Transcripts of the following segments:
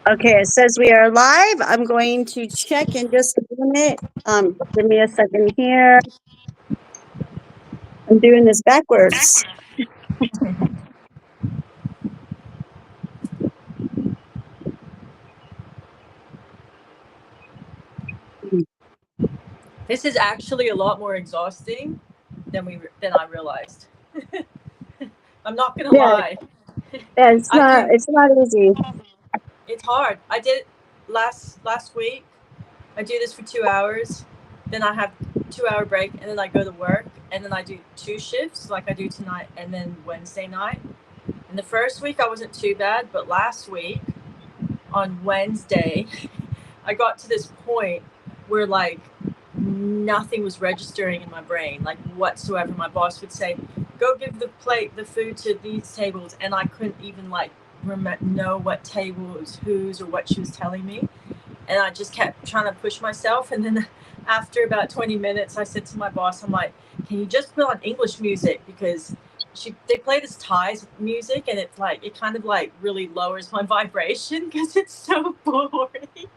Okay, it says we are live. I'm going to check in just a minute. Give me a second here. I'm doing this backwards. This is actually a lot more exhausting than I realized. I'm not gonna Yeah, lie. yeah, it's I not do. it's not easy. It's hard. I did it last week. I do this for 2 hours. Then I have 2 hour break, and then I go to work, and then I do two shifts like I do tonight, and then Wednesday night. And the first week I wasn't too bad, but last week on Wednesday, I got to this point where like nothing was registering in my brain, like whatsoever. My boss would say, "Go give the food to these tables," and I couldn't even like know what table was whose or what she was telling me. And I just kept trying to push myself. And then after about 20 minutes, I said to my boss, "I'm like, can you just put on English music because." They play this Thai music, and it's like it kind of like really lowers my vibration because it's so boring. And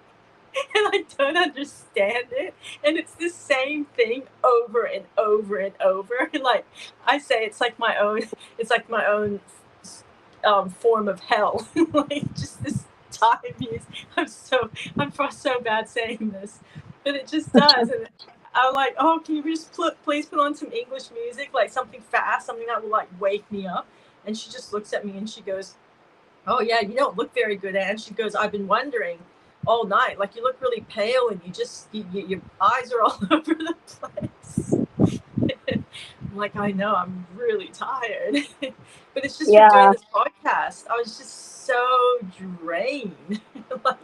I don't understand it. And it's the same thing over and over and over. Like I say, it's like my own form of hell. Like just this time is. I'm so bad saying this, but it just does. And I'm like, oh, can you just please put on some English music, like something fast, something that will like wake me up. And she just looks at me and she goes, "Oh yeah, you don't look very good, Anne." She goes, "I've been wondering all night. Like you look really pale, and your eyes are all over the place." I'm like, I know, I'm really tired, but it's just from doing Yeah. this podcast. I was just so drained. Like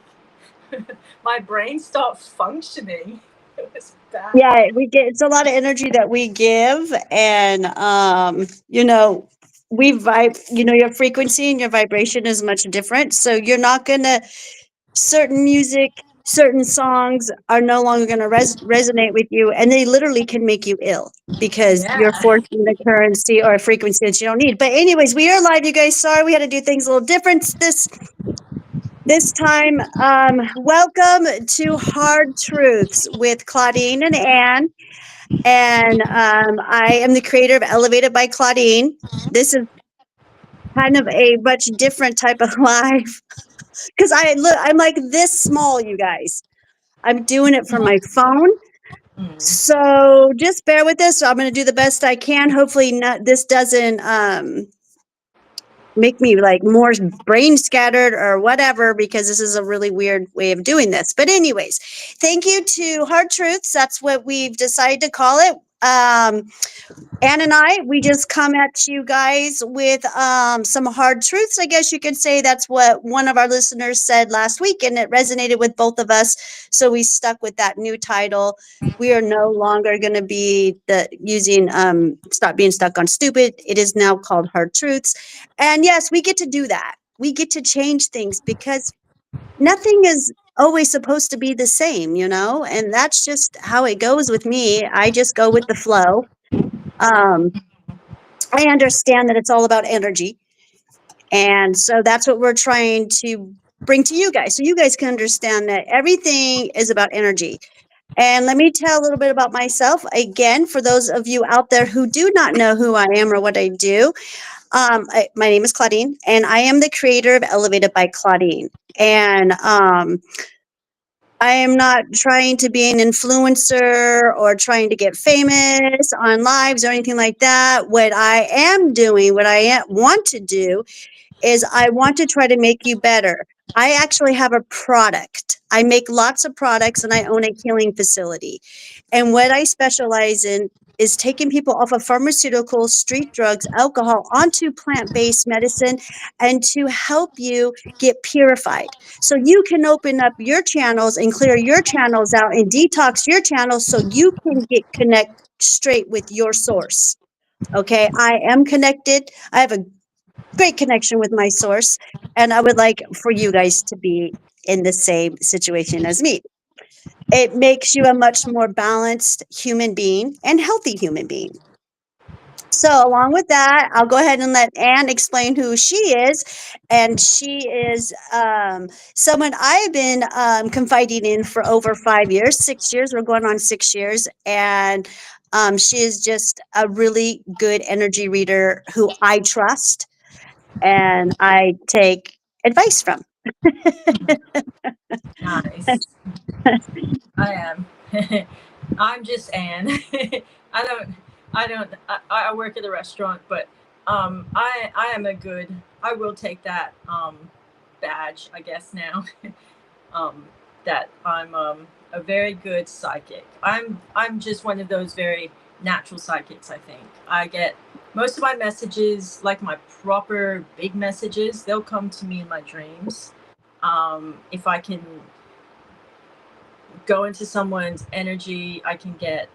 my brain stopped functioning. It was bad. Yeah, we get it's a lot of energy that we give, and we vibe, your frequency and your vibration is much different. So you're not gonna certain music, certain songs are no longer going to resonate with you, and they literally can make you ill because you're Yeah. forcing a currency or a frequency that you don't need. But anyways, we are live, you guys. Sorry, we had to do things a little different this time. Welcome to Hard Truths with Claudine and Anne, and I am the creator of Elevated by Claudine. This is kind of a much different type of live because I'm like this small, you guys. I'm doing it from my phone. Mm. So just bear with this. I'm going to do the best I can. Hopefully this doesn't make me like more brain scattered or whatever, because this is a really weird way of doing this. But anyways, thank you to Hard Truths. That's what we've decided to call it. Ann and I, we just come at you guys with some hard truths. I guess you could say that's what one of our listeners said last week, and it resonated with both of us. So we stuck with that new title. We are no longer going to be stop being stuck on stupid. It is now called Hard Truths. And yes, we get to do that. We get to change things because nothing is always supposed to be the same, and that's just how it goes with me. I just go with the flow. um, I understand that it's all about energy. And so that's what we're trying to bring to you guys. So you guys can understand that everything is about energy. And let me tell a little bit about myself. Again, for those of you out there who do not know who I am or what I do, my name is Claudine, and I am the creator of Elevated by Claudine. And I am not trying to be an influencer or trying to get famous on lives or anything like that. What I am doing, what I want to do, is I want to try to make you better. I actually have a product. I make lots of products, and I own a healing facility. And what I specialize in is taking people off of pharmaceuticals, street drugs, alcohol onto plant-based medicine, and to help you get purified. So you can open up your channels and clear your channels out and detox your channels so you can get connect straight with your source. Okay, I am connected. I have a great connection with my source, and I would like for you guys to be in the same situation as me. It makes you a much more balanced human being and healthy human being. So, along with that, I'll go ahead and let Anne explain who she is. And she is someone I've been confiding in for over 5 years, 6 years. We're going on 6 years. And she is just a really good energy reader who I trust and I take advice from. Nice. I am. I'm just Anne. I don't. I don't. I work at a restaurant, but I am a good. I will take that badge, I guess now. um, that I'm a very good psychic. I'm just one of those very natural psychics. I think I get most of my messages, like my proper big messages. They'll come to me in my dreams. If I can go into someone's energy, I can get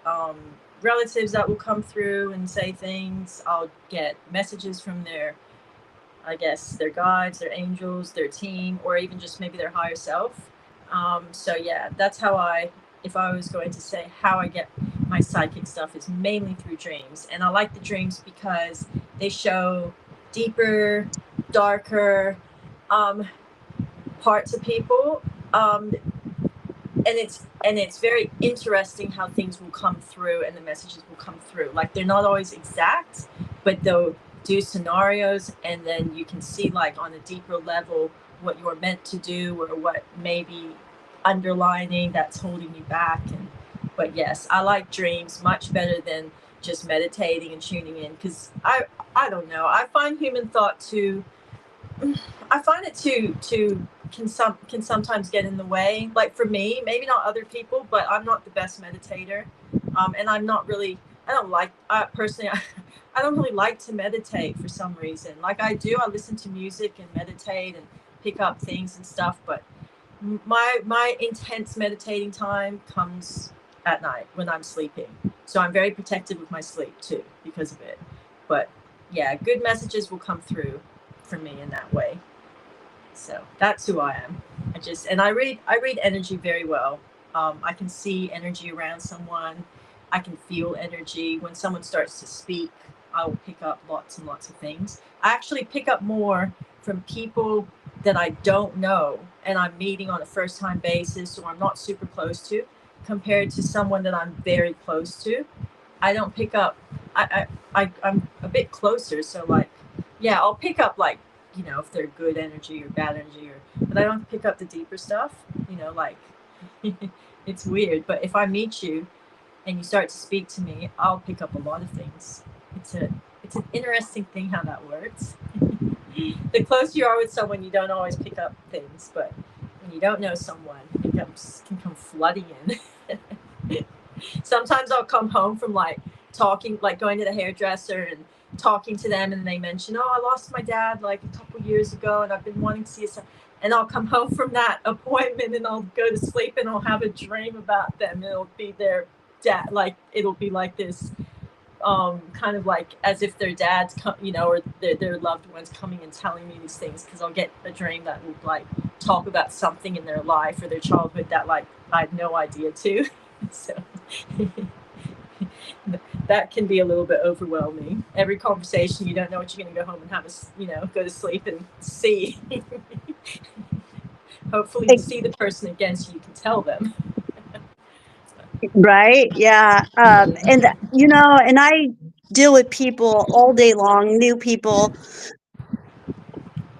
relatives that will come through and say things. I'll get messages from their, I guess, their guides, their angels, their team, or even just maybe their higher self. So yeah, that's how if I was going to say how I get my psychic stuff, is mainly through dreams. And I like the dreams because they show deeper, darker um, parts of people. And it's very interesting how things will come through and the messages will come through. Like, they're not always exact, but they'll do scenarios, and then you can see, like, on a deeper level what you're meant to do, or what maybe underlining that's holding you back. And but yes, I like dreams much better than just meditating and tuning in, because I don't know, I find human thought to I find it to can sometimes get in the way. Like, for me, maybe not other people, but I'm not the best meditator, and I'm not really. I don't like personally. I don't really like to meditate for some reason. Like, I do, I listen to music and meditate and pick up things and stuff, but my intense meditating time comes at night when I'm sleeping. So I'm very protective of my sleep too because of it. But yeah, good messages will come through for me in that way. So that's who I am. I read energy very well. I can see energy around someone. I can feel energy when someone starts to speak. I will pick up lots and lots of things. I actually pick up more from people that I don't know and I'm meeting on a first time basis, or I'm not super close to, compared to someone that I'm very close to. I don't pick up. I'm a bit closer, so, like, yeah, I'll pick up, like, if they're good energy or bad energy, but I don't pick up the deeper stuff. Like, it's weird, but if I meet you and you start to speak to me, I'll pick up a lot of things. It's an interesting thing how that works. The closer you are with someone, you don't always pick up things, but when you don't know someone, it can come flooding in. Sometimes I'll come home from, like, talking, like going to the hairdresser and talking to them, and they mention, oh, I lost my dad like a couple years ago, and I've been wanting to see his son. And I'll come home from that appointment and I'll go to sleep and I'll have a dream about them. It'll be their dad, like, it'll be like this, kind of like as if their dads come, or their loved ones coming and telling me these things, because I'll get a dream that will, like, talk about something in their life or their childhood that, like, I had no idea to. So that can be a little bit overwhelming. Every conversation, you don't know what you're going to go home and have go to sleep and see. Hopefully you see the person again so you can tell them. Right? Yeah. And I deal with people all day long, new people.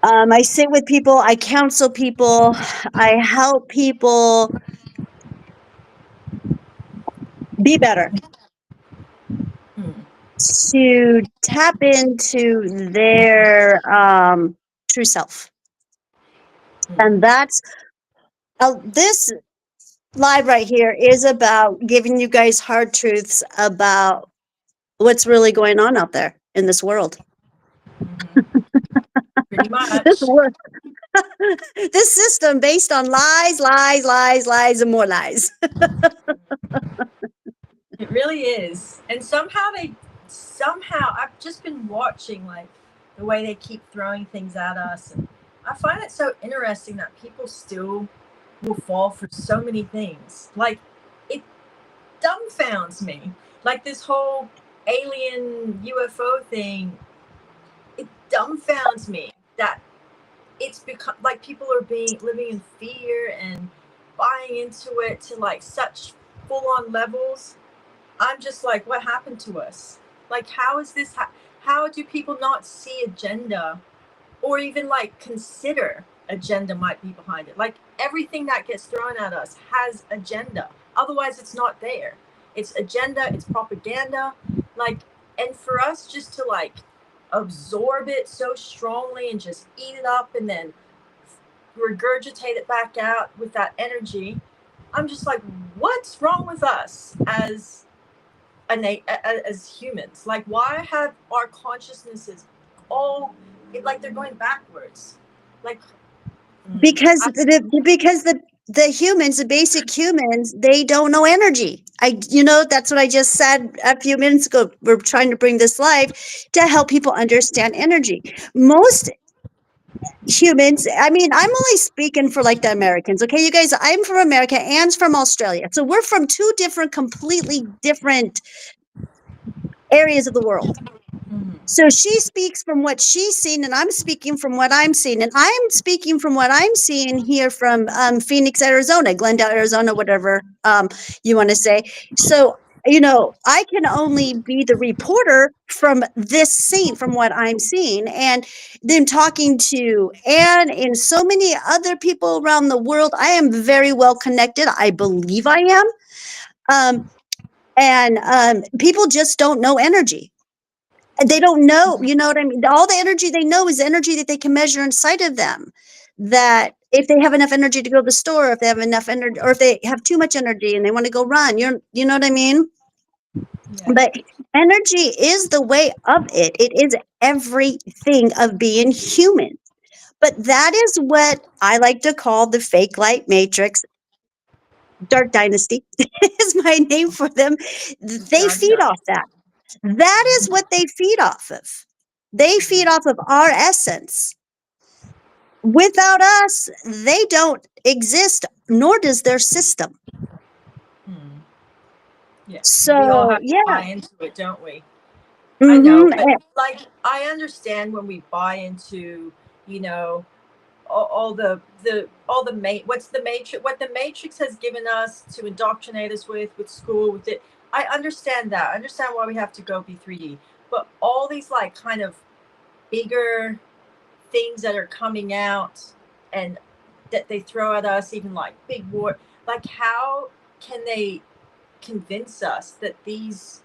I sit with people, I counsel people, I help people be better, Hmm. to tap into their true self. Hmm. And that's this live right here is about giving you guys hard truths about what's really going on out there in this world. Mm-hmm. Pretty This much. world, this system based on lies, lies, lies, lies, and more lies. It really is. And somehow I've just been watching, like, the way they keep throwing things at us, and I find it so interesting that people still will fall for so many things. Like, it dumbfounds me. Like, this whole alien UFO thing, it dumbfounds me that it's become like people are being living in fear and buying into it to like such full on levels. I'm just like, what happened to us? Like, how is this? How do people not see agenda or even like consider agenda might be behind it? Like, everything that gets thrown at us has agenda. Otherwise, it's not there. It's agenda, it's propaganda. Like, and for us just to like absorb it so strongly and just eat it up and then regurgitate it back out with that energy, I'm just like, what's wrong with us as humans? Like, why have our consciousnesses all like they're going backwards? Like, Because I, the humans, the basic humans, they don't know energy. That's what I just said a few minutes ago. We're trying to bring this live to help people understand energy. Most humans, I mean, I'm only speaking for like the Americans, okay, you guys, I'm from America, Anne's from Australia, so we're from two different, completely different areas of the world. So she speaks from what she's seen, and I'm speaking from what I'm seeing. And I'm speaking from what I'm seeing here from Phoenix, Arizona, Glendale, Arizona, whatever you want to say. So, I can only be the reporter from this scene, from what I'm seeing. And then talking to Anne and so many other people around the world, I am very well connected. I believe I am. And people just don't know energy. They don't know, you know what I mean? All the energy they know is energy that they can measure inside of them. That if they have enough energy to go to the store, if they have enough energy, or if they have too much energy and they want to go run, you know what I mean? yeah. But energy is the way of it. It is everything of being human. But that is what I like to call the fake light matrix. Dark Dynasty is my name for them. They Dark feed done. off that. That is what they feed off of. They feed off of our essence. Without us, they don't exist, nor does their system. Hmm. Yeah, we all So, have to yeah. buy into it, don't we? I know, hmm but like I understand when we buy into, you know, all the what's the matrix, what the matrix has given us to indoctrinate us with school with it. I understand that. I understand why we have to go be 3D. But all these like kind of bigger things that are coming out and that they throw at us, even like big war, like how can they convince us that these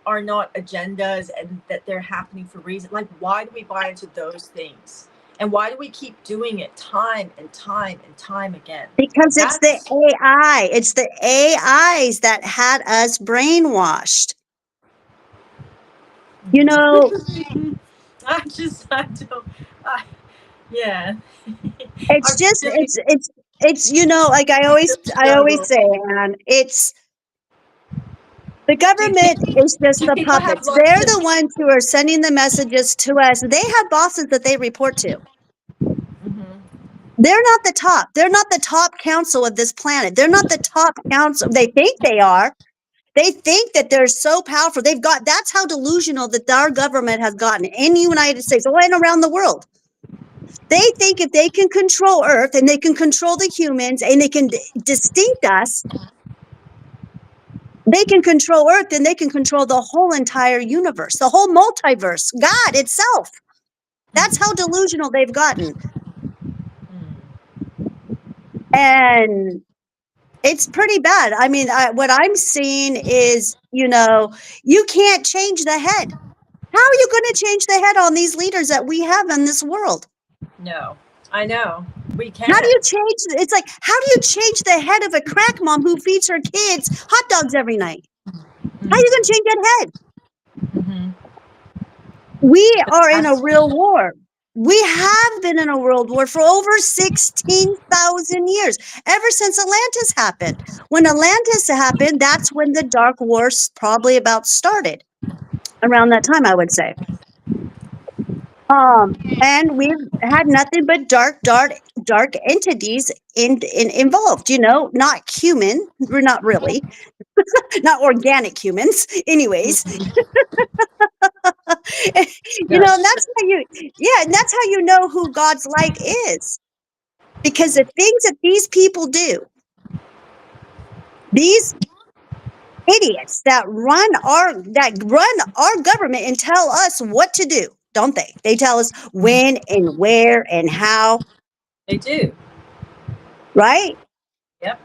are not agendas and that they're happening for reason? Like, why do we buy into those things? And why do we keep doing it time and time and time again? because it's the That's AI. It's the AIs that had us brainwashed. You know, I don't, I, yeah. it's I'm just really, it's like I I always still I always struggle. say, and it's the Do government people, is just do the people have puppets. lots They're of, the ones who are sending the messages to us. They have bosses that they report to. mhm. They're not the top. They're not the top council of this planet. They're not the top council. They think they are. They think that they're so powerful. That's how delusional that our government has gotten in the United States and around the world. They think if they can control Earth and they can control the humans and they can distinct us, they can control Earth and they can control the whole entire universe, the whole multiverse, God itself. That's how delusional they've gotten. And it's pretty bad. I mean, what I'm seeing is, you can't change the head. How are you going to change the head on these leaders that we have in this world? No, I know we How do you can't. change? It's like, how do you change the head of a crack mom who feeds her kids hot dogs every night? How are you going to change that head? Mm-hmm. We But are in a that's, real war. We have been in a world war for over 16,000 years, ever since Atlantis happened. When Atlantis happened, that's when the Dark Wars probably about started. Around that time, I would say. And we've had nothing but dark dark entities involved, not human. We're not really, not organic humans. Anyways, and Yes. that's how and that's how you know who God's light is. Because the things that these people do, these idiots that run our government and tell us what to do, don't they? They tell us when and where and how, They do. right? Yep.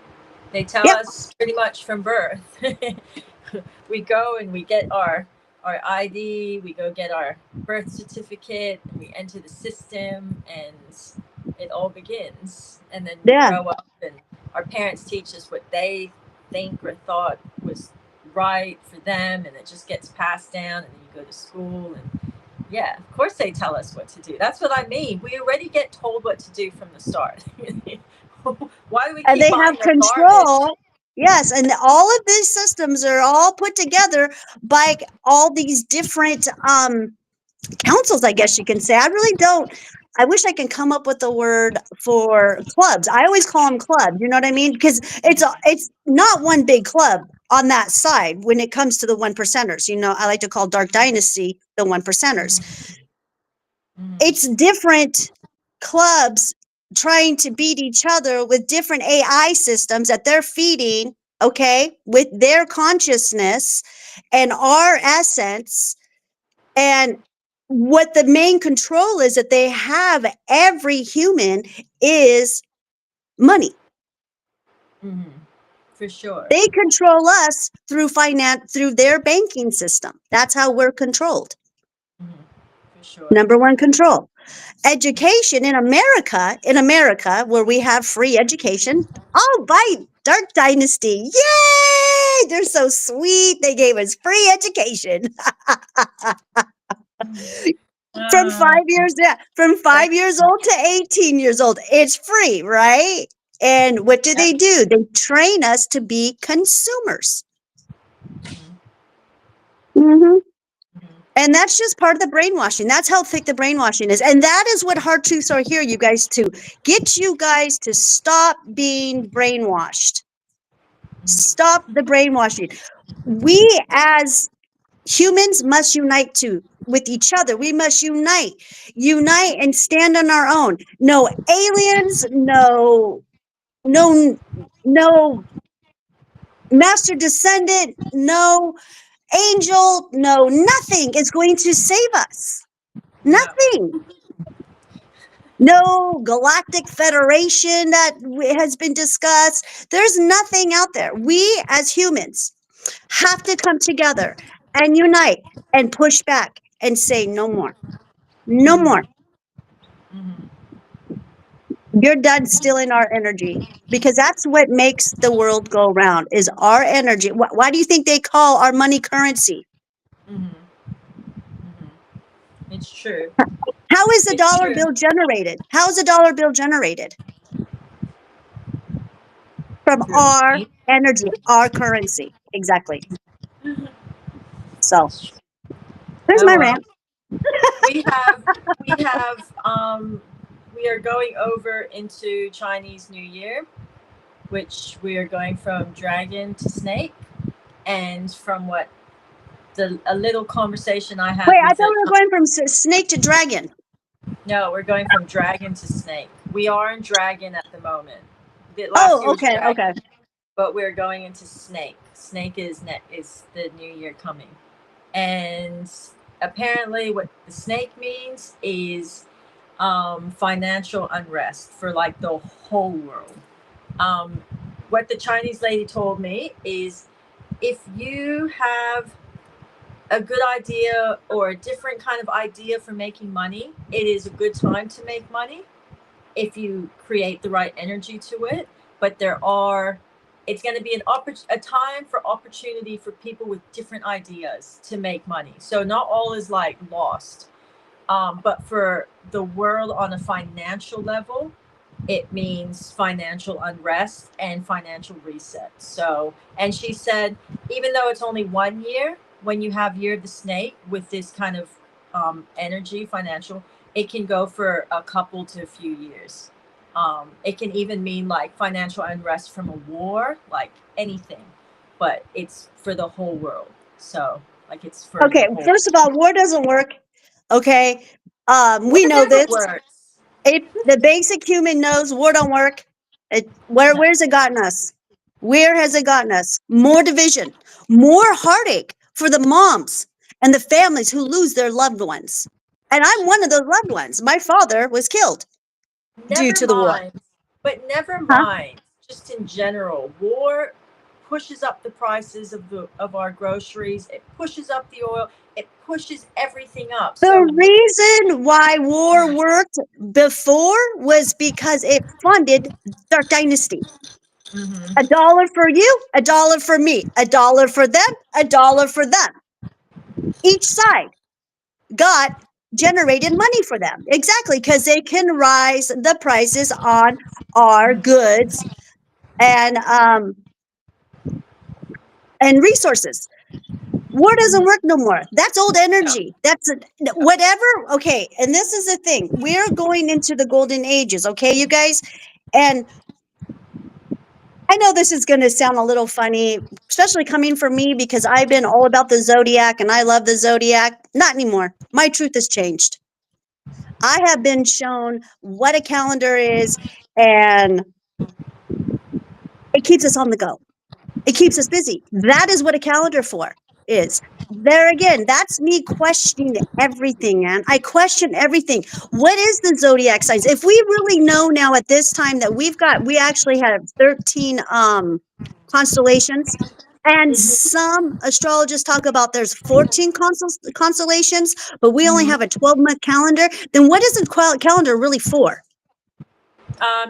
They tell Yep. us pretty much from birth. We go and we get our ID, we go get our birth certificate, and we enter the system, and it all begins. And then we Yeah. grow up, and our parents teach us what they think or thought was right for them, and it just gets passed down. And then you go to school, and yeah, of course they tell us what to do. That's what I mean. We already get told what to do from the start. Why do we And keep they buying have their garbage? control. Yes, and all of these systems are all put together by all these different councils, I guess you can say. I wish I can come up with a word for clubs. I always call them clubs, you know what I mean? Because it's not one big club on that side when it comes to the one percenters. I like to call Dark Dynasty the one percenters. It's different clubs trying to beat each other with different AI systems that they're feeding, okay, with their consciousness and our essence. And what the main control is that they have every human is money. For sure. They control us through through their banking system. That's how we're controlled. For sure. Number one control. Education in America, where we have free education. Oh, by Dark Dynasty. Yay! They're so sweet. They gave us free education. From Uh, 5 years, yeah, from thank 5 years old to 18 years old. It's free, right? And what do? you. They train us to be consumers. hmm And that's just part of the brainwashing. That's how thick the brainwashing is. And that is what hard truths are here, you guys, to get you guys to stop being brainwashed. Stop the brainwashing. We as humans must unite with each other. We must unite and stand on our own. No aliens, no, no master descendant, no angel, no nothing is going to save us. No. Nothing. No galactic federation that has been discussed. There's nothing out there. We as humans have to come together and unite and push back and say no more. No more. You're done stealing our energy, because that's what makes the world go round is our energy. Why do you think they call our money currency? It's true. How is the It's dollar true. bill generated? How is the dollar bill generated? From Through our money. energy, our currency. Exactly. So there's Oh my well. rant. We have we have we are going over into Chinese New Year, which we are going from dragon to snake, and from what a little conversation I Wait, had I with thought a we were going from snake to dragon. no, we're going from dragon to snake. We are in dragon at the moment. The last year Oh, was okay, dragon, okay. but we're going into snake. Snake is the new year coming, and apparently, what the snake means is financial unrest for like the whole world. Um, what the Chinese lady told me is if you have a good idea or a different kind of idea for making money, it is a good time to make money if you create the right energy to it. But it's going to be a time for opportunity for people with different ideas to make money. So not all is like lost. But for the world on a financial level, it means financial unrest and financial reset. So, and she said, even though it's only 1 year, when you have Year of the Snake with this kind of, energy, financial, it can go for a couple to a few years. It can even mean like financial unrest from a war, like anything, but it's for the whole world. So like it's for the Okay, whole. first of all, war doesn't work. Okay, War we know never this. works. The basic human knows war don't work. No. Where's it gotten us? Where has it gotten us? More division, more heartache for the moms and the families who lose their loved ones. And I'm one of those loved ones. My father was killed due Never to the war. mind. But never Huh? mind. Just in general, war pushes up the prices of our groceries. It pushes up the oil. It pushes everything up. The So reason why war worked before was because it funded Dark Dynasty. mhm. $1 for you, $1 for me, $1 for them, $1 for them. Each side got generated money for them. Exactly, because they can rise the prices on our goods and um and resources. War doesn't work no more. That's old No. energy. Whatever. Okay, and this is the thing. We're going into the golden ages, okay, you guys? And I know this is going to sound a little funny, especially coming from me because I've been all about the zodiac and I love the zodiac. Not anymore. My truth has changed. I have been shown what a calendar is, and it keeps us on the go. It keeps us busy. That is what a calendar for is. There again, that's me questioning everything, man. I question everything. What is the zodiac signs? If we really know now at this time that we actually have 13 constellations, and Mhm. some astrologists talk about there's 14 constellations, but we only Mhm. have a 12-month calendar, then what is the calendar really for?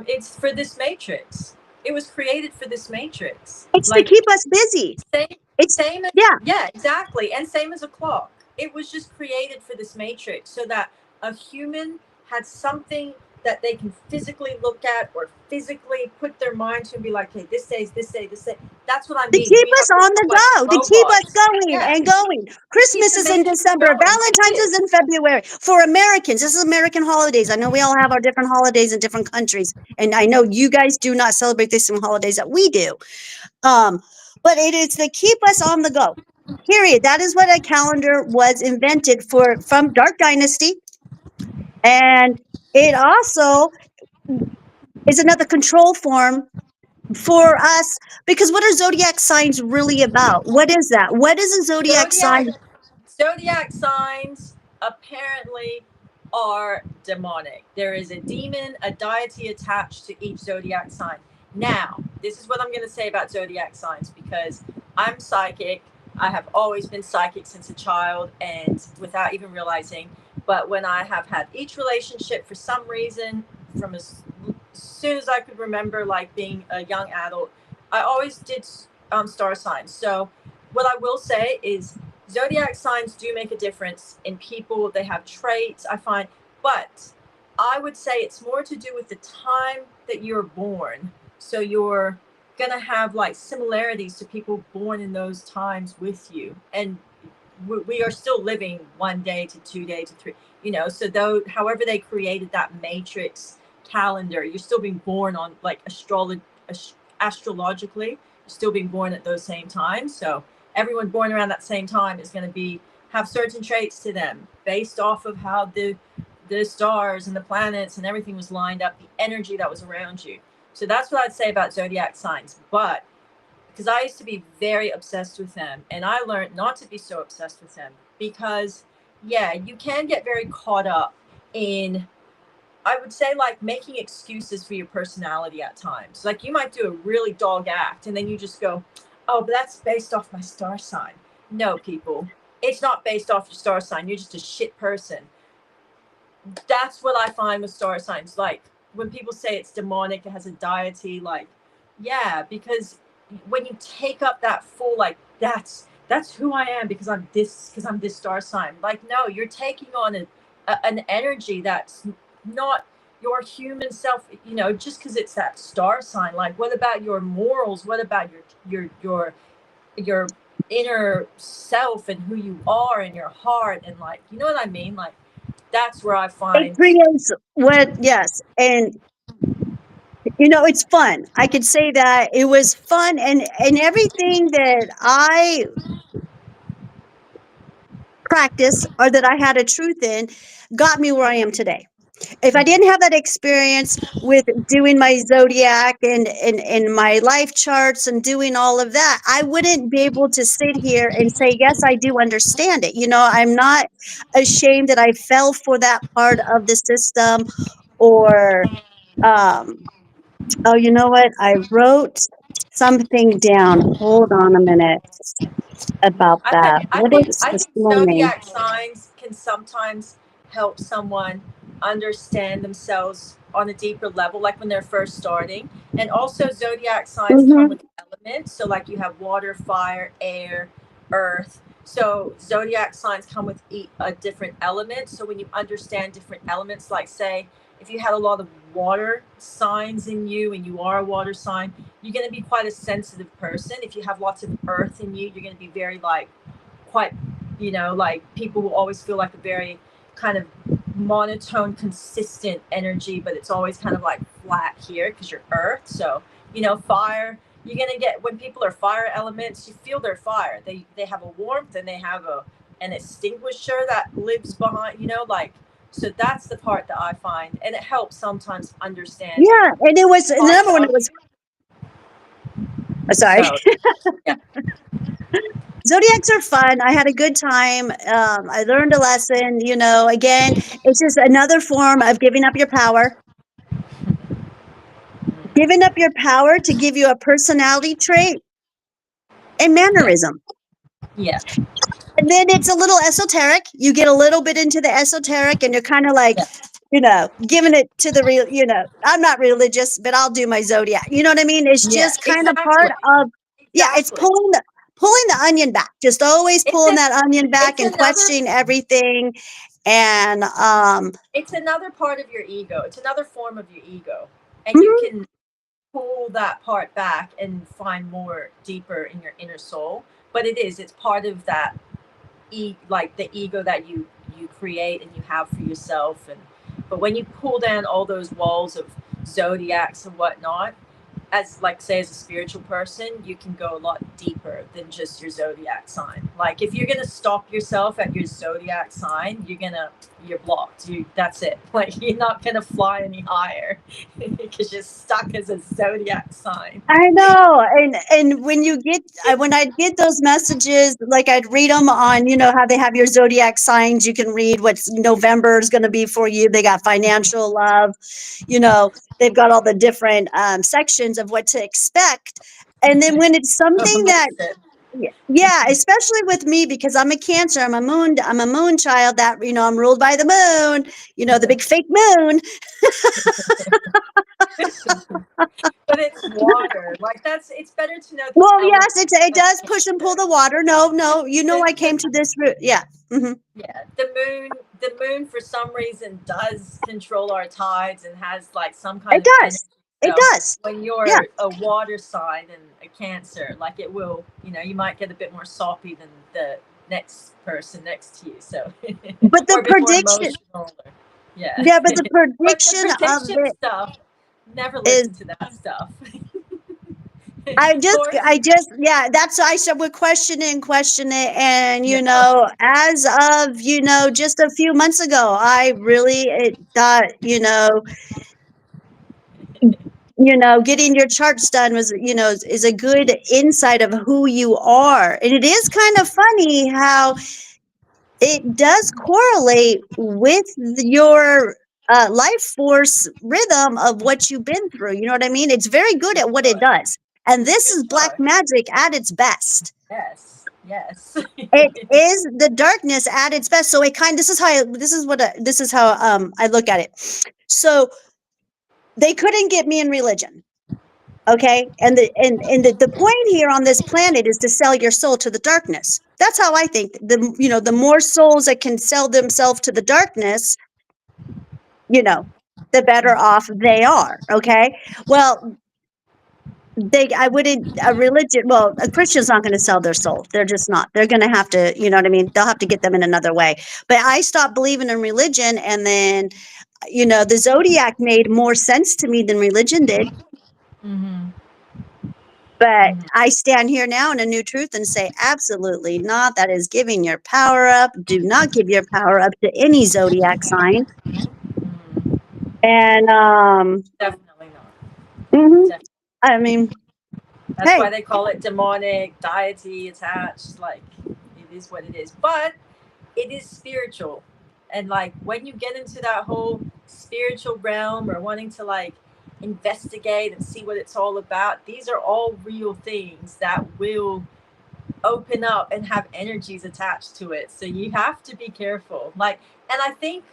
It's for this matrix. It was created for this matrix. It's to Like keep us busy. same, It's same as yeah. yeah, exactly, and same as a clock. It was just created for this matrix so that a human had something that they can physically look at or physically put their mind to and be like, hey, this day's this day, this day. That's what I To mean. keep We have us to on look the like go, to keep us robots. going Yeah, and going. keep Christmas the is in matrix December. going. Valentine's It is is. in February. For Americans, this is American holidays. I know we all have our different holidays in different countries, and I know you guys do not celebrate the same holidays that we do. Um, but it is to keep us on the go. Period. That is what a calendar was invented for from Dark Dynasty, and it also is another control form for us because what are zodiac signs really about? What is that? What is a zodiac Zodiac sign? Zodiac signs apparently are demonic. There is a demon, a deity attached to each zodiac sign. Now, this is what I'm going to say about zodiac signs because I'm psychic. I have always been psychic since a child and without even realizing. But when I have had each relationship for some reason, from as soon as I could remember, like being a young adult, I always did star signs. So, what I will say is zodiac signs do make a difference in people. They have traits, I find, but I would say it's more to do with the time that you're born. So you're gonna have like similarities to people born in those times with you, and we are still living 1 day to 2 day to three. So though, however they created that matrix calendar, you're still being born on like astrologically. You're still being born at those same times. So everyone born around that same time is going to be have certain traits to them based off of how the stars and the planets and everything was lined up, the energy that was around you. So that's what I'd say about zodiac signs. But because I used to be very obsessed with them, and I learned not to be so obsessed with them because, yeah, you can get very caught up in, I would say, like making excuses for your personality at times. Like you might do a really dog act and then you just go, oh, but that's based off my star sign. No, people, it's not based off your star sign. You're just a shit person. That's what I find with star signs. Like when people say it's demonic, it has a deity, like, yeah, because when you take up that full, like, that's who I am because I'm this star sign. Like, no, you're taking on an energy that's not your human self, just because it's that star sign. Like, what about your morals? What about your inner self and who you are and your heart and, like, you know what I mean? Like, that's where I It find. creates what, yes. And It's fun. I could say that it was fun, and everything that I practice or that I had a truth in got me where I am today. If I didn't have that experience with doing my zodiac and my life charts and doing all of that, I wouldn't be able to sit here and say, yes, I do understand it. I'm not ashamed that I fell for that part of the system or, um, oh, you know what? I wrote something down. Hold on a minute about I think that. I What think is I the think name? zodiac signs can sometimes help someone understand themselves on a deeper level, like when they're first starting. And also, zodiac signs come Mm-hmm. with elements. So, like you have water, fire, air, earth. So, zodiac signs come with a different element. So, when you understand different elements, like say, if you had a lot of water signs in you and you are a water sign, you're going to be quite a sensitive person. If you have lots of earth in you, you're going to be very like quite, like people will always feel like a very kind of monotone, consistent energy, but it's always kind of like flat here because you're earth. So, fire, you're going to get, when people are fire elements, you feel their fire. They have a warmth and they have an extinguisher that lives behind, like, so that's the part that I find, and it helps sometimes understanding Yeah, and it was parts another one. It of was you. sorry. So, yeah, Zodiacs are fun. I had a good time. I learned a lesson. Again, it's just another form of giving up your power, giving up your power to give you a personality trait and yeah, mannerism. yeah, And then it's a little esoteric. You get a little bit into the esoteric, and you're kind of like, yeah. giving it to the real. I'm not religious, but I'll do my zodiac. You know what I mean? It's Yeah, just kind of exactly. part of, yeah. It's Exactly. pulling the onion back. Just always It's pulling a, that onion back it's and another questioning everything. And it's another part of your ego. It's another form of your ego. And you mhm, can pull that part back and find more deeper in your inner soul. But it's part of that like the ego that you create and you have for yourself. And but when you pull down all those walls of zodiacs and whatnot, as like say as a spiritual person, you can go a lot deeper than just your zodiac sign. Like if you're gonna stop yourself at your zodiac sign, you're blocked. That's it. Like you're not gonna fly any higher because you're stuck as a zodiac sign. I know. And when I'd get those messages, like I'd read them on, how they have your zodiac signs. You can read what's November is going to be for you. They got financial love, you know, they've got all the different sections of what to expect. And then when it's Oh, something that, listen. yeah, especially with me because I'm a Cancer, I'm a moon child. That I'm ruled by the moon. The big fake moon. But it's water. Like it's better to know these Well, elements yes, it as does push and pull cancer. the water. No, no, I The came to this route. Yeah. Hmm. Yeah, the moon for some reason does control our tides and has like some kind It of energy. does. It So does. when Yeah. you're a water sign and a Cancer, like it will, you might get a bit more soppy than the next person next to you. So But or the a bit more prediction, emotional. Or, yeah. yeah, but the But the prediction of prediction it stuff, never is listen to that stuff. yeah, that's I said we question it. And, No. as of, just a few months ago, I really thought, getting your charts done was, is a good insight of who you are. And it is kind of funny how it does correlate with your life force rhythm of what you've been through. You know what I mean? It's very good For at what it sure. does. And this For is black sure. magic at its best. Yes. Yes. It is the darkness at its best. So it this is how I look at it. So they couldn't get me in religion. Okay. And the point here on this planet is to sell your soul to the darkness. That's how I think. The more souls that can sell themselves to the darkness, you know, the better off they are. Okay. Well, I wouldn't, a religion, well, a Christian's not going to sell their soul. They're just not. They're going to have to, you know what I mean? They'll have to get them in another way. But I stopped believing in religion, and then the zodiac made more sense to me than religion did. Mm-hmm. But I stand here now in a new truth and say, absolutely not. That is giving your power up. Do not give your power up to any zodiac sign. Mm-hmm. And Definitely not. mhm, Definitely. I mean, That's hey, why they call it demonic, deity attached. Like, it is what it is. But it is spiritual. And like when you get into that whole spiritual realm or wanting to like investigate and see what it's all about, these are all real things that will open up and have energies attached to it. So you have to be careful. Like, and I think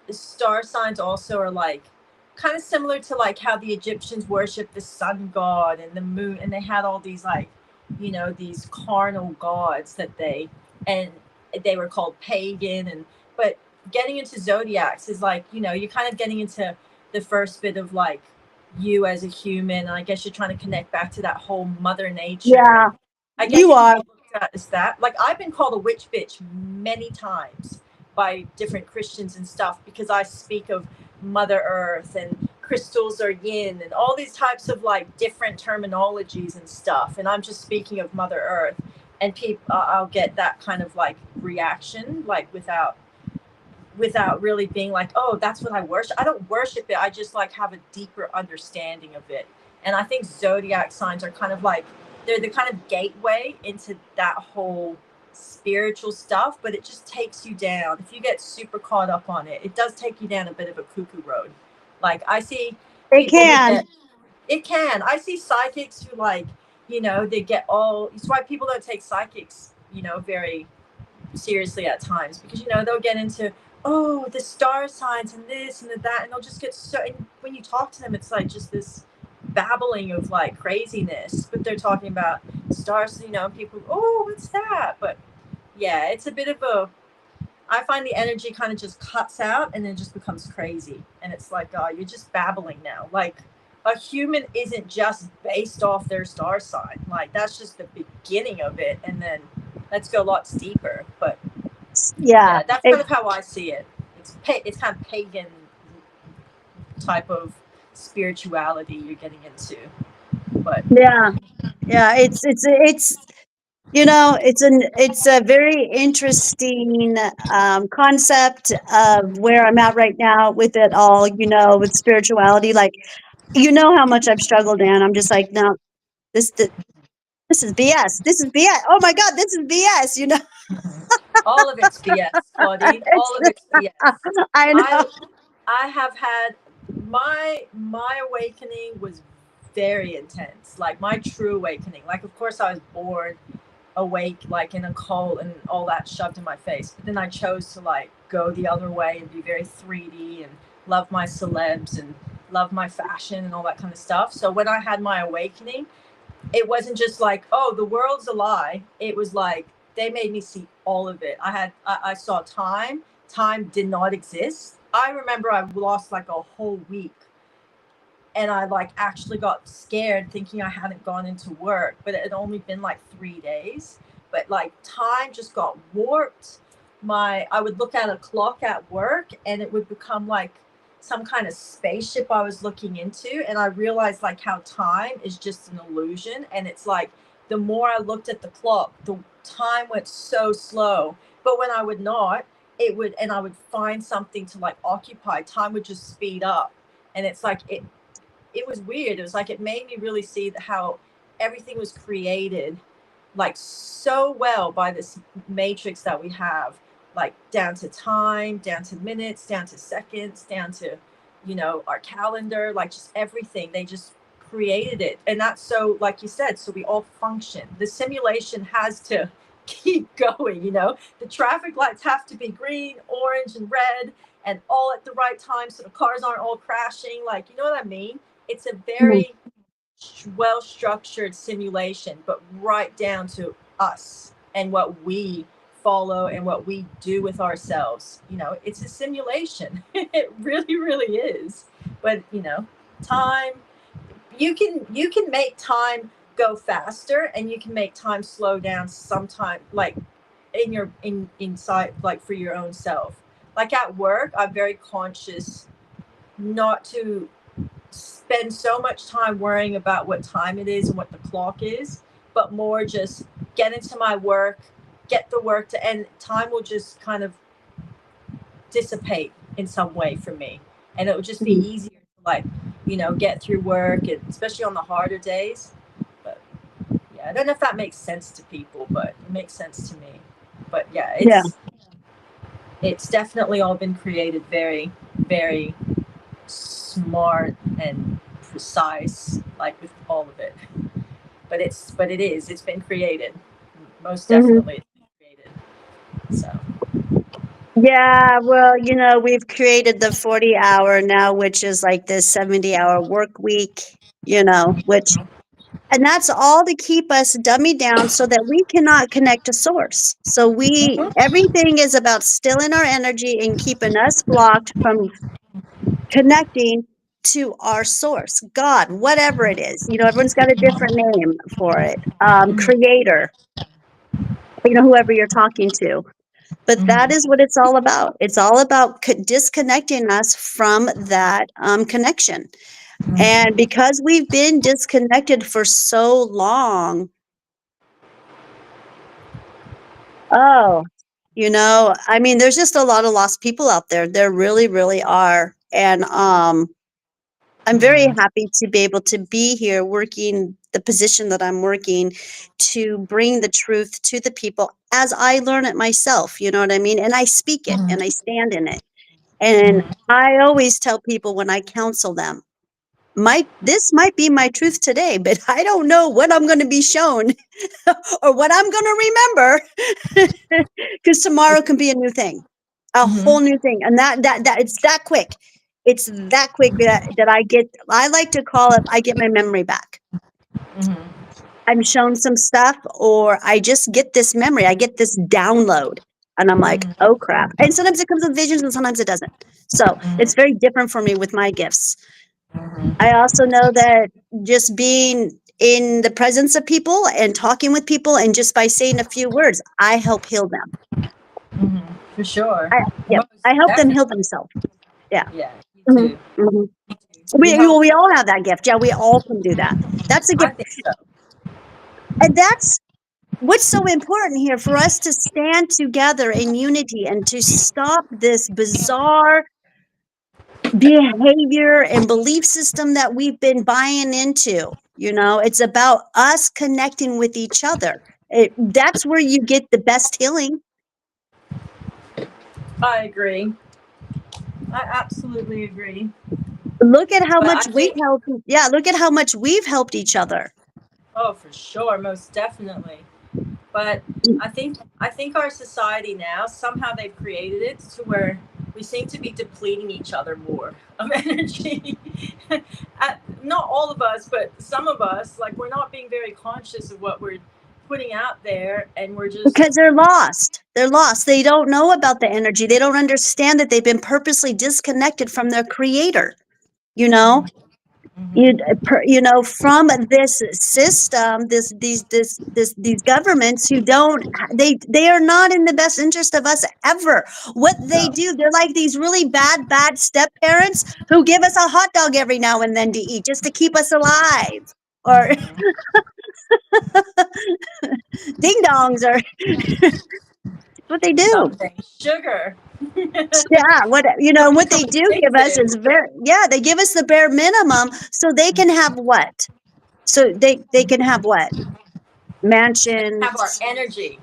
the star signs also are like kind of similar to like how the Egyptians worshiped the sun god and the moon, and they had all these like, these carnal gods that and they were called pagan. And but getting into zodiacs is like, you're kind of getting into the first bit of like you as a human, and I guess you're trying to connect back to that whole mother nature. yeah, And I guess you it can are. be looked at as that. Like I've been called a witch bitch many times by different Christians and stuff because I speak of Mother Earth and crystals are yin and all these types of like different terminologies and stuff. And I'm just speaking of Mother Earth, and people, I'll get that kind of like reaction, like without really being like, oh, that's what I worship. I don't worship it. I just like have a deeper understanding of it. And I think zodiac signs are kind of like, they're the kind of gateway into that whole spiritual stuff, but it just takes you down. If you get super caught up on it, it does take you down a bit of a cuckoo road. Like I see It people who can. get, it can. I see psychics who like, they get all, it's why people don't take psychics, very seriously at times, because they'll get into, oh, the star signs and this and that, and they'll just get so, and when you talk to them it's like just this babbling of like craziness, but they're talking about stars, people, oh, what's that? But yeah, it's a bit of a, I find the energy kind of just cuts out and then just becomes crazy, and it's like, oh, you're just babbling now. Like a human isn't just based off their star sign, like that's just the beginning of it, and then let's go lots deeper. But Yeah. yeah, that's kind of how I see it. It's kind of pagan type of spirituality you're getting into. But Yeah. Yeah. It's a very interesting concept of where I'm at right now with it all, with spirituality. Like, how much I've struggled, and I'm just like, no, this, this, this is BS. This is BS. Oh my God, this is BS. all of it's BS, Claudine. It's, All of it's BS. I know. I I have had my awakening was very intense. Like my true awakening. Like of course I was born awake like in a cult and all that shoved in my face. But then I chose to like go the other way and be very 3D and love my celebs and love my fashion and all that kind of stuff. So when I had my awakening, it wasn't just like, oh, the world's a lie. It was like they made me see all of it. I saw time. Time did not exist. I remember I lost like a whole week, and I like actually got scared thinking I hadn't gone into work, but it had only been like 3 days. But like time just got warped. I would look at a clock at work and it would become like some kind of spaceship I was looking into. And I realized like how time is just an illusion. And it's like the more I looked at the clock, the time went so slow. But when I would not, and I would find something to like occupy, time would just speed up. And it's like it was weird. It was like it made me really see how everything was created like so well by this matrix that we have, like down to time, down to minutes, down to seconds, down to our calendar, like just everything. They just created it, and that's so, like you said, so we all function. The simulation has to keep going. The traffic lights have to be green, orange, and red, and all at the right time so the cars aren't all crashing. Like, you know what I mean? It's a Mhm. very well structured simulation, but right down to us and what we follow and what we do with ourselves. It's a simulation. It really, really is. But time, you can make time go faster, and you can make time slow down sometime, like inside, like for your own self. like at work, I'm very conscious not to spend so much time worrying about what time it is and what the clock is, but more just get into my work, get the work to end. Time will just kind of dissipate in some way for me, and it will just be Mhm. easier to get through work, and especially on the harder days. But yeah, I don't know if that makes sense to people, but it makes sense to me. But yeah, Yeah. it's definitely all been created very, very smart and precise, like with all of it. It's been created. Most Hmm. definitely it's been created. So Yeah, well, we've created the 40-hour now, which is like this 70-hour work week, which, and that's all to keep us dummy down so that we cannot connect to source. So everything is about stilling our energy and keeping us blocked from connecting to our source, God, whatever it is. Everyone's got a different name for it. Creator, whoever you're talking to. But that is what it's all about. It's all about disconnecting us from that connection. And because we've been disconnected for so long, oh, I mean, there's just a lot of lost people out there. There really, really are. And I'm very happy to be able to be here working the position that I'm working to bring the truth to the people as I learn it myself. You know what I mean? And I speak it and I stand in it. And I always tell people when I counsel them, this might be my truth today, but I don't know what I'm going to be shown or what I'm going to remember because tomorrow can be a new thing, a whole new thing. And that it's that quick. It's that quick that I like to call it, I get my memory back. I'm shown some stuff or I just get this memory. I get this download and I'm like, oh crap. And sometimes it comes with visions and sometimes it doesn't. So it's very different for me with my gifts. I also know that just being in the presence of people and talking with people and just by saying a few words, I help heal them. for sure, Yeah, most I help them heal definitely. themselves. Yeah. Yeah, me Hmm. too. Hmm. We help. We all have that gift. Yeah, we all can do that. That's a I gift. think so. And that's what's so important here for us to stand together in unity and to stop this bizarre behavior and belief system that we've been buying into. It's about us connecting with each other. That's where you get the best healing. I agree. I absolutely agree. Look at how But much I we've think, helped. Yeah, look at how much we've helped each other. oh, for sure, most definitely. But I think our society now, somehow they've created it to where we seem to be depleting each other more of energy. Not all of us, but some of us, like we're not being very conscious of what we're putting out there, and we're just. Because they're lost. They're lost. They don't know about the energy. They don't understand that they've been purposely disconnected from their creator. You know, from this system, these governments who don't, they are not in the best interest of us ever. What they No. do, they're like these really bad step parents who give us a hot dog every now and then to eat just to keep us alive, or ding dongs, or what they do. Something sugar. Yeah, what So they do give us addictive. is they give us the bare minimum so they can have what? So they can have what? Have our Mansions, energy.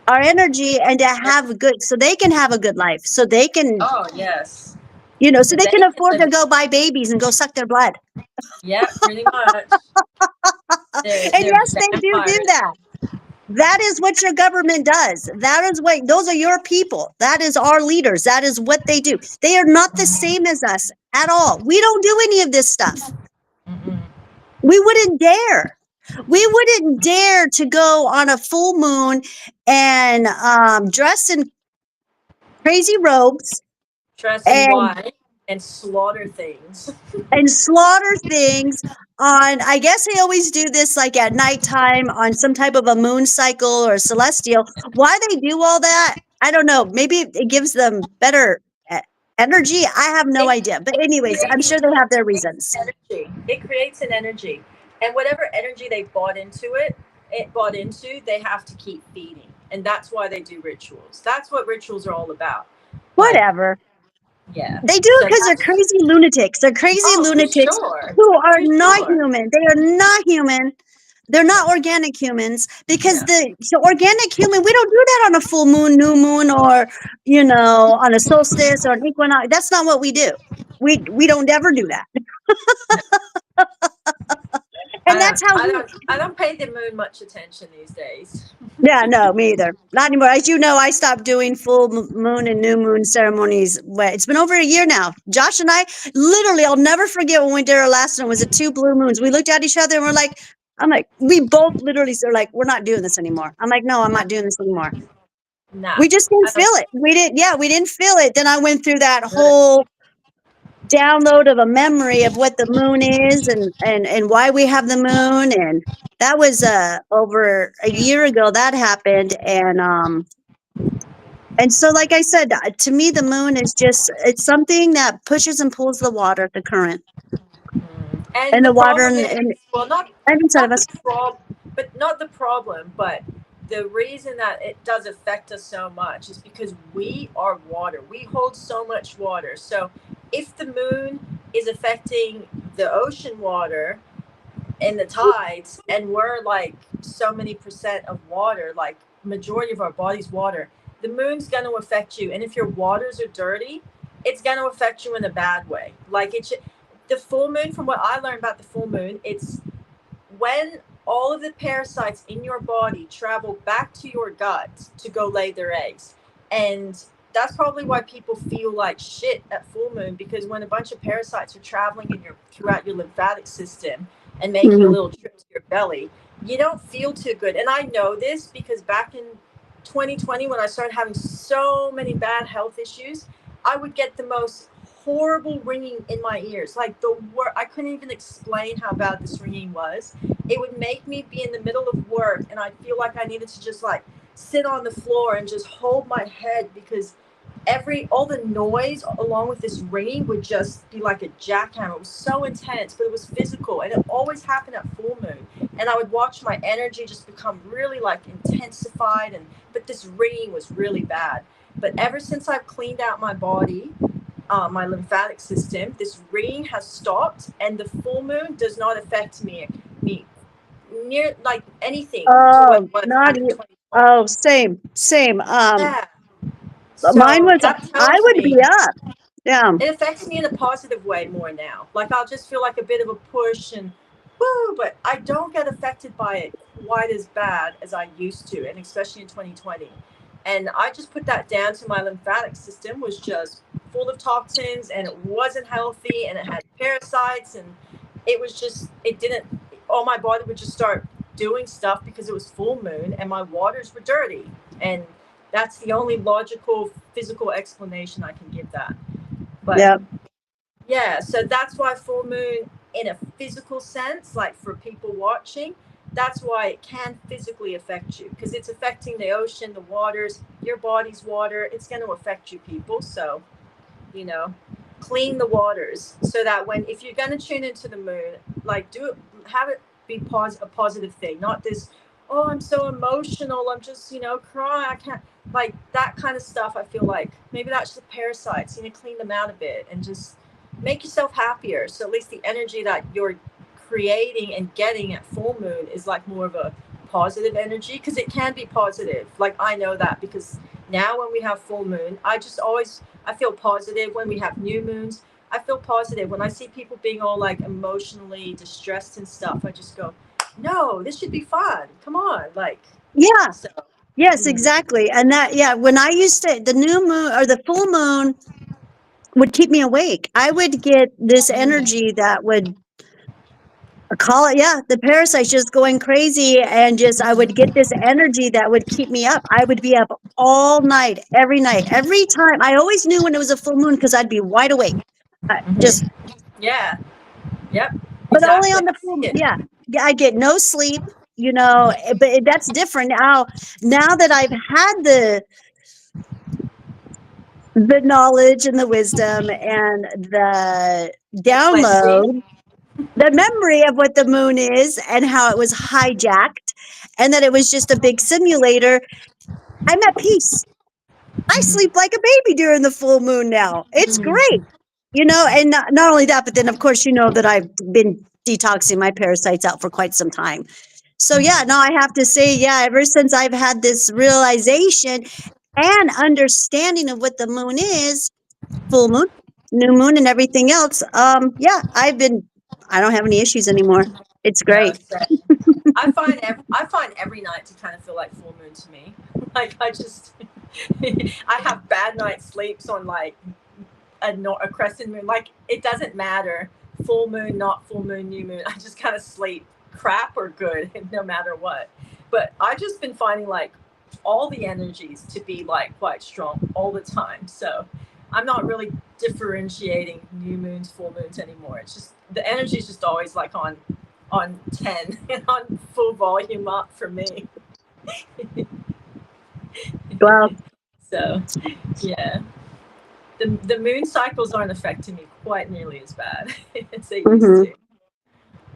our energy, and to have good, so they can have a good life. So they can, Oh yes. so So they they can can afford to live. go buy babies and go suck their blood. Yeah, pretty much. And They're yes, they do vampires. that. That is what your government does. Those are your people. That is our leaders. That is what they do. They are not the same as us at all. We don't do any of this stuff. Mm-mm. We wouldn't dare. We wouldn't dare to go on a full moon and dress in crazy robes Dress in and white and slaughter things. slaughter things on, I guess they always do this like at nighttime on some type of a moon cycle or celestial. Why they do all that, I don't know. Maybe it gives them better e- energy. I have no It, idea. But it anyways, I'm creates sure they have their creates reasons. energy. It creates an energy, and whatever energy they bought into it bought into, they have to keep feeding, and that's why they do rituals. That's what rituals are all about. Like, Whatever. yeah. They do it So because they're that's crazy lunatics. They're crazy oh, for lunatics sure, who are for not sure. human. They are not human. They're not No, organic humans because no, the so organic human, we don't do that on a full moon, new moon, or on a solstice or an equinox. That's not what we do. We don't ever do that. no. And that's how we I don't pay the moon much attention these days. Yeah, no, me either. Not anymore. As you know, I stopped doing full moon and new moon ceremonies. It's been over a year now. Josh and I, literally, I'll never forget when we did our last one. It was at two blue moons. We looked at each other and I'm like, we both literally are like, we're not doing this anymore. I'm like, no, I'm No, not doing this anymore. no. We just didn't I don't. feel it. We didn't feel it. Then I went through that Good. whole download of a memory of what the moon is and why we have the moon. And that was over a year ago that happened. And so, like I said, to me, the moon is it's something that pushes and pulls the water, the current, And and the the water problem is, well, and inside of not the us. prob, but not the problem, but the reason that it does affect us so much is because we are water. We hold so much water. So if the moon is affecting the ocean water and the tides, and we're like so many percent of water, like majority of our body's water, the moon's going to affect you. And if your waters are dirty, it's going to affect you in a bad way. Like the full moon, from what I learned about the full moon, it's when all of the parasites in your body travel back to your gut to go lay their eggs. And that's probably why people feel like shit at full moon, because when a bunch of parasites are traveling in your throughout your lymphatic system and making a Mhm. little trip to your belly, you don't feel too good. And I know this because back in 2020, when I started having so many bad health issues, I would get the most horrible ringing in my ears. Like I couldn't even explain how bad this ringing was. It would make me be in the middle of work and I'd feel like I needed to just like sit on the floor and just hold my head, because all the noise along with this ringing would just be like a jackhammer. It was so intense, but it was physical, and it always happened at full moon. And I would watch my energy just become really like intensified, and but this ringing was really bad. But ever since I've cleaned out my body, my lymphatic system, this ringing has stopped, and the full moon does not affect me near like anything to Oh, what I've not had in you. 2020. Oh, same, same. Yeah. Mine So was, that I tells would be me up. Yeah. it affects me in a positive way more now. Like I'll just feel like a bit of a push and woo, but I don't get affected by it quite as bad as I used to, and especially in 2020. And I just put that down to my lymphatic system was just full of toxins, and it wasn't healthy, and it had parasites, and it was just it didn't all my body would just start doing stuff because it was full moon and my waters were dirty. And that's the only logical physical explanation I can give that. But Yeah. yeah, so that's why full moon, in a physical sense, like for people watching, that's why it can physically affect you, because it's affecting the ocean, the waters, your body's water. It's going to affect you, people. So, you know, clean the waters so that when, if you're going to tune into the moon, like do it, have it be a positive thing, not this, oh, I'm so emotional. I'm just, crying. I can't, like that kind of stuff. I feel like maybe that's the parasites. You need to clean them out a bit and just make yourself happier. So at least the energy that you're creating and getting at full moon is like more of a positive energy, because it can be positive. Like I know that because now when we have full moon, I feel positive. When we have new moons, I feel positive. When I see people being all like emotionally distressed and stuff, I just go, no, this should be fun. Come on. Like, Yeah. so. Yes, Mm-hmm. exactly. And yeah, when I used to, the new moon or the full moon would keep me awake. I would get this energy that would call it, yeah, the parasites just going crazy. And I would get this energy that would keep me up. I would be up all night, every night, every time. I always knew when it was a full moon because I'd be wide awake. Just, Mm-hmm. Yeah. Yep. but only Exactly. on the I full see moon. it. Yeah. Yeah, I get no sleep, but that's different now. Now that I've had the knowledge and the wisdom and the Cleansing. download, the memory of what the moon is and how it was hijacked, and that it was just a big simulator. I'm at peace. I sleep like a baby during the full moon now. It's great. And not only that, but then of course, that I've been detoxing my parasites out for quite some time. So yeah, no, I have to say, yeah, ever since I've had this realization and understanding of what the moon is, full moon, new moon, and everything else, yeah, I don't have any issues anymore. It's No, great. so I find every night to kind of feel like full moon to me. Like I just I have bad night sleeps on like a crescent moon. Like it doesn't matter, full moon, not full moon, new moon. I just kind of sleep crap or good, no matter what. But I've just been finding like all the energies to be like quite strong all the time. So I'm not really differentiating new moons, full moons anymore. It's just the energy is just always like on 10 and on full volume up for me. Well, So yeah, the moon cycles aren't affecting me quite nearly as bad as they used hmm to.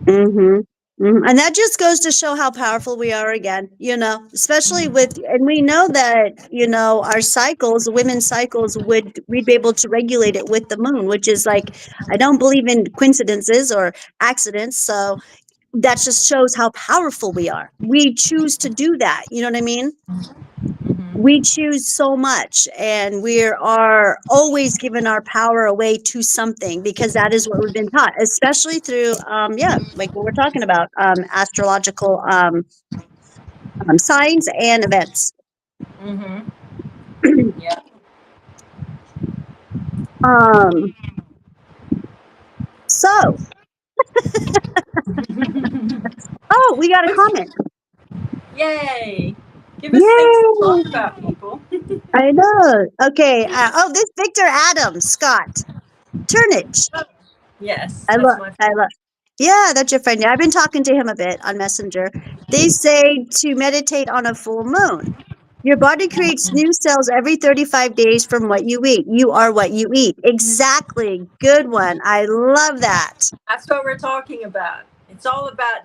hmm and that just goes to show how powerful we are again, especially and we know that, our cycles, women's cycles, we'd be able to regulate it with the moon, which is like, I don't believe in coincidences or accidents. So that just shows how powerful we are. We choose to do that. You know what I mean? Mm-hmm. We choose so much, and we are always giving our power away to something, because that is what we've been taught, especially through yeah, like what we're talking about, astrological signs and events. Mm-hmm. Yeah. um so oh, we got a comment. Yay! Give us things to Yay, talk about, people. I know. Okay, oh, this Victor Adams Scott Turnage. Yes, I that's love, my. I love. Yeah, that's your friend. Yeah, I've been talking to him a bit on Messenger. They say to meditate on a full moon. Your body creates new cells every 35 days from what you eat. You are what you eat. Exactly. Good one. I love that. That's what we're talking about. It's all about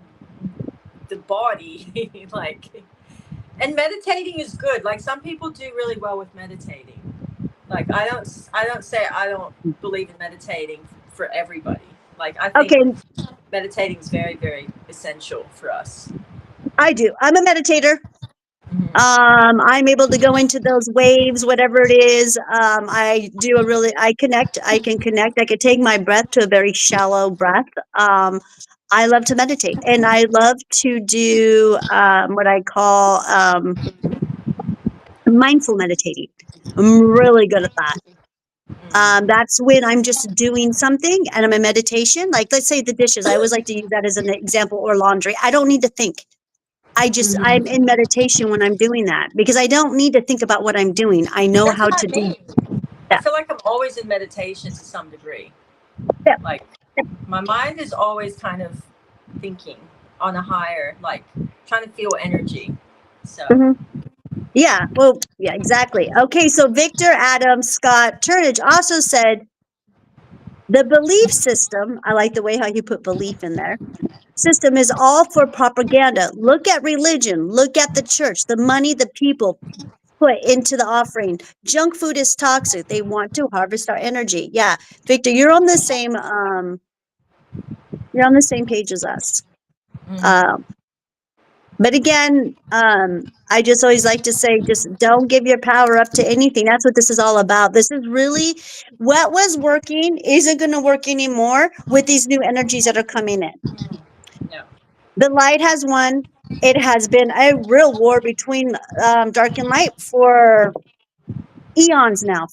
the body, like, and meditating is good. Like some people do really well with meditating. Like I don't say I don't believe in meditating for everybody. Like I think Okay, meditating is very, very essential for us. I do. I'm a meditator. Mm-hmm. I'm able to go into those waves, whatever it is. I can connect. I could take my breath to a very shallow breath. I love to meditate, and I love to do what I call mindful meditating. I'm really good at that. That's when I'm just doing something and I'm in meditation. Like, let's say the dishes. I always like to use that as an example, or laundry. I don't need to think. I'm Mm-hmm. in meditation when I'm doing that, because I don't need to think about what I'm doing. I know That's how what I to do mean. I that. feel like I'm always in meditation to some degree. Yeah. Like my mind is always kind of thinking on a higher, like trying to feel energy. So. hmm Yeah. Well, yeah, exactly. Okay. So Victor Adams Scott Turnage also said the belief system, I like the way how you put belief in there, system is all for propaganda. Look at religion, look at the church, the money the people put into the offering. Junk food is toxic. They want to harvest our energy. Yeah. Victor, you're on the same page as us. Mm-hmm. Um, but again, I just always like to say, just don't give your power up to anything. That's what this is all about. This is really what was working isn't going to work anymore with these new energies that are coming in. Yeah. The light has won. It has been a real war between dark and light for eons now,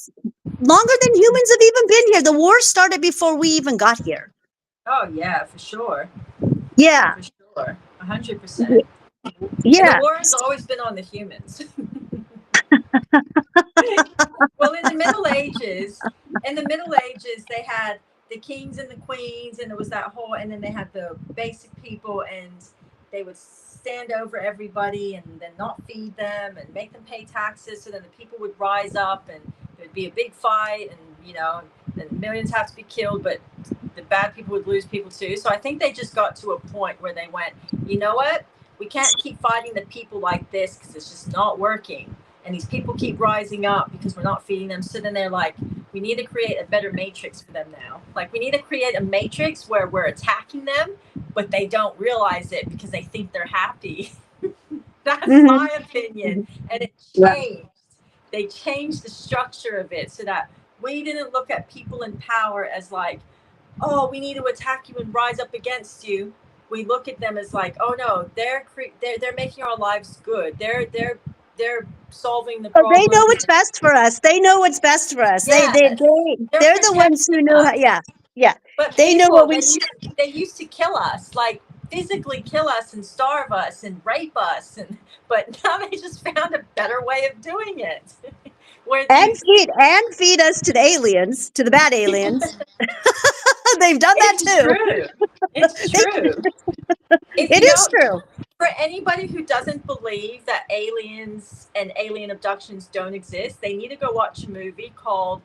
longer than humans have even been here. The war started before we even got here. Oh yeah, for sure. Yeah. For sure. 100%. And the Yeah. war has always been on the humans. Well, in the Middle Ages, they had the kings and the queens, and it was that whole, and then they had the basic people, and they would stand over everybody and then not feed them and make them pay taxes. So then the people would rise up and there'd there'd be a big fight, and and millions have to be killed, but the bad people would lose people too. So I think they just got to a point where they went, you know what? We can't keep fighting the people like this because it's just not working. And these people keep rising up because we're not feeding them. So then they're like, we need to create a better matrix for them now. Like, we need to create a matrix where we're attacking them, but they don't realize it because they think they're happy. That's my opinion. And it changed. They changed the structure of it so that we didn't look at people in power as like, oh, we need to attack you and rise up against you. We look at them as like, oh no, they're making our lives good. They're solving the Oh, they know problems. what's best for us. They know what's best for us. Yes, They're the ones who know how, us. yeah. But They know people, what they used to kill us, like physically kill us and starve us and rape us, but now they just found a better way of doing it. Where feed us to the aliens, to the bad aliens. They've done that it's too. true. It's true. If It you is don't, true. for anybody who doesn't believe that aliens and alien abductions don't exist, they need to go watch a movie called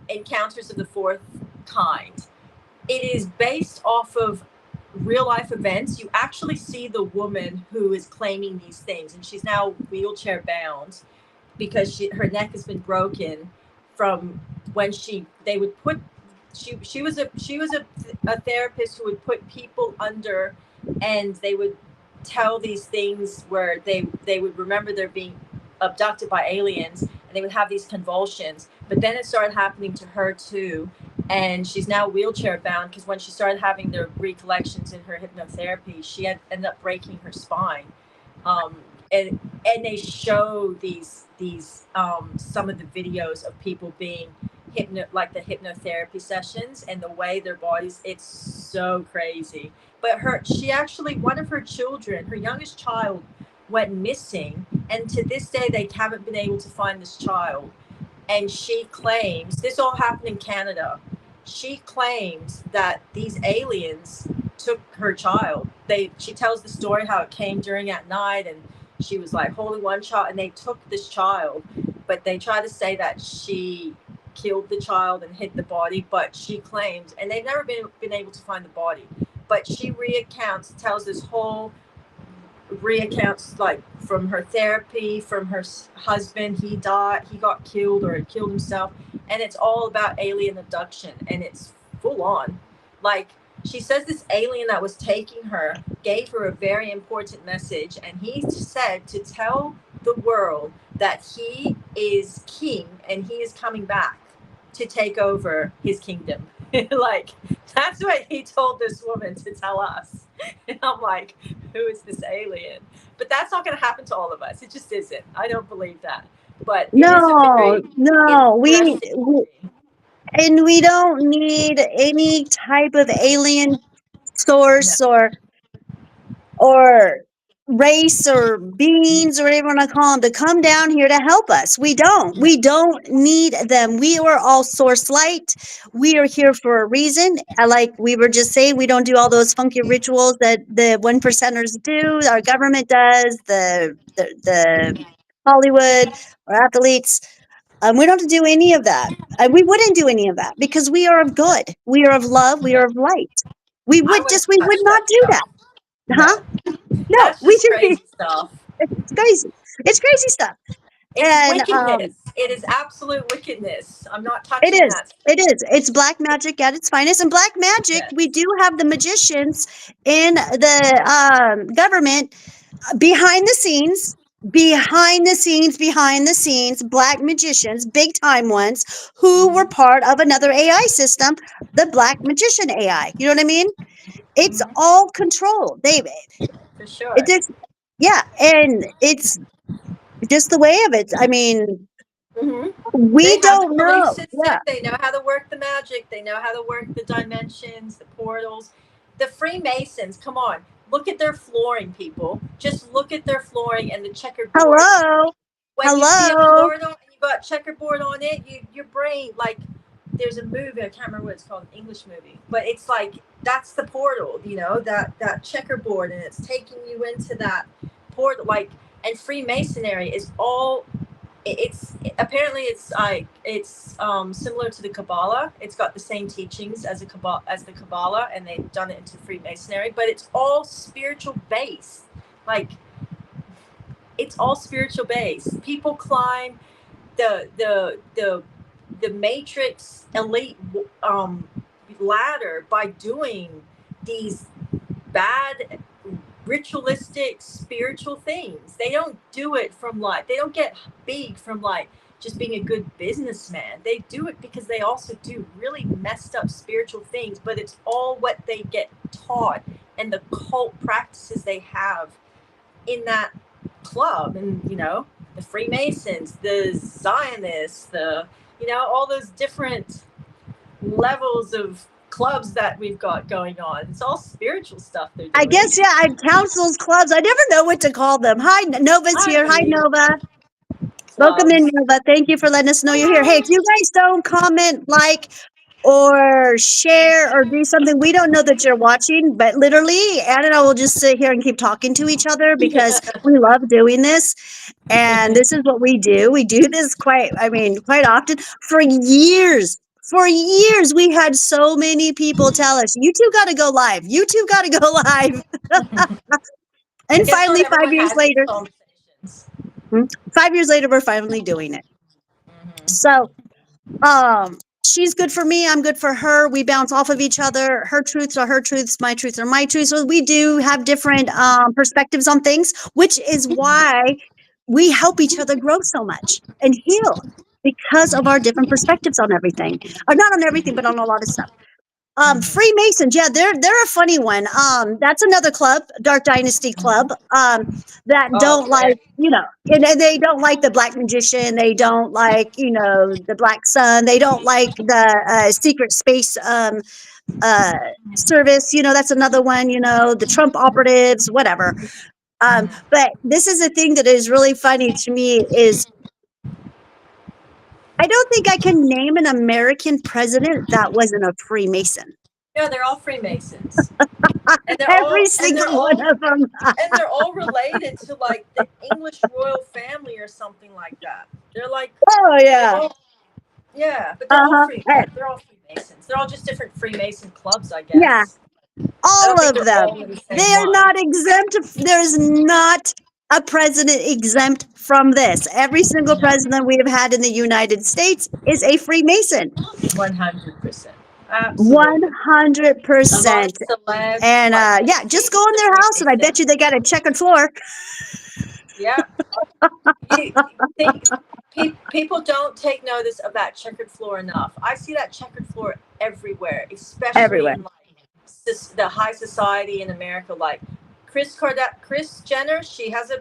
Encounters of the Fourth Kind. It is based off of real life events. You actually see the woman who is claiming these things, and she's now wheelchair bound because her neck has been broken from when they would put she was a therapist who would put people under, and they would tell these things where they would remember they're being abducted by aliens, and they would have these convulsions. But then it started happening to her too, and she's now wheelchair bound because when she started having the recollections in her hypnotherapy, she had ended up breaking her spine. And they show these some of the videos of people being like the hypnotherapy sessions, and the way their bodies, it's so crazy. But she actually, one of her children, her youngest child, went missing, and to this day they haven't been able to find this child. And she claims, this all happened in Canada, she claims that these aliens took her child. She tells the story how it came during at night, and she was like holding one child, and they took this child, but they try to say that she killed the child and hid the body. But she claims, and they've never been able to find the body, but she tells this whole reaccounts, like from her therapy, from her husband, he got killed or had killed himself, and it's all about alien abduction, and it's full on. Like, she says this alien that was taking her gave her a very important message, and he said to tell the world that he is king and he is coming back to take over his kingdom. Like, that's what he told this woman to tell us. And I'm like, who is this alien? But that's not going to happen to all of us. It just isn't. I don't believe that. But it is a very interesting and we don't need any type of alien source or race or beings or whatever you want to call them to come down here to help us. We don't need them. We are all source light. We are here for a reason. Like we were just saying, we don't do all those funky rituals that the 1%ers do. Our government does, the Hollywood or athletes. We don't have to do any of that. We wouldn't do any of that because we are of good. We are of love. We are of light. We I would wouldn't not touch that do that. stuff. Huh? No, No, that's we just should be. crazy stuff. It's crazy. It's crazy stuff. It's And wickedness. It is absolute wickedness. I'm not it touching is. that. It is. It's black magic at its finest. And black magic, Yes. we do have the magicians in the government behind the scenes, behind the scenes, black magicians, big time ones, who were part of another AI system, the black magician AI. You know what I mean? It's all controlled. For sure. It is, yeah, and it's just the way of it. I mean, Mm-hmm. we They have the don't belief know. system. Yeah. They know how to work the magic. They know how to work the dimensions, the portals. The Freemasons, come on. Look at their flooring, people. Just look at their flooring and the checkerboard. Hello. When you see a Hello. portal and you got checkerboard on it, your brain, like, there's a movie, I can't remember what it's called, an English movie, but it's like, that's the portal, that checkerboard, and it's taking you into that portal. Like, and Freemasonry is all it's apparently it's like it's similar to the Kabbalah. It's got the same teachings as the Kabbalah, and they've done it into Freemasonry. But it's all spiritual based. Like it's all spiritual based. People climb the matrix elite ladder by doing these bad ritualistic spiritual things. They don't do it from like, they don't get big from like just being a good businessman. They do it because they also do really messed up spiritual things, but it's all what they get taught and the cult practices they have in that club. And the Freemasons, the Zionists, all those different levels of clubs that we've got going on. It's all spiritual stuff they're doing. I guess, yeah, councils, clubs. I never know what to call them. Hi, Nova's here. Hi, Nova. Welcome in, Nova. Thank you for letting us know you're here. Hey, if you guys don't comment, like, or share or do something, we don't know that you're watching, but literally, Ann and I will just sit here and keep talking to each other because we love doing this. And this is what we do. We do this quite often. For years, we had so many people tell us, you two got to go live. You two got to go live. And finally, 5 years later, 5 years later, we're finally doing it. So, she's good for me. I'm good for her. We bounce off of each other. Her truths are her truths. My truths are my truths. So we do have different perspectives on things, which is why we help each other grow so much and heal because of our different perspectives on everything. Or not on everything, but on a lot of stuff. Freemasons, yeah, they're a funny one. That's another club, Dark Dynasty Club, that don't like, and they don't like the Black Magician. They don't like, the Black Sun. They don't like the secret space uh, service. That's another one. The Trump operatives, whatever. But this is a thing that is really funny to me is I don't think I can name an American president that wasn't a Freemason. Yeah, they're all Freemasons. And Every single one of them. And they're all related to like the English royal family or something like that. They're like, oh yeah, but they're all they're all Freemasons. They're all just different Freemason clubs, I guess. Yeah, all of them. They are not exempt. There's not a president exempt from this. Every single president we have had in the United States is a Freemason. 100%. 100%. And just go in their house and I bet you they got a checkered floor. Yeah. People don't take notice of that checkered floor enough. I see that checkered floor everywhere, especially in like the high society in America. Like Kris Jenner, she has a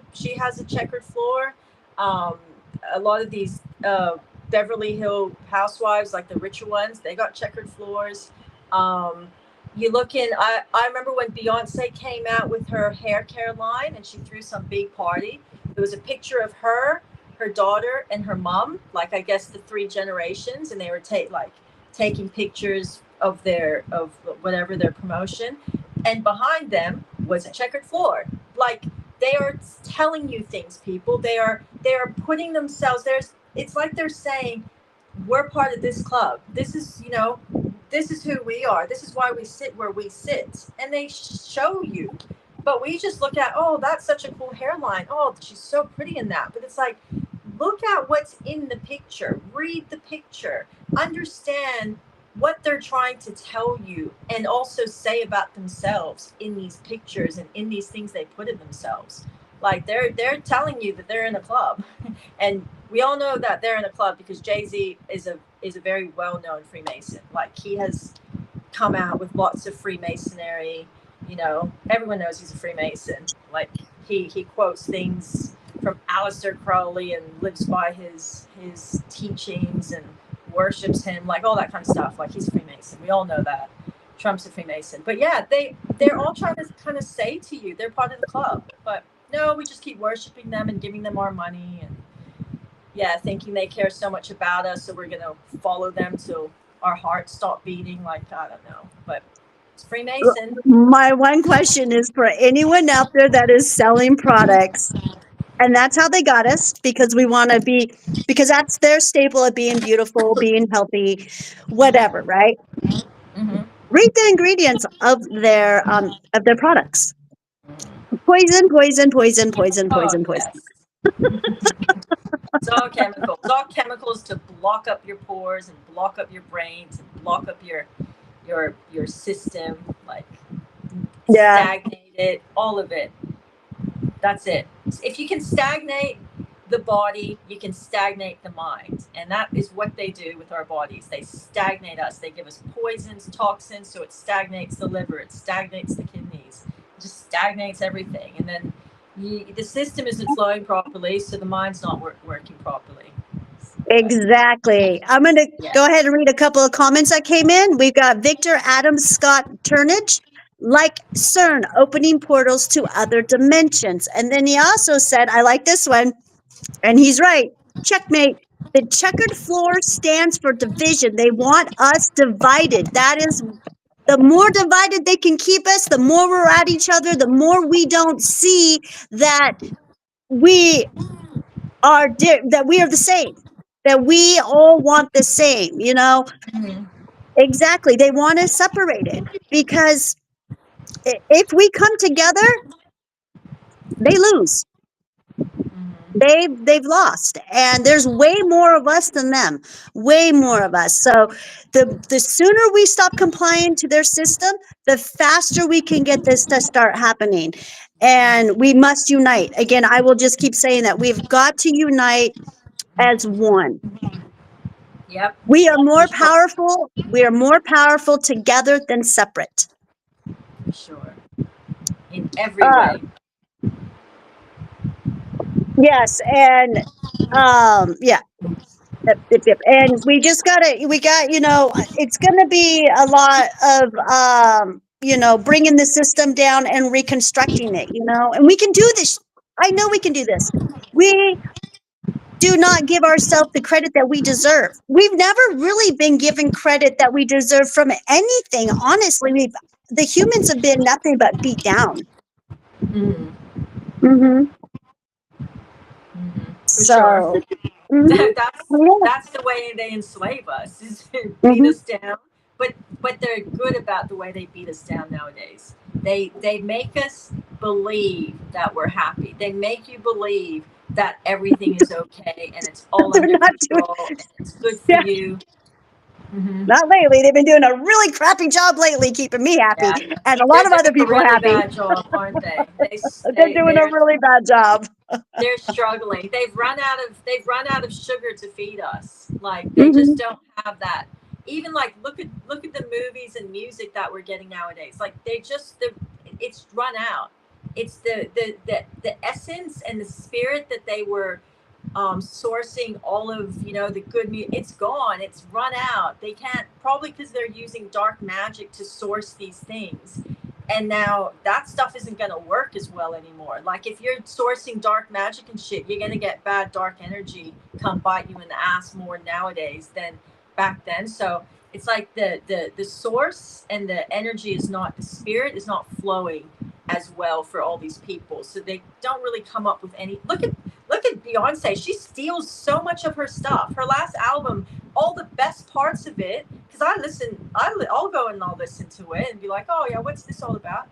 checkered floor. A lot of these Beverly Hill housewives, like the richer ones, they got checkered floors. You look in, I remember when Beyonce came out with her hair care line and she threw some big party. There was a picture of her daughter, and her mom, like I guess the 3 generations, and they were taking pictures of whatever their promotion. And behind them was a checkered floor. Like they are telling you things, people. They are putting themselves there. It's like they're saying, we're part of this club. This is, this is who we are. This is why we sit where we sit. And they show you. But we just look at, oh, that's such a cool hairline. Oh, she's so pretty in that. But it's like, look at what's in the picture. Read the picture. Understand what they're trying to tell you and also say about themselves in these pictures and in these things they put in themselves. Like they're telling you that they're in a club. And we all know that they're in a club because Jay-Z is a very well-known Freemason. Like he has come out with lots of Freemasonry, everyone knows he's a Freemason. Like he quotes things from Aleister Crowley and lives by his teachings and worships him, like all that kind of stuff. Like he's a Freemason. We all know that. Trump's a Freemason. But yeah, they're all trying to kind of say to you they're part of the club. But no, we just keep worshiping them and giving them our money and thinking they care so much about us, so we're gonna follow them till our hearts stop beating. Like I don't know, but it's Freemason. My one question is for anyone out there that is selling products. And that's how they got us, because we want to be, because that's their staple of being beautiful, being healthy, whatever, right? Mm-hmm. Read the ingredients of their products. Poison, poison, poison, poison, Oh poison, poison. yes. It's all chemicals. It's all chemicals to block up your pores and block up your brains and block up your system, like Yeah, stagnate it, all of it. That's it. If you can stagnate the body, you can stagnate the mind. And that is what they do with our bodies. They stagnate us. They give us poisons, toxins, so it stagnates the liver, it stagnates the kidneys, it just stagnates everything. And then the system isn't flowing properly, so the mind's not working properly. But, exactly. I'm going to yeah. go ahead and read a couple of comments that came in. We've got Victor Adams Scott Turnage, like CERN, opening portals to other dimensions. And then he also said, I like this one, and he's right. Checkmate. The checkered floor stands for division. They want us divided. That is, the more divided they can keep us, the more we're at each other, the more we don't see that we that we are the same, that we all want the same, Mm-hmm. Exactly. They want us separated, because if we come together, they lose. Mm-hmm. They've lost, and there's way more of us than them, way more of us. So the sooner we stop complying to their system, the faster we can get this to start happening. And we must unite. Again, I will just keep saying that we've got to unite as one. Yep. We are For more sure. powerful. We are more powerful together than separate. For sure. In every Uh, way. yes, and yeah. Yep. And we got, it's going to be a lot of, bringing the system down and reconstructing it, and we can do this. I know we can do this. We do not give ourselves the credit that we deserve. We've never really been given credit that we deserve from anything. Honestly, the humans have been nothing but beat down. Mm-hmm. Mm-hmm. Mm-hmm. For sure. So, mm-hmm. that's Yeah. that's the way they enslave us, is to beat Mm-hmm. us down. But they're good about the way they beat us down nowadays. They make us believe that we're happy. They make you believe that everything is okay and it's all They're under not doing. control and it's good for Yeah. you. Mm-hmm. Not lately. They've been doing a really crappy job lately keeping me happy, Yeah, and a lot they're of other doing a people really happy. bad job, aren't they? They're doing a really bad job. They're struggling. They've run out of sugar to feed us. Like they just Mm-hmm. don't have that. Even like look at the movies and music that we're getting nowadays. Like it's run out. It's the essence and the spirit that they were sourcing all of the good music. It's gone. It's run out. They can't, probably because they're using dark magic to source these things, and now that stuff isn't going to work as well anymore. Like if you're sourcing dark magic and shit, you're going to get bad dark energy come bite you in the ass more nowadays than back then. So it's like the source and the energy is not, the spirit is not flowing as well for all these people, so they don't really come up with any. Look at Beyonce. She steals so much of her stuff. Her last album, all the best parts of it, because I'll go and I'll listen to it and be like, oh yeah, what's this all about?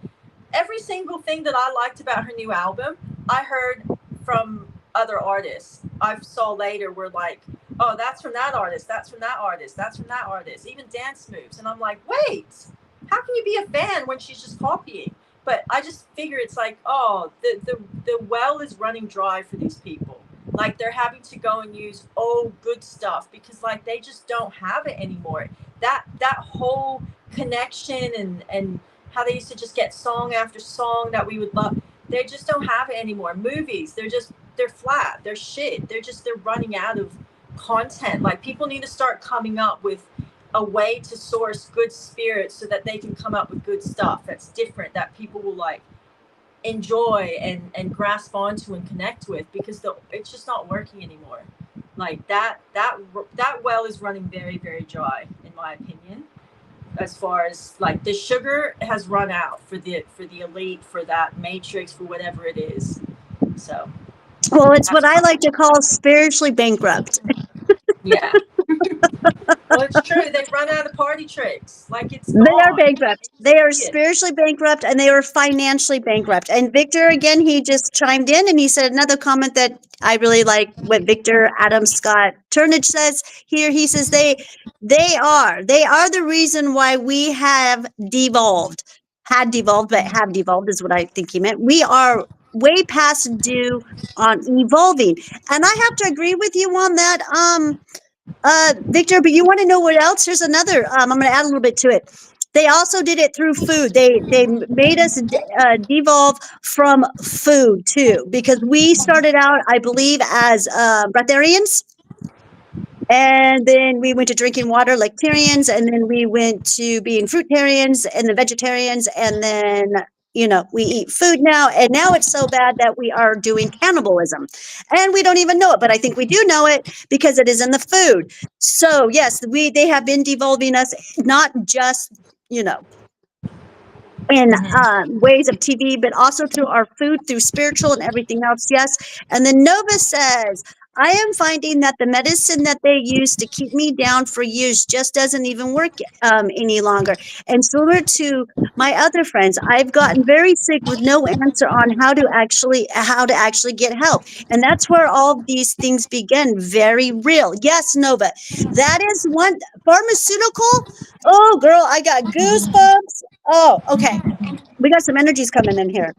Every single thing that I liked about her new album, I heard from other artists. I saw later were like, oh, that's from that artist, that's from that artist, that's from that artist, even dance moves. And I'm like, wait, how can you be a fan when she's just copying? But I just figure it's like, oh, the well is running dry for these people. Like they're having to go and use good stuff because like they just don't have it anymore. That whole connection and how they used to just get song after song that we would love. They just don't have it anymore. Movies, they're flat. They're shit. They're running out of content. Like people need to start coming up with a way to source good spirits so that they can come up with good stuff that's different, that people will like enjoy and grasp onto and connect with, because it's just not working anymore. Like that well is running very, very dry in my opinion. As far as like the sugar has run out for the elite, for that matrix, for whatever it is. So Well, it's what I like Absolutely. to call spiritually bankrupt. Yeah. Well, it's true. They run out of party tricks. Like it's They are gone. bankrupt. You They are see it. spiritually bankrupt and they are financially bankrupt. And Victor, again, he just chimed in and he said another comment that I really like what Victor Adam Scott Turnage says here. He says they are the reason why we have devolved. Had devolved, but have devolved is what I think he meant. We are way past due on evolving. And I have to agree with you on that. Victor, but you want to know what else? Here's another. I'm going to add a little bit to it. They also did it through food. They made us devolve from food too, because we started out, I believe, as breatharians, and then we went to drinking water like Tyrians, and then we went to being fruitarians and the vegetarians, and then we eat food now, and now it's so bad that we are doing cannibalism, and we don't even know it, but I think we do know it because it is in the food. So yes, they have been devolving us, not just you know in ways of TV, but also through our food, through spiritual and everything else. Yes. And then Nova says, I am finding that the medicine that they use to keep me down for years just doesn't even work any longer. And similar to my other friends, I've gotten very sick with no answer on how to actually get help. And that's where all of these things begin. Very real. Yes, Nova. That is one pharmaceutical. Oh, girl, I got goosebumps. Oh, okay. We got some energies coming in here.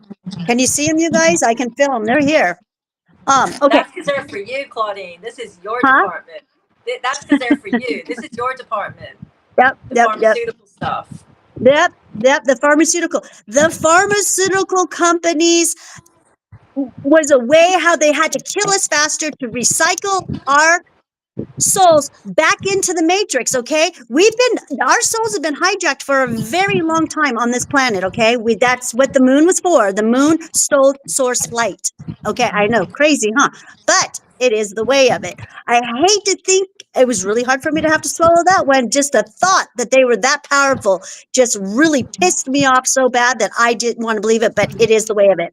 Can you see them, you guys? I can feel them. They're here. Okay. That's because they're for you, Claudine. This is your Huh? department. That's because they're for you. This is your department. Yep, The yep, yep, pharmaceutical stuff. yep, yep. The pharmaceutical companies was a way how they had to kill us faster to recycle our souls back into the matrix. Okay, our souls have been hijacked for a very long time on this planet. Okay, that's what the moon was for. The moon stole source light. Okay, I know, crazy, huh? But it is the way of it. I hate to think it was really hard for me to have to swallow that when just the thought that they were that powerful just really pissed me off so bad that I didn't want to believe it, but it is the way of it.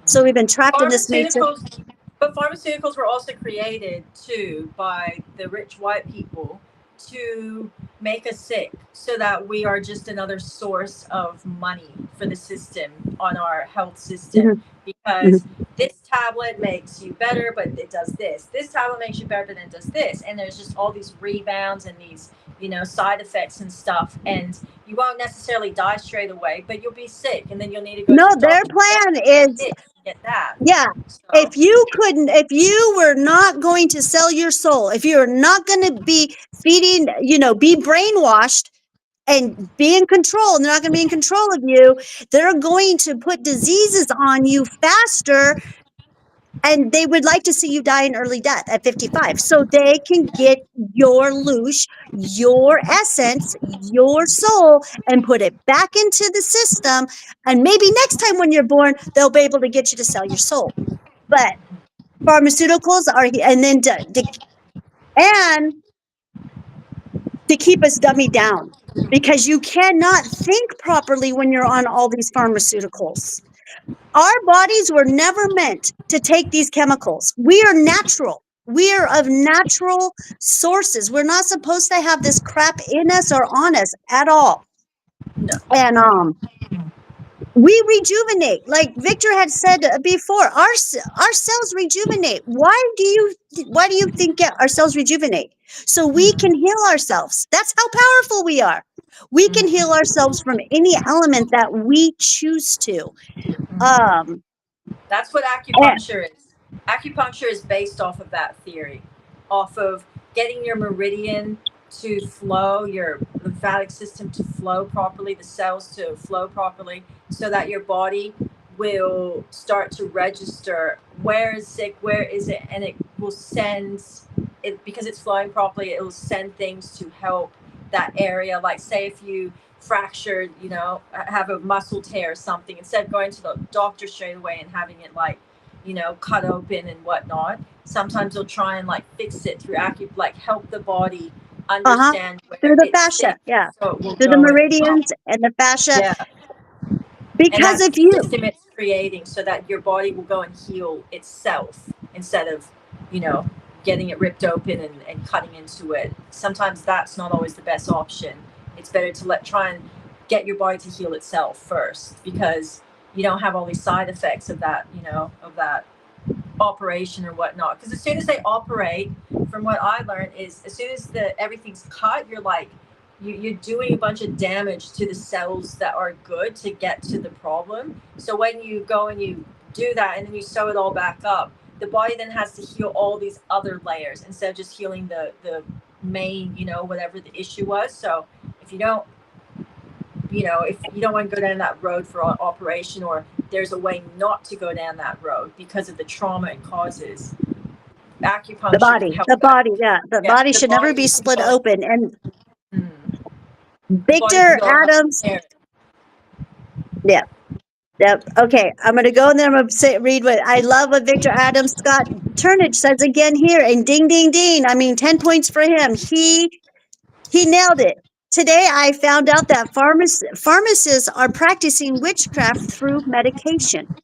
So we've been trapped in this matrix. Pharmaceuticals, but pharmaceuticals were also created too by the rich white people to make us sick so that we are just another source of money for the system on our health system, Mhm, because mhm. this tablet makes you better but it does this tablet makes you better but it does this, and there's just all these rebounds and these side effects and stuff, and you won't necessarily die straight away, but you'll be sick and then you'll need to go No, to the their doctor to plan get is, this, get that. yeah. So If you were not going to sell your soul, if you're not going to be feeding, be brainwashed and be in control, and they're not going to be in control of you, they're going to put diseases on you faster. And they would like to see you die an early death at 55 so they can get your loosh, your essence, your soul, and put it back into the system. And maybe next time when you're born, they'll be able to get you to sell your soul. But pharmaceuticals are, and then and to keep us dummied down, because you cannot think properly when you're on all these pharmaceuticals. Our bodies were never meant to take these chemicals. We are natural. We are of natural sources. We're not supposed to have this crap in us or on us at all. no. And we rejuvenate, like Victor had said before. Our cells rejuvenate. Why do you think our cells rejuvenate? So we can heal ourselves. That's how powerful we are. We can heal ourselves from any element that we choose to. Um, That's what and, acupuncture is. Acupuncture is based off of that theory, off of getting your meridian to flow, your lymphatic system to flow properly, the cells to flow properly, so that your body will start to register where is sick, where is it, and it will send it, because it's flowing properly, it will send things to help that area. Like, say if you fractured, have a muscle tear or something, instead of going to the doctor straight away and having it cut open and whatnot, sometimes they'll try and fix it through help the body uh-huh. understand Through where the it's fascia, sick, yeah. so it will Through the go and help. meridians and the fascia. Yeah, and Because that's if the you, system it's creating so that your body will go and heal itself instead of, you know, getting it ripped open and cutting into it. Sometimes that's not always the best option. It's better to try and get your body to heal itself first, because you don't have all these side effects of that, you know, of that operation or whatnot. Because as soon as they operate, from what I learned, is as soon as everything's cut, you're like, you're doing a bunch of damage to the cells that are good to get to the problem. So when you go and you do that and then you sew it all back up, the body then has to heal all these other layers instead of just healing the main, you know, whatever the issue was. So if you don't, you know, if you don't want to go down that road for operation, or there's a way not to go down that road because of the trauma it causes, acupuncture can help The that. body, yeah. The body should never be split open. And Victor Adams, yeah. Yep. Okay. I'm going to go and then I'm going to read what I love what Victor Adams Scott Turnage says again here, and ding, ding, ding. I mean, 10 points for him. He nailed it. Today, I found out that pharmacists are practicing witchcraft through medication.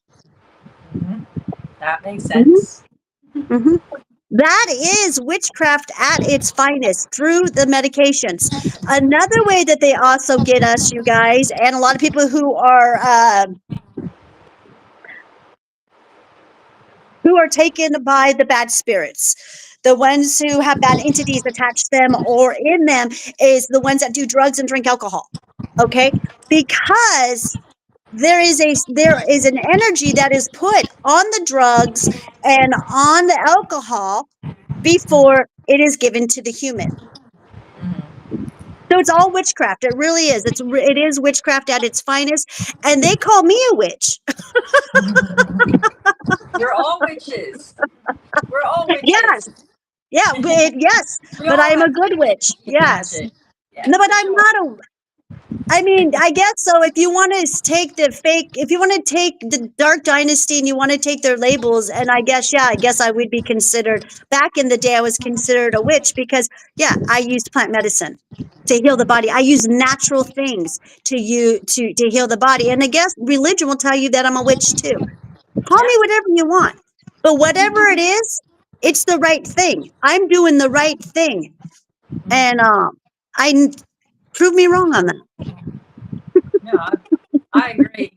That makes sense. Mm-hmm. That is witchcraft at its finest, through the medications. Another way that they also get us, you guys, and a lot of people who are taken by the bad spirits, the ones who have bad entities attached to them or in them, is the ones that do drugs and drink alcohol. Okay, because there is an energy that is put on the drugs and on the alcohol before it is given to the human. So it's all witchcraft. It really is. It is witchcraft at its finest, and they call me a witch. We're all witches. We're all witches. Yes. Yeah, yes, but I am a good witch. Yes. No, but I'm not a. I mean, I guess so. If you want to take if you want to take the Dark Dynasty and you want to take their labels, and I guess I would be considered. Back in the day, I was considered a witch because, I used plant medicine to heal the body. I use natural things to heal the body, and I guess religion will tell you that I'm a witch too. Call me whatever you want, but whatever it is, it's the right thing. I'm doing the right thing, and prove me wrong on that. No, I agree.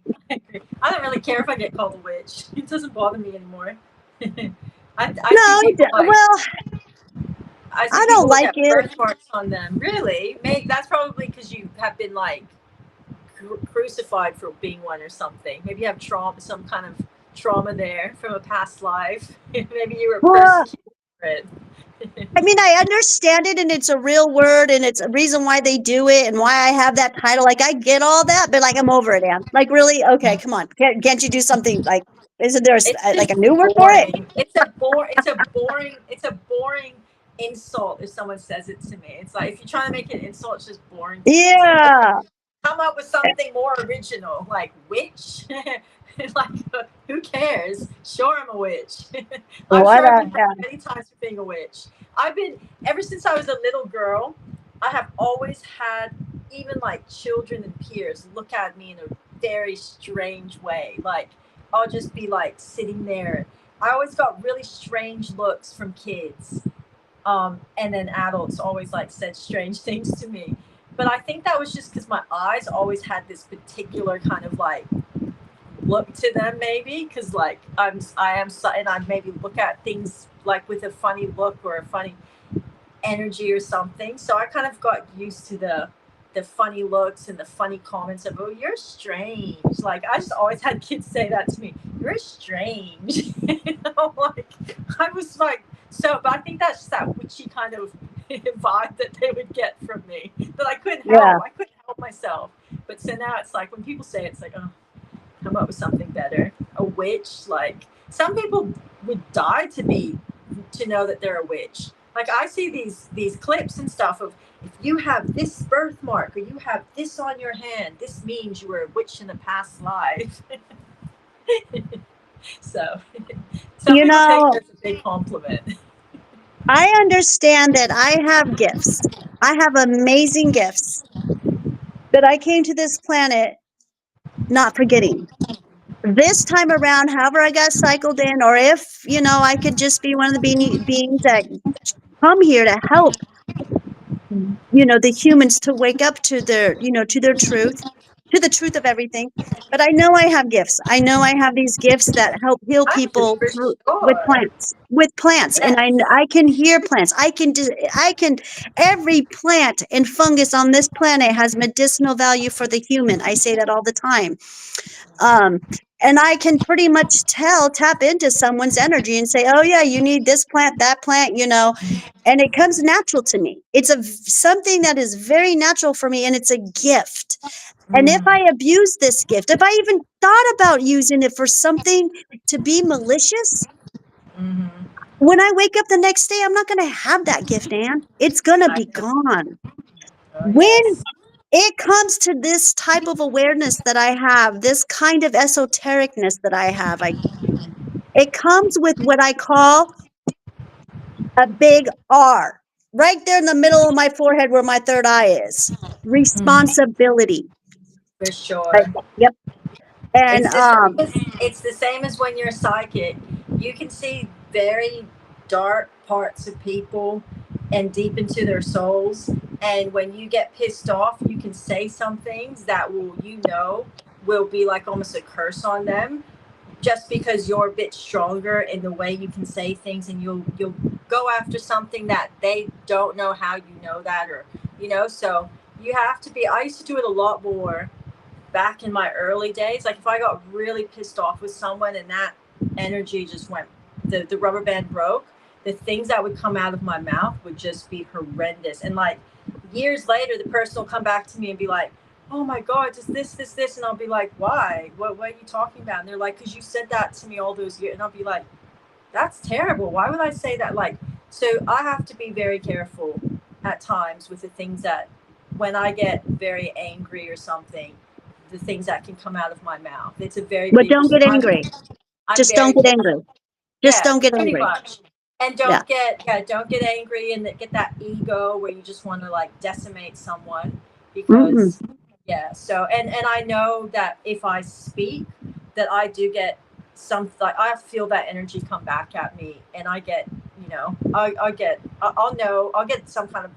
I don't really care if I get called a witch. It doesn't bother me anymore. I don't like it. Birthmarks on them. Really? Maybe that's probably because you have been like crucified for being one or something. Maybe you have some kind of trauma there from a past life. Maybe you were persecuted for it. I mean, I understand it, and it's a real word, and it's a reason why they do it, and why I have that title. Like, I get all that, but like, I'm over it, Anne. Like, really? Okay, come on. Can't you do something like? Isn't there like a new word for it? It's a boring insult if someone says it to me. It's like if you're trying to make an insult, it's just boring. Yeah. Like, come up with something more original, like witch. Like, who cares? Sure, I'm a witch. I'm sure I've been many times for being a witch. I've been, ever since I was a little girl, I have always had even like children and peers look at me in a very strange way. Like, I'll just be like sitting there. I always got really strange looks from kids. And then adults always like said strange things to me. But I think that was just because my eyes always had this particular kind of like look to them, maybe because like I am, and I maybe look at things like with a funny look or a funny energy or something. So I kind of got used to the funny looks and the funny comments of, oh, you're strange. Like, I just always had kids say that to me, you're strange. Like, I was like, but I think that's just that witchy kind of vibe that they would get from me that I couldn't help. I couldn't help myself. But so now it's like when people say it, it's like, oh, come up with something better. A witch, like some people would die to know that they're a witch. Like, I see these clips and stuff of, if you have this birthmark or you have this on your hand, this means you were a witch in a past life. So some people think that's a big compliment. I understand that I have gifts. I have amazing gifts that I came to this planet not forgetting. this time around, however I got cycled in, or if, I could just be one of the beings that come here to help, the humans to wake up to their truth, to the truth of everything. But I know I have gifts. I know I have these gifts that help heal I do people for through sure. with plants, and Yes. I can hear plants. I can every plant and fungus on this planet has medicinal value for the human. I say that all the time. Um, and I can pretty much tap into someone's energy and say, oh yeah, you need this plant, that plant, and it comes natural to me. It's something that is very natural for me, and it's a gift. And if I Mm, abuse this gift, if I even thought about using it for something to be malicious, hmm. when I wake up the next day, I'm not going to have that gift, Anne. It's going to I be know. gone. Oh, When yes. it comes to this type of awareness that I have, this kind of esotericness that I have, it comes with what I call a big R, right there in the middle of my forehead where my third eye is. Hmm. Responsibility. For Right. sure. Yep. And It's the same as it's the same as when you're psychic. You can see very dark parts of people and deep into their souls. And when you get pissed off, you can say some things that will be like almost a curse on them, just because you're a bit stronger in the way you can say things, and you'll go after something that they don't know how you know that, or so you have to be. I used to do it a lot more back in my early days. Like if I got really pissed off with someone and that energy just went, the rubber band broke, the things that would come out of my mouth would just be horrendous. And like years later, the person will come back to me and be like, oh my God, just this. And I'll be like, why? What are you talking about? And they're like, because you said that to me all those years. And I'll be like, that's terrible. Why would I say that? Like, so I have to be very careful at times with the things that, when I get very angry or something, the things that can come out of my mouth. It's a very but big. don't get angry. I'm Just very don't get careful. angry. Just Yeah, don't get pretty angry. much. And Yeah. don't get angry and get that ego where you just want to like decimate someone, Mm-mm. because yeah. So and I know that if I speak, that I do get some, like I feel that energy come back at me, and I get, I'll get some kind of,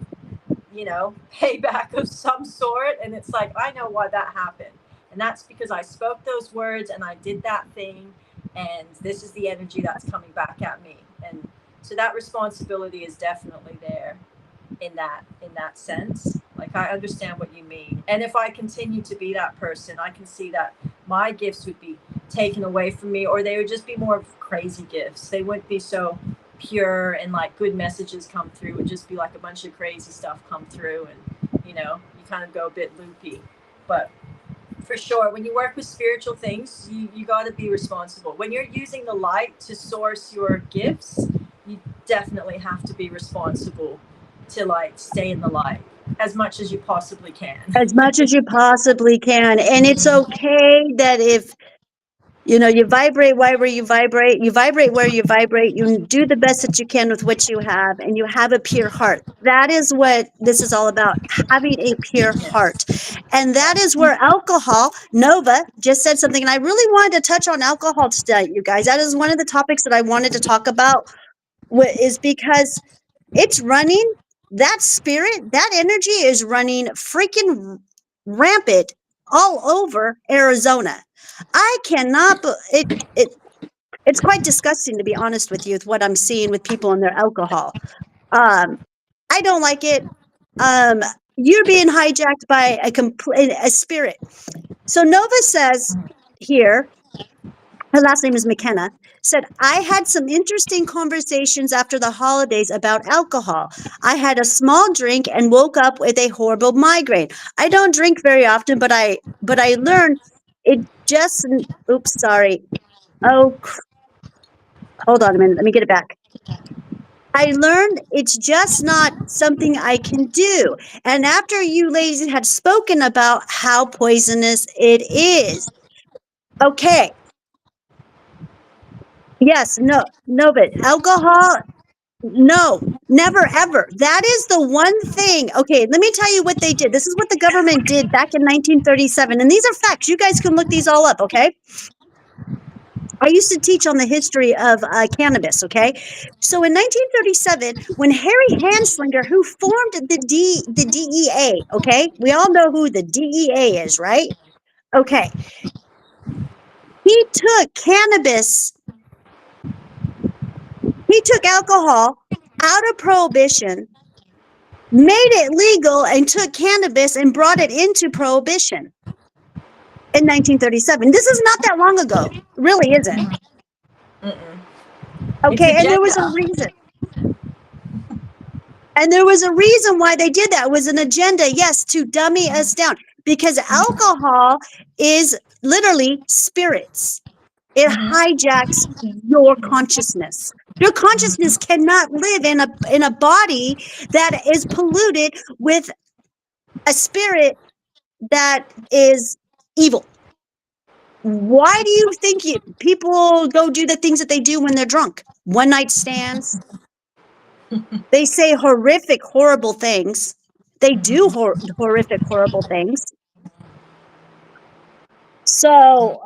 payback of some sort, and it's like I know why that happened, and that's because I spoke those words and I did that thing, and this is the energy that's coming back at me. And so that responsibility is definitely there in that sense. Like I understand what you mean, and if I continue to be that person, I can see that my gifts would be taken away from me, or they would just be more of crazy gifts. They wouldn't be so pure, and like good messages come through. It would just be like a bunch of crazy stuff come through, and you kind of go a bit loopy. But for sure, when you work with spiritual things, you got to be responsible. When you're using the light to source your gifts, you definitely have to be responsible to like stay in the light as much as you possibly can. As much as you possibly can. And it's okay that if, you vibrate where you vibrate where you vibrate, you do the best that you can with what you have, and you have a pure heart. That is what this is all about, having a pure Yes. heart. And that is Yes. where alcohol, Nova just said something, and I really wanted to touch on alcohol today, you guys. That is one of the topics that I wanted to talk about, is because it's running, that spirit, that energy is running freaking rampant all over Arizona. I cannot, it's quite disgusting, to be honest with you, with what I'm seeing with people and their alcohol. Um, I don't like it. Um, you're being hijacked by a spirit. So Nova says here, her last name is McKenna, said, I had some interesting conversations after the holidays about alcohol. I had a small drink and woke up with a horrible migraine. I don't drink very often, but I learned it just, oops, sorry. Oh, hold on a minute. Let me get it back. I learned it's just not something I can do. And after you ladies had spoken about how poisonous it is. Okay. Yes, no, but alcohol, no, never ever. That is the one thing. Okay, let me tell you what they did. This is what the government did back in 1937. And these are facts. You guys can look these all up, okay? I used to teach on the history of cannabis. Okay, so in 1937, when Harry Hanslinger, who formed the DEA, okay, we all know who the DEA is, right? Okay, he took cannabis, he took alcohol out of prohibition, made it legal, and took cannabis and brought it into prohibition in 1937. This is not that long ago, really, is it? Mm-mm. It's Okay, and there was a agenda. reason. And there was a reason why they did that. It was an agenda, yes, to dummy us down because alcohol is literally spirits. It hijacks your consciousness. Your consciousness cannot live in a body that is polluted with a spirit that is evil. Why do you think people go do the things that they do when they're drunk? One night stands. They say horrific, horrible things. They do horrific, horrible things. So,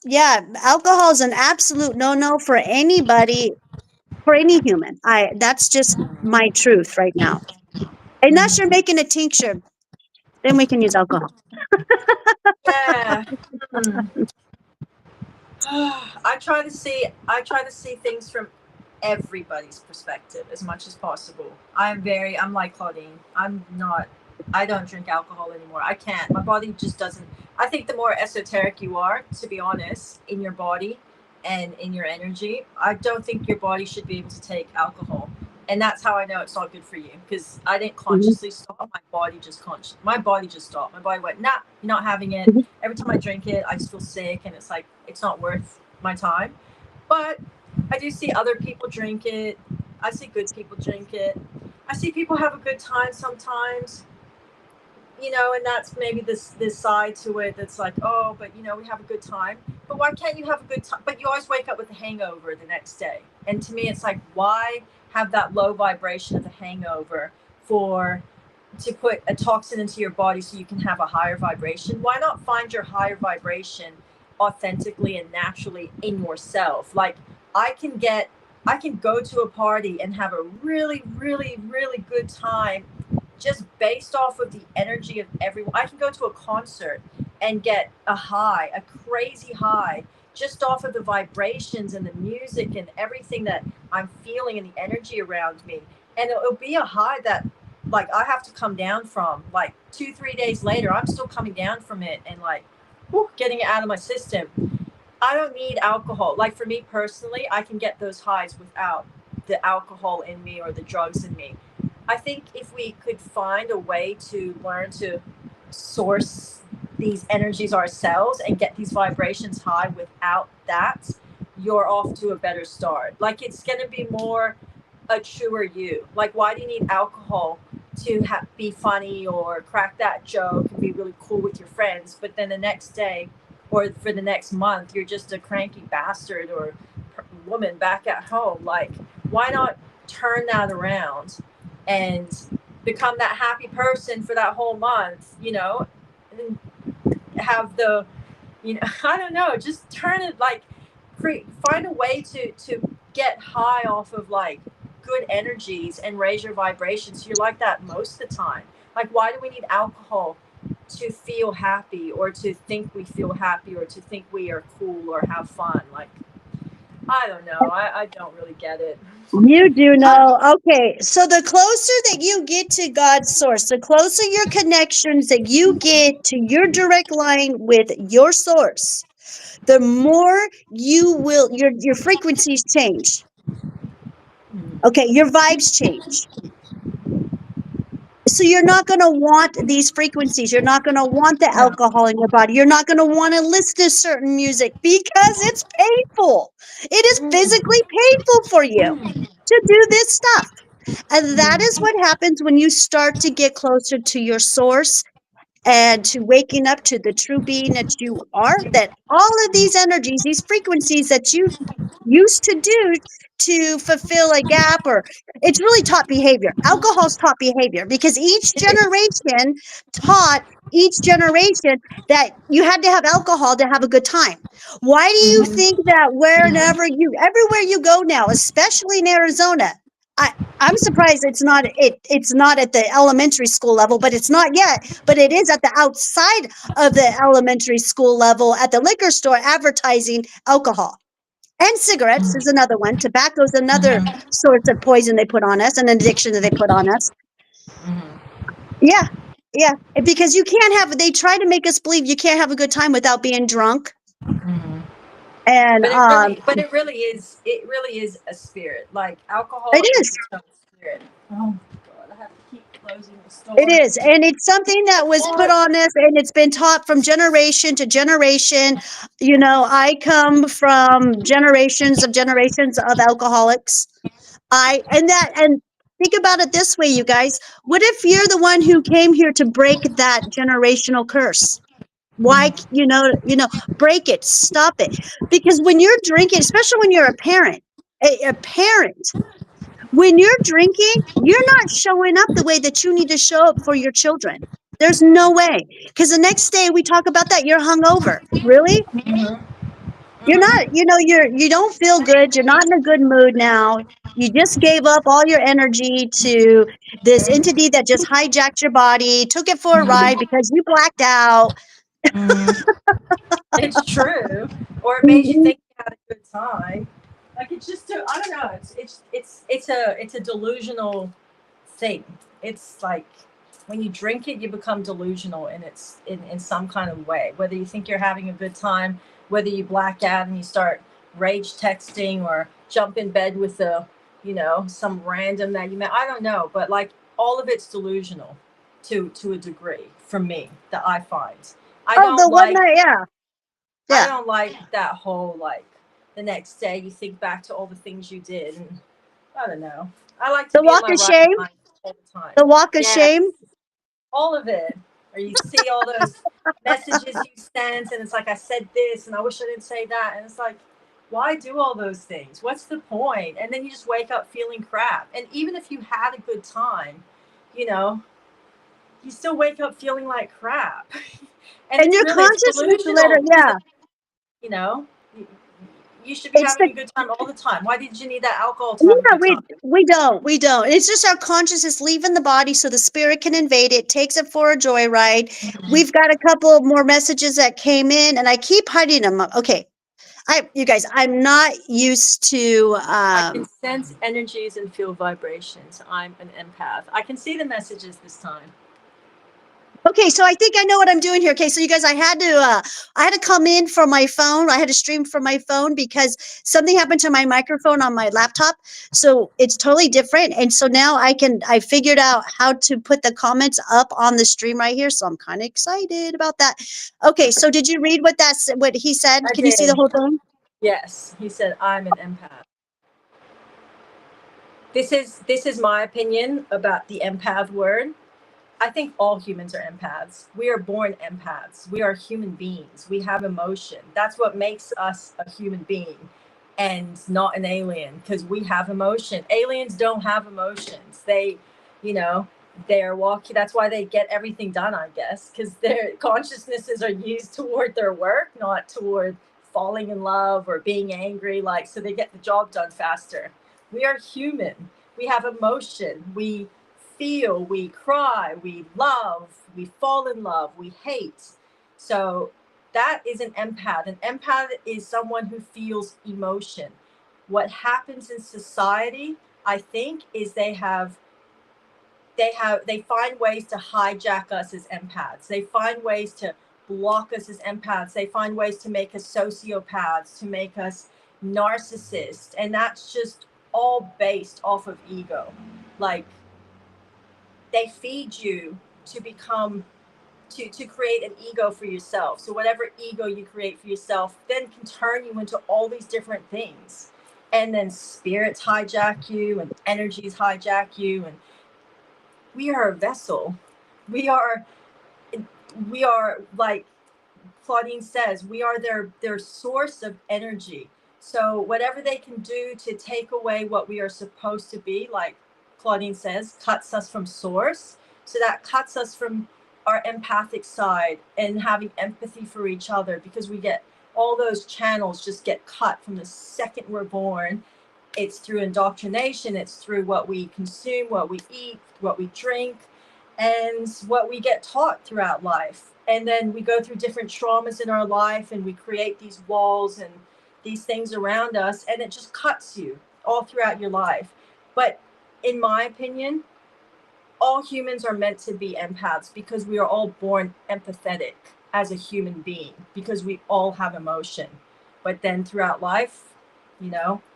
yeah, alcohol is an absolute no-no for anybody, for any human. That's just my truth right now. Unless you're making a tincture, then we can use alcohol. Yeah. Hmm. I try to see things from everybody's perspective as much as possible. I'm like Claudine. I don't drink alcohol anymore. I can't. My body just doesn't. I think the more esoteric you are, to be honest, in your body and in your energy, I don't think your body should be able to take alcohol. And that's how I know it's not good for you, because I didn't Mhm, consciously stop. My body just stopped. My body went, nah, you're not having it. mhm, Every time I drink it, I just feel sick, and it's like it's not worth my time. But I do see other people drink it. I see good people drink it. I see people have a good time sometimes, and that's maybe this side to it that's like, oh, but we have a good time. But why can't you have a good time? But you always wake up with a hangover the next day. And to me, it's like, why have that low vibration of the hangover for to put a toxin into your body so you can have a higher vibration? Why not find your higher vibration authentically and naturally in yourself? Like, I can get I can go to a party and have a really, really, really good time just based off of the energy of everyone. I can go to a concert and get a high, a crazy high, just off of the vibrations and the music and everything that I'm feeling and the energy around me. And it'll be a high that, like, I have to come down from. Like 2, 3 days later, I'm still coming down from it and, like, whew, getting it out of my system. I don't need alcohol. Like, for me personally, I can get those highs without the alcohol in me or the drugs in me. I think if we could find a way to learn to source these energies ourselves and get these vibrations high without that, you're off to a better start. Like, it's going to be more a truer you. Like, why do you need alcohol to be funny or crack that joke and be really cool with your friends? But then the next day or for the next month, you're just a cranky bastard or woman back at home. Like, why not turn that around and become that happy person for that whole month, and have the, I don't know, just turn it, like, find a way to get high off of, like, good energies and raise your vibrations. You're like that most of the time. Like, why do we need alcohol to feel happy or to think we feel happy or to think we are cool or have fun? Like, I don't know. I don't really get it. You do know. Okay. So the closer that you get to God's source, the closer your connections that you get to your direct line with your source, the more your frequencies change. Okay. Your vibes change. So you're not going to want these frequencies. You're not going to want the Yeah. alcohol in your body. You're not going to want to listen to certain music because it's painful. It is physically painful for you to do this stuff. And that is what happens when you start to get closer to your source and to waking up to the true being that you are. That all of these energies, these frequencies that you used to do to fulfill a gap, or it's really taught behavior. Alcohol's taught behavior because each It is. generation taught each generation that you had to have alcohol to have a good time. Why do you Mhm. think that everywhere you go now, especially in Arizona, I'm surprised it's not at the elementary school level, but it's not yet, but it is at the outside of the elementary school level at the liquor store advertising alcohol. And cigarettes is another one. Tobacco is another Mhm. source of poison they put on us, an addiction that they put on us. Mhm. Yeah. Yeah. Because you can't they try to make us believe you can't have a good time without being drunk. Mhm. And It really is a spirit. Like it alcohol is is. its own spirit. Oh God, I have to keep closing the It store. is. And it's something that was put What? on us and it's been taught from generation to generation. You know, I come from generations of alcoholics. And think about it this way, you guys. What if you're the one who came here to break that generational curse? Why, Mhm. break it, stop it. Because when you're drinking, especially when you're a parent, a parent, when you're drinking, you're not showing up the way that you need to show up for your children. There's no way. Because the next day we talk about that, you're hungover. Really? Mhm. You're Mhm. not, you don't feel good. You're not in a good mood now. You just gave up all your energy to this entity that just hijacked your body, took it for a ride Mhm. because you blacked out. Mhm. It's true, or it made you Mhm. think you had a good time. Like it's just I don't know. It's a delusional thing. It's like when you drink it, you become delusional, and it's in some kind of way. Whether you think you're having a good time, whether you black out and you start rage texting or jump in bed with some random that you met. I don't know, but like all of it's delusional to a degree for me that I find. I Oh, the don't one like night, yeah. I Yeah. don't like that whole like the next day you think back to all the things you did and I don't know. I like to The be in walk my of right shame. mind all the time. The walk of Yes, shame. all of it. Or you see all those messages you sent and it's like I said this and I wish I didn't say that and it's like why do all those things? What's the point? And then you just wake up feeling crap. And even if you had a good time, you know, you still wake up feeling like crap. And And it's your really it's consciousness later, delusional because yeah. you know you should be It's having the a good time all the time. Why did you need that alcohol to have a Yeah, good time? we don't. It's just our consciousness leaving the body so the spirit can invade it, takes it for a joyride. We've got a couple more messages that came in, and I keep hiding them. Okay, you guys, I'm not used to. I can sense energies and feel vibrations. I'm an empath. I can see the messages this time. Okay, so I think I know what I'm doing here. Okay, so you guys, I had to come in from my phone. I had to stream from my phone because something happened to my microphone on my laptop. So it's totally different. And so now I figured out how to put the comments up on the stream right here. So I'm kind of excited about that. Okay, so did you read what he said? I Can you see the did. whole thing? Yes, he said I'm an empath. This is my opinion about the empath word. I think all humans are empaths. We are born empaths. We are human beings. We have emotion. That's what makes us a human being and not an alien because we have emotion. Aliens don't have emotions. You know, they're walking. That's why they get everything done, I guess, because their consciousnesses are used toward their work, not toward falling in love or being angry. Like, so they get the job done faster. We are human. We have emotion. We feel, we cry, we love, we fall in love, we hate. So that is an empath. An empath is someone who feels emotion. What happens in society, I think, is they find ways to hijack us as empaths. They find ways to block us as empaths. They find ways to make us sociopaths, to make us narcissists. And that's just all based off of ego. Like they feed you to become to create an ego for yourself. So whatever ego you create for yourself then can turn you into all these different things. And then spirits hijack you and energies hijack you and we are a vessel. We are like Claudine says, we are their source of energy. So whatever they can do to take away what we are supposed to be, like Claudine says, cuts us from source. So that cuts us from our empathic side and having empathy for each other, because we get all those channels just get cut from the second we're born. It's through indoctrination, it's through what we consume, what we eat, what we drink, and what we get taught throughout life. And then we go through different traumas in our life, and we create these walls and these things around us, and it just cuts you all throughout your life. But in my opinion, all humans are meant to be empaths, because we are all born empathetic as a human being, because we all have emotion. But then throughout life,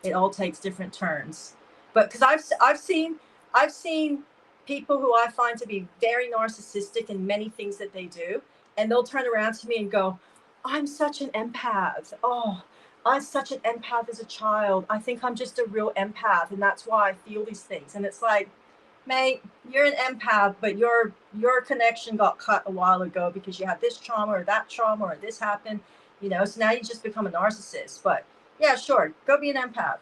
it all takes different turns. But because I've seen people who I find to be very narcissistic in many things that they do, and they'll turn around to me and go, "I'm such an empath. Oh, I'm such an empath as a child. I think I'm just a real empath, and that's why I feel these things." And it's like, mate, you're an empath, but your connection got cut a while ago because you had this trauma or that trauma or this happened, so now you just become a narcissist. But yeah, sure, go be an empath,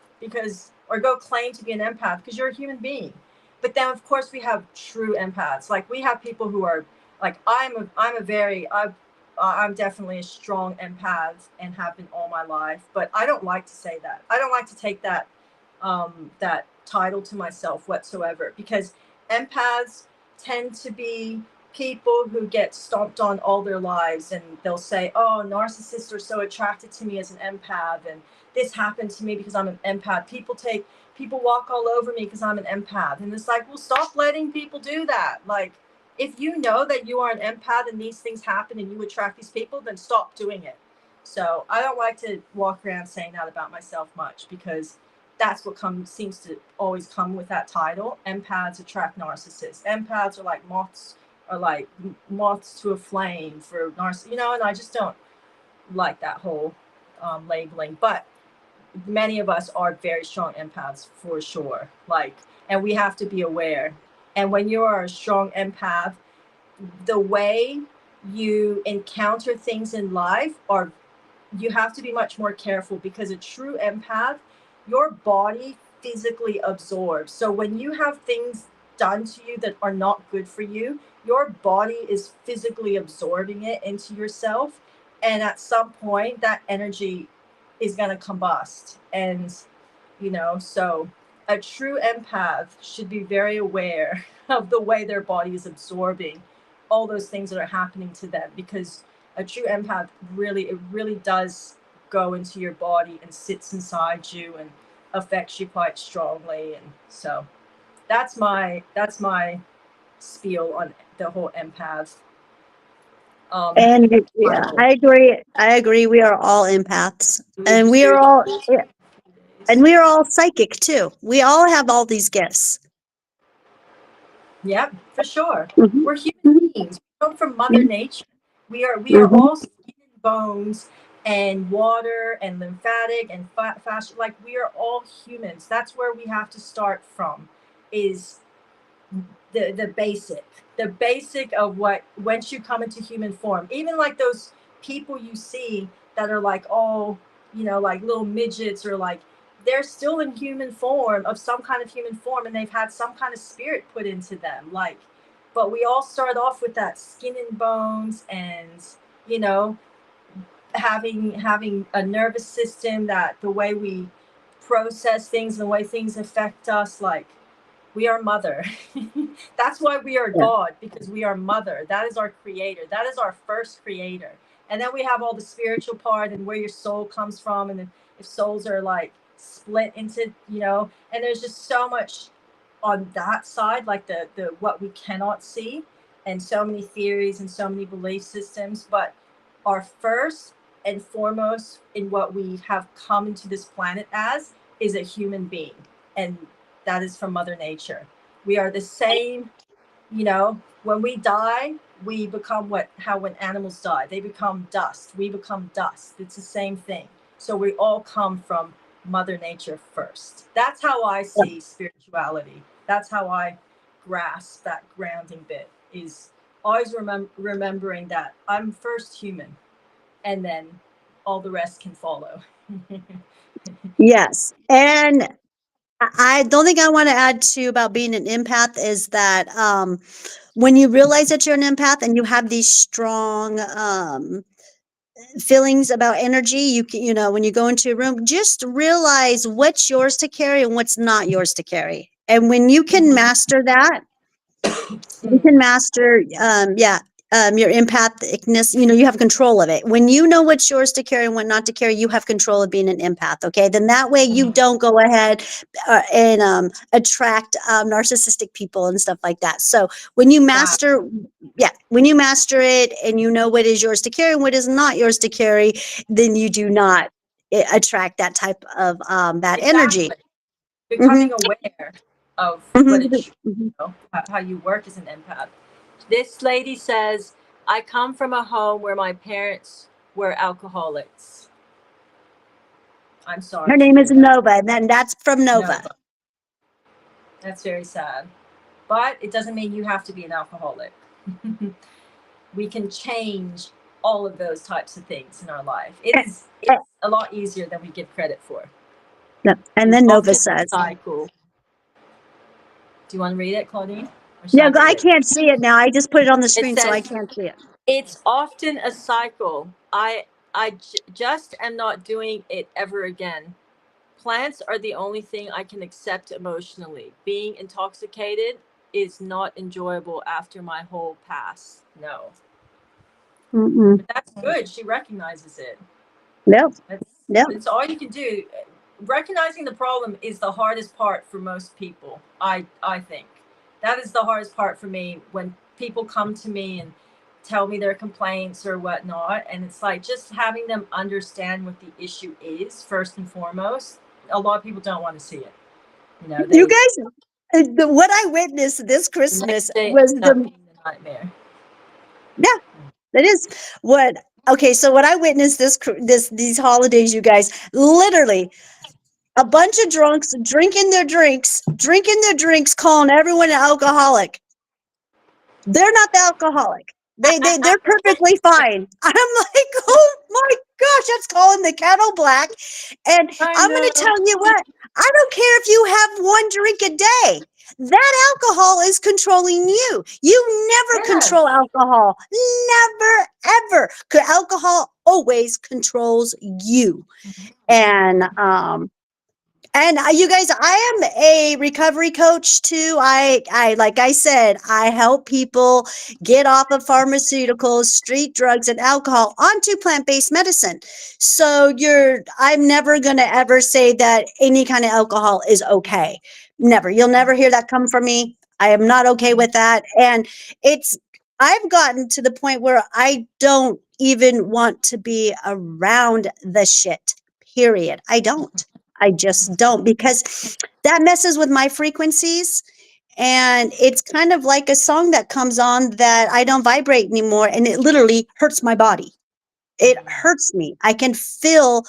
or go claim to be an empath, because you're a human being. But then of course we have true empaths. Like, we have people who are like, I'm definitely a strong empath and have been all my life, but I don't like to say that. I don't like to take that title to myself whatsoever, because empaths tend to be people who get stomped on all their lives, and they'll say, "Oh, narcissists are so attracted to me as an empath, and this happened to me because I'm an empath. People walk all over me because I'm an empath." And it's like, well, stop letting people do that. Like, if you know that you are an empath and these things happen and you attract these people, then stop doing it. So I don't like to walk around saying that about myself much, because that's what seems to always come with that title. Empaths attract narcissists. Empaths are like moths to a flame for narcissists, and I just don't like that whole labeling. But many of us are very strong empaths for sure. Like, and we have to be aware. And when you are a strong empath, the way you encounter things in life are you have to be much more careful, because a true empath, your body physically absorbs. So when you have things done to you that are not good for you, your body is physically absorbing it into yourself. And at some point, that energy is going to combust. And, so a true empath should be very aware of the way their body is absorbing all those things that are happening to them, because a true empath really does go into your body and sits inside you and affects you quite strongly. And so that's my spiel on the whole empath. And yeah, Title. I agree. I agree. We are all empaths, and we are Spiritual all, yeah, and days. we are all psychic too. We all have all these gifts. Yep, for sure. Hmm. We're human Hmm. beings. We come from Mother Nature. We are Hmm. all skin and bones and water and lymphatic and fascia. Like, we are all humans. That's where we have to start from. Is the basic of what, once you come into human form, even like those people you see that are like, oh, like little midgets, or like, they're still in human form, of some kind of human form, and they've had some kind of spirit put into them, like. But we all start off with that skin and bones, and you know having a nervous system, that the way we process things, the way things affect us, like, we are mother. That's why we are Yeah. God, because we are mother. That is our creator. That is our first creator. And then we have all the spiritual part, and where your soul comes from, and if souls are like split into, and there's just so much on that side, like the what we cannot see, and so many theories and so many belief systems. But our first and foremost in what we have come into this planet as is a human being. And that is from Mother Nature. We are the same, when we die, we become when animals die, they become dust. We become dust. It's the same thing. So we all come from Mother Nature first. That's how I see spirituality. That's how I grasp that grounding bit, is always remembering that I'm first human, and then all the rest can follow. Yes. And I don't think I want to add to about being an empath is that when you realize that you're an empath and you have these strong feelings about energy, when you go into a room, just realize what's yours to carry and what's not yours to carry. And when you can Mhm. master that, you Mm. can master, your empathicness. You have control of it. When you know what's yours to carry and what not to carry, you have control of being an empath. Okay, then that way you Mhm. don't go ahead and attract narcissistic people and stuff like that. So when you Exactly. master, yeah, when you master it and you know what is yours to carry and what is not yours to carry, then you do not attract that type of bad energy. Exactly. Hmm. Becoming aware of what it should, Hmm. how you work as an empath. This lady says, I come from a home where my parents were alcoholics. I'm sorry Her to name is hear that. Nova, and then that's from No, Nova. but that's very sad. But it doesn't mean you have to be an alcoholic. We can change all of those types of things in our life. Eh, It's eh, a lot easier than we give credit for. no. And It's then Nova often a says, cycle. Do you want to read it, Claudine? Or should "Yeah, I read I it? can't see it now. I just put it on the It screen, so I says, can't see it." it's often a cycle. Just am not doing it ever again. Plants are the only thing I can accept emotionally. Being intoxicated is not enjoyable after my whole past. No. Mm-mm. But that's good. She recognizes it. Yep. That's Yep. it's all you can do. Recognizing the problem is the hardest part for most people. I think that is the hardest part for me when people come to me and tell me their complaints or whatnot, and it's like just having them understand what the issue is first and foremost. A lot of people don't want to see it. You They guys, what I witnessed this the next Christmas day was ends up the being the nightmare. yeah, that is what. Okay, so what I witnessed these holidays, you guys, literally a bunch of drunks drinking their drinks, calling everyone an alcoholic. They're not the alcoholic. They're perfectly fine. I'm like, oh my gosh, that's calling the kettle black. And I I'm gonna know. tell you what, I don't care if you have one drink a day. That alcohol is controlling you. You never control Yes. alcohol. Never, ever. Alcohol always controls you. And you guys, I am a recovery coach too. Like I said, I help people get off of pharmaceuticals, street drugs, and alcohol onto plant-based medicine. So I'm never going to ever say that any kind of alcohol is okay. Never. You'll never hear that come from me. I am not okay with that. And I've gotten to the point where I don't even want to be around the shit. Period. I don't. I just don't, because that messes with my frequencies. And it's kind of like a song that comes on that I don't vibrate anymore. And it literally hurts my body. It hurts me. I can feel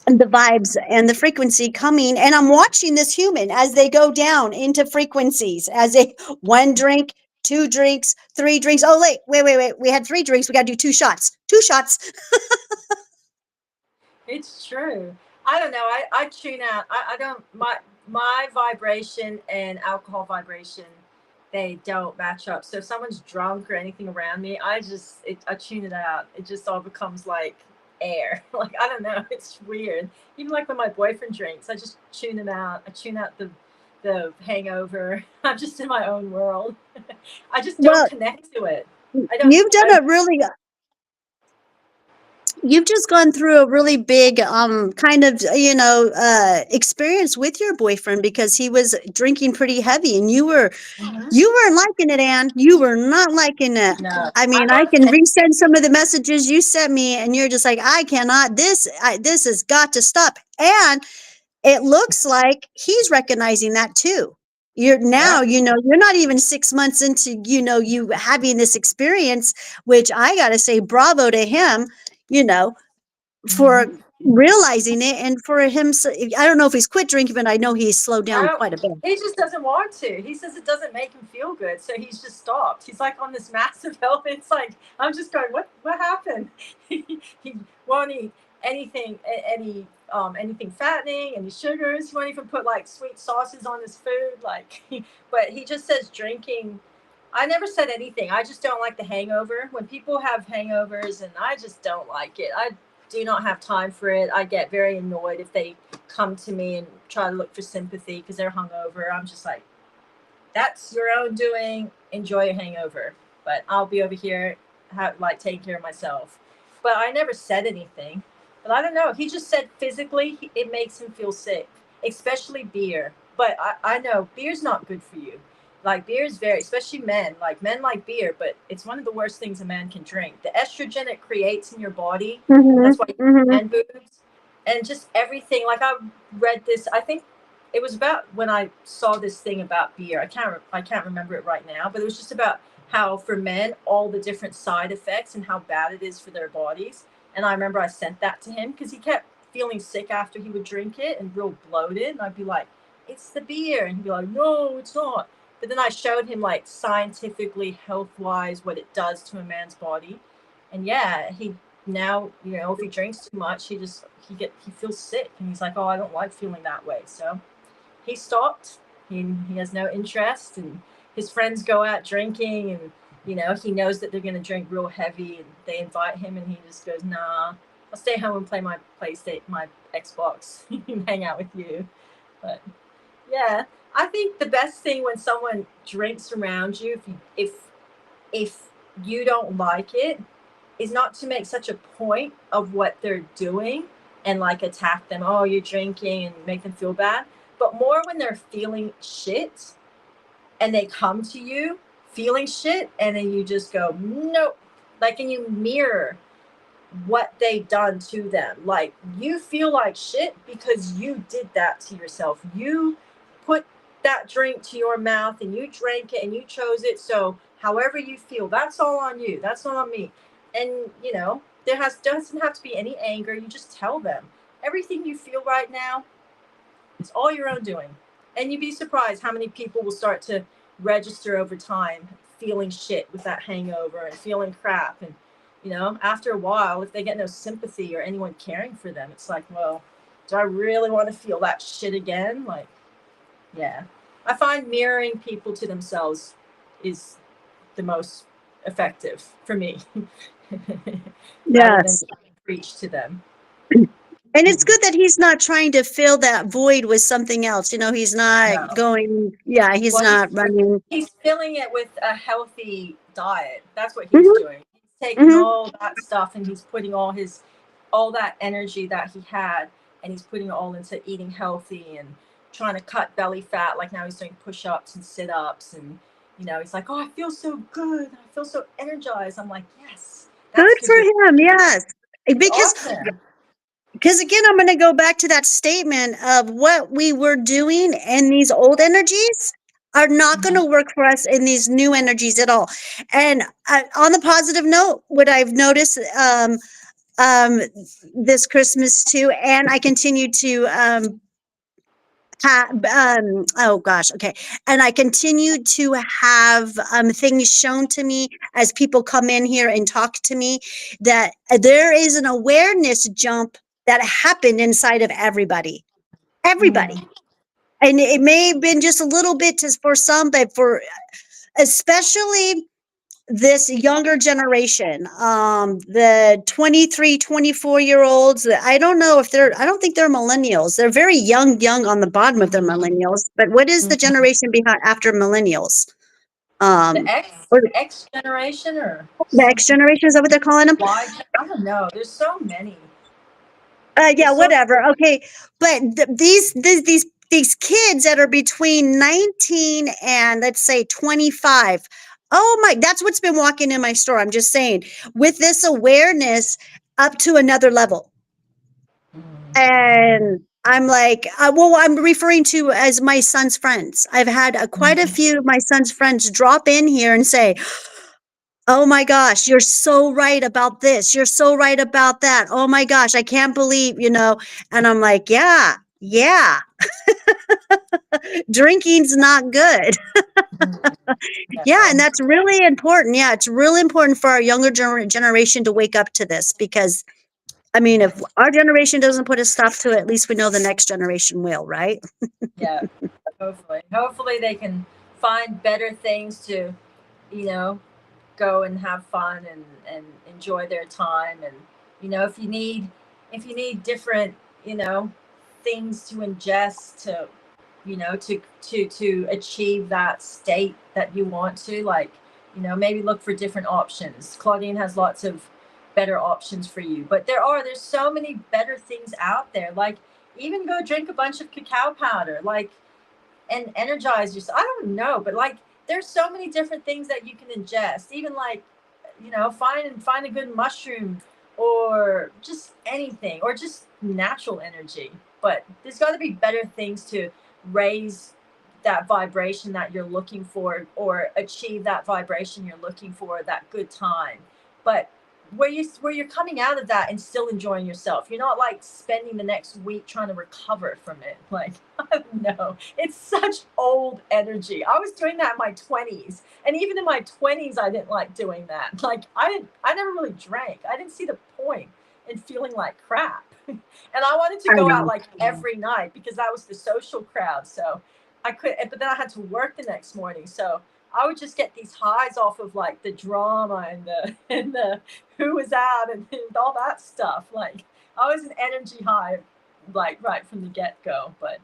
the vibes and the frequency coming. And I'm watching this human as they go down into frequencies, as they one drink, two drinks, three drinks. Oh, wait. We had three drinks. We got to do two shots. Two shots. It's true. I don't know. I tune out. I don't my vibration and alcohol vibration, they don't match up. So if someone's drunk or anything around me, I tune it out. It just all becomes like air. Like I don't know. It's weird. Even like when my boyfriend drinks, I just tune him out. I tune out the hangover. I'm just in my own world. I just don't Well, connect to it. I don't. you've done a really you've just gone through a really big kind of experience with your boyfriend, because he was drinking pretty heavy and Mhm. you weren't liking it, Anne. You were not liking it. No, I I mean, I love can it. resend some of the messages you sent me and you're just like, I cannot, this has got to stop. And it looks like he's recognizing that too. You're now, Yeah. you're not even 6 months into, you having this experience, which I got to say bravo to him. you know for realizing it, and for him, I don't know if he's quit drinking, but I know he's slowed down No, quite a bit. he just doesn't want to. He says it doesn't make him feel good, so he's just stopped. He's like on this massive health. It's like I'm just going, what happened? He won't eat anything, anything fattening, any sugars. He won't even put like sweet sauces on his food. Like, but he just says drinking. I never said anything. I just don't like the hangover. When people have hangovers, and I just don't like it. I do not have time for it. I get very annoyed if they come to me and try to look for sympathy because they're hungover. I'm just like, that's your own doing. Enjoy your hangover. But I'll be over here, like taking care of myself. But I never said anything. But I don't know. He just said physically it makes him feel sick, especially beer. But I know beer's not good for you. Like beer is very, especially men. Like men like beer, but it's one of the worst things a man can drink. The estrogen it creates in your body. Mm-hmm. That's why you Mm-hmm. get man boobs and just everything. Like I read this. I think it was about when I saw this thing about beer. I can't remember it right now, but it was just about how for men all the different side effects and how bad it is for their bodies. And I remember I sent that to him because he kept feeling sick after he would drink it and real bloated. And I'd be like, "It's the beer," and he'd be like, "No, it's not." But then I showed him like scientifically, health wise, what it does to a man's body. And yeah, he now if he drinks too much, he feels sick, and he's like, "Oh, I don't like feeling that way." So he stopped. He has no interest, and his friends go out drinking, and he knows that they're going to drink real heavy, and they invite him, and he just goes, "Nah, I'll stay home and play my PlayStation, my Xbox, and hang out with you." But yeah, I think the best thing when someone drinks around you, if you don't like it, is not to make such a point of what they're doing and like attack them. Oh, you're drinking and make them feel bad. But more when they're feeling shit and they come to you feeling shit and then you just go, nope. Like, and you mirror what they done to them. Like you feel like shit because you did that to yourself. You put that drink to your mouth and you drank it and you chose it. So however you feel, that's all on you. That's not on me. And there doesn't have to be any anger. You just tell them everything you feel right now. It's all your own doing. And you'd be surprised how many people will start to register over time feeling shit with that hangover and feeling crap. And, after a while, if they get no sympathy or anyone caring for them, it's like, well, do I really want to feel that shit again? Like, yeah. I find mirroring people to themselves is the most effective for me rather than Yes. preach to them. And it's good that he's not trying to fill that void with something else. He's not No. going, yeah, he's Well, not running. he's filling it with a healthy diet. That's what he's Hmm. doing. He's taking Hmm. all that stuff and he's putting all that energy that he had and he's putting it all into eating healthy and trying to cut belly fat. Like now he's doing push-ups and sit-ups and he's like, "Oh, I feel so good. I feel so energized." I'm like, "Yes, that's Good because for you're him. Yes. it's Because awesome." Because again, I'm going to go back to that statement of what we were doing, and these old energies are not going Mhm. to work for us in these new energies at all. And on the positive note, what I've noticed um, this Christmas too, and I continue to oh gosh, okay, and I continue to have things shown to me as people come in here and talk to me, that there is an awareness jump that happened inside of everybody, Mhm. and it may have been just a little bit for some, but for especially this younger generation, the 23, 24 year olds, I don't know if I don't think they're millennials. They're very young on the bottom of their millennials. But what is the Mhm. generation behind after millennials? The Um, X or X generation or the X something. generation, is that what they're calling them? Why? I don't know. There's so many. Yeah, There's so whatever. Okay, but these kids that are between 19 and let's say 25. Oh my, that's what's been walking in my store. I'm just saying, with this awareness up to another level. And I'm like, well, I'm referring to as my son's friends. I've had quite a few of my son's friends drop in here and say, Oh my gosh, you're so right about this. You're so right about that. Oh my gosh, I can't believe, and I'm like, yeah, yeah, drinking's not good. Mhm. Yeah, and No. that's really important. Yeah, it's really important for our younger generation to wake up to this because, I mean, if our generation doesn't put a stop to it, at least we know the next generation will, right? Yeah, hopefully they can find better things to, you know, go and have fun and enjoy their time. And if you need different, you know things to ingest to, to achieve that state that you want to, like, maybe look for different options. Claudine has lots of better options for you, but there's so many better things out there, like even go drink a bunch of cacao powder, like, and energize yourself. I don't know, but like there's so many different things that you can ingest. Even like, find a good mushroom, or just anything, or just natural energy. But there's got to be better things to raise that vibration that you're looking for, or achieve that vibration you're looking for, that good time. But where you're coming out of that and still enjoying yourself. You're not like spending the next week trying to recover from it. Like, I don't know. It's such old energy. I was doing that in my 20s. And even in my 20s, I didn't like doing that. Like, I never really drank. I didn't see the point in feeling like crap. And I wanted to I go out know. like every night because that was the social crowd. So I could, but then I had to work the next morning. So I would just get these highs off of like the drama and the and the who was out and all that stuff. Like, I was an energy high, like right from the get go. But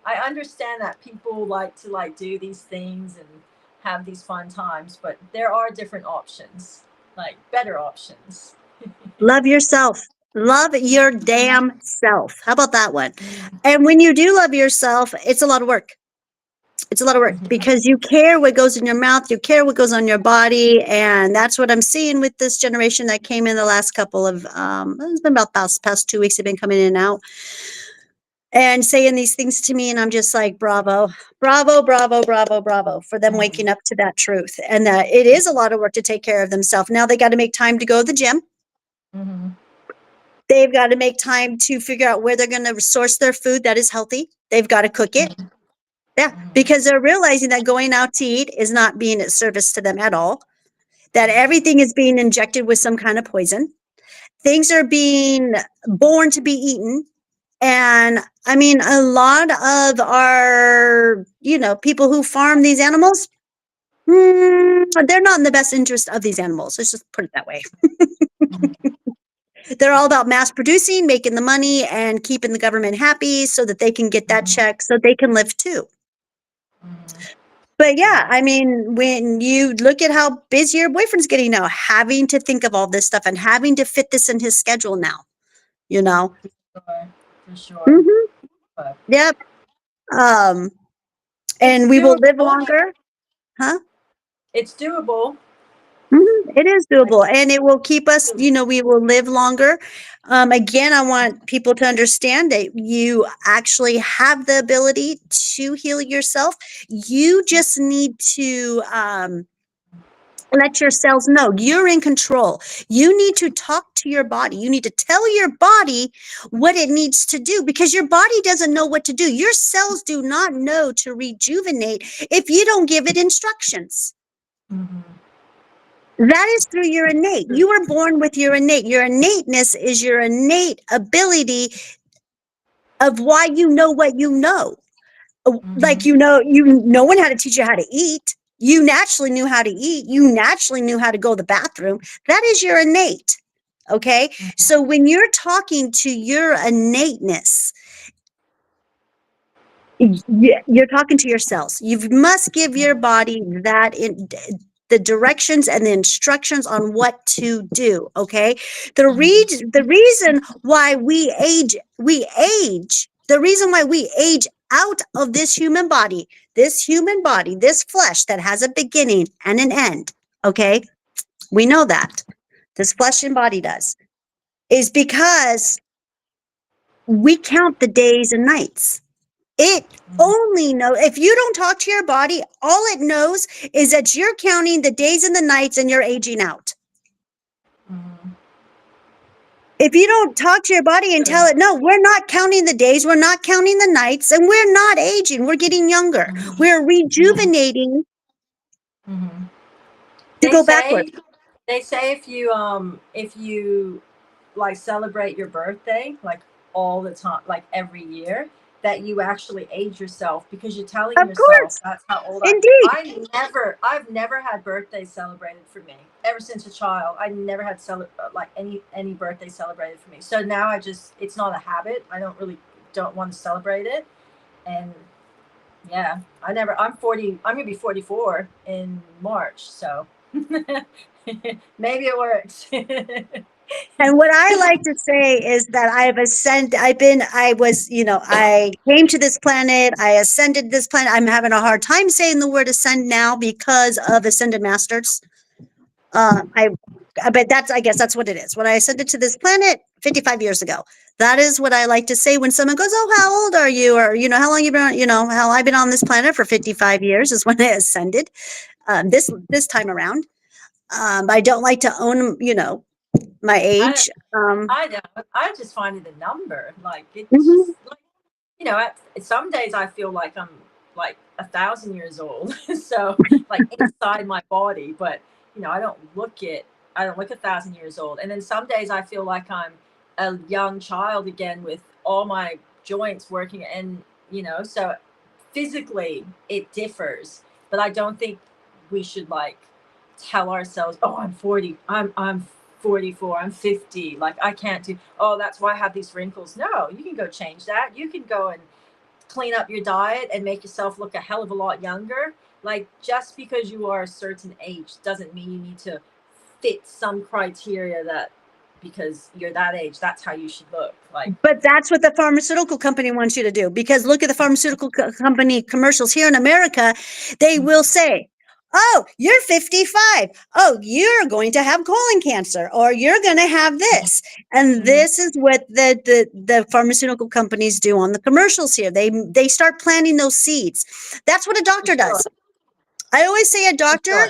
I understand that people like to like do these things and have these fun times, but there are different options, like better options. Love yourself. Love your damn self. How about that one? And when you do love yourself, it's a lot of work. It's a lot of work Mhm. because you care what goes in your mouth, you care what goes on your body, and that's what I'm seeing with this generation that came in the last couple of it's been about past 2 weeks. They've been coming in and out and saying these things to me, and I'm just like, bravo, bravo, bravo, bravo, bravo for them waking up to that truth, and that it is a lot of work to take care of themselves. Now they got to make time to go to the gym. Mhm. They've got to make time to figure out where they're going to source their food that is healthy. They've got to cook it. Mhm. Yeah, Mhm. because they're realizing that going out to eat is not being at service to them at all, that everything is being injected with some kind of poison. Things are being born to be eaten. And I mean, a lot of our, people who farm these animals, they're not in the best interest of these animals. Let's just put it that way. They're all about mass producing, making the money, and keeping the government happy so that they can get that Mhm. check so they can live too. Mhm. But yeah, Yeah. I mean, when you look at how busy your boyfriend's getting now, having to think of all this stuff and having to fit this in his schedule now, you know? Sure. For sure. Hmm. But Yep. Um, it's and we will live doable. longer. Huh? It's doable. It is Like, doable and it will keep us, we will live longer. Again, I want people to understand that you actually have the ability to heal yourself. You just need to, let your cells know you're in control. You need to talk to your body. You need to tell your body what it needs to do because your body doesn't know what to do. Your cells do not know to rejuvenate if you don't give it instructions. mhm. That is through your innate. You were born with your innate. Your innateness is your innate ability of why you know what you know. Like, Mhm. no one had to teach you how to eat. You naturally knew how to eat. You naturally knew how to go to the bathroom. That is your innate. Okay. Mhm. So when you're talking to your innateness, you're talking to your cells. You must give your body the directions and the instructions on what to do. Okay. The reason why the reason why we age out of this human body, this flesh that has a beginning and an end. Okay. We know that this flesh and body does is because we count the days and nights. It Mhm. only knows, if you don't talk to your body, all it knows is that you're counting the days and the nights and you're aging out. Mhm. If you don't talk to your body and tell True. it, no, we're not counting the days, we're not counting the nights, and we're not aging, we're getting younger. Mhm. We're Mhm. rejuvenating Mhm. to They go backward. say if you like celebrate your birthday like all the time, like every year, that you actually age yourself because you're telling Of yourself course, that's how old I. indeed. I've never had birthdays celebrated for me ever since a child. I never had like any birthday celebrated for me. So now I just it's not a habit. I don't want to celebrate it, and yeah, I never. I'm 40. I'm gonna be 44 in March, so maybe it works. And what I like to say is that I came to this planet, I ascended this planet. I'm having a hard time saying the word ascend now because of ascended masters. Uh, I, but I guess that's what it is. When I ascended to this planet 55 years ago, that is what I like to say when someone goes, "Oh, how old are you?" Or, how long you been on, how I've been on this planet for 55 years is when I ascended, this time around. I don't like to own, my I age. I don't. I just find it a number. Like it's Mhm. just like some days I feel like I'm like 1,000 years old. So like inside my body, but I don't look 1,000 years old. And then some days I feel like I'm a young child again with all my joints working, and so physically it differs. But I don't think we should like tell ourselves, "Oh, I'm 40. I'm 44. I'm 50. Like I can't do. Oh, that's why I have these wrinkles." No, you can go change that. You can go and clean up your diet and make yourself look a hell of a lot younger. Like just because you are a certain age doesn't mean you need to fit some criteria that because you're that age, that's how you should look. Like, But that's what the pharmaceutical company wants you to do, because look at the pharmaceutical company commercials here in America. They will say, "Oh, you're 55. Oh, you're going to have colon cancer, or you're going to have this." And mm-hmm. this is what the pharmaceutical companies do on the commercials here. They start planting those seeds. That's what a For doctor sure, does. I always say for sure.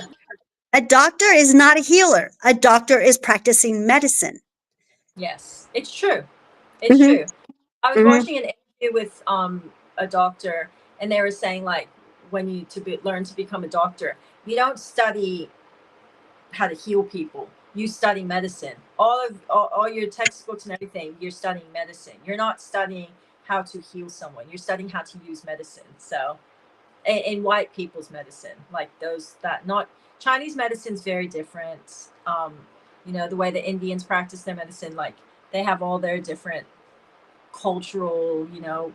a doctor is not a healer. A doctor is practicing medicine. Yes, it's true. It's Hmm. true. I was Hmm. watching an interview with a doctor, and they were saying like when you learn to become a doctor, you don't study how to heal people. You study medicine. All your textbooks and everything, you're studying medicine. You're not studying how to heal someone. You're studying how to use medicine. So, in white people's medicine, like those that not Chinese medicine's very different. The way the Indians practice their medicine, like they have all their different cultural,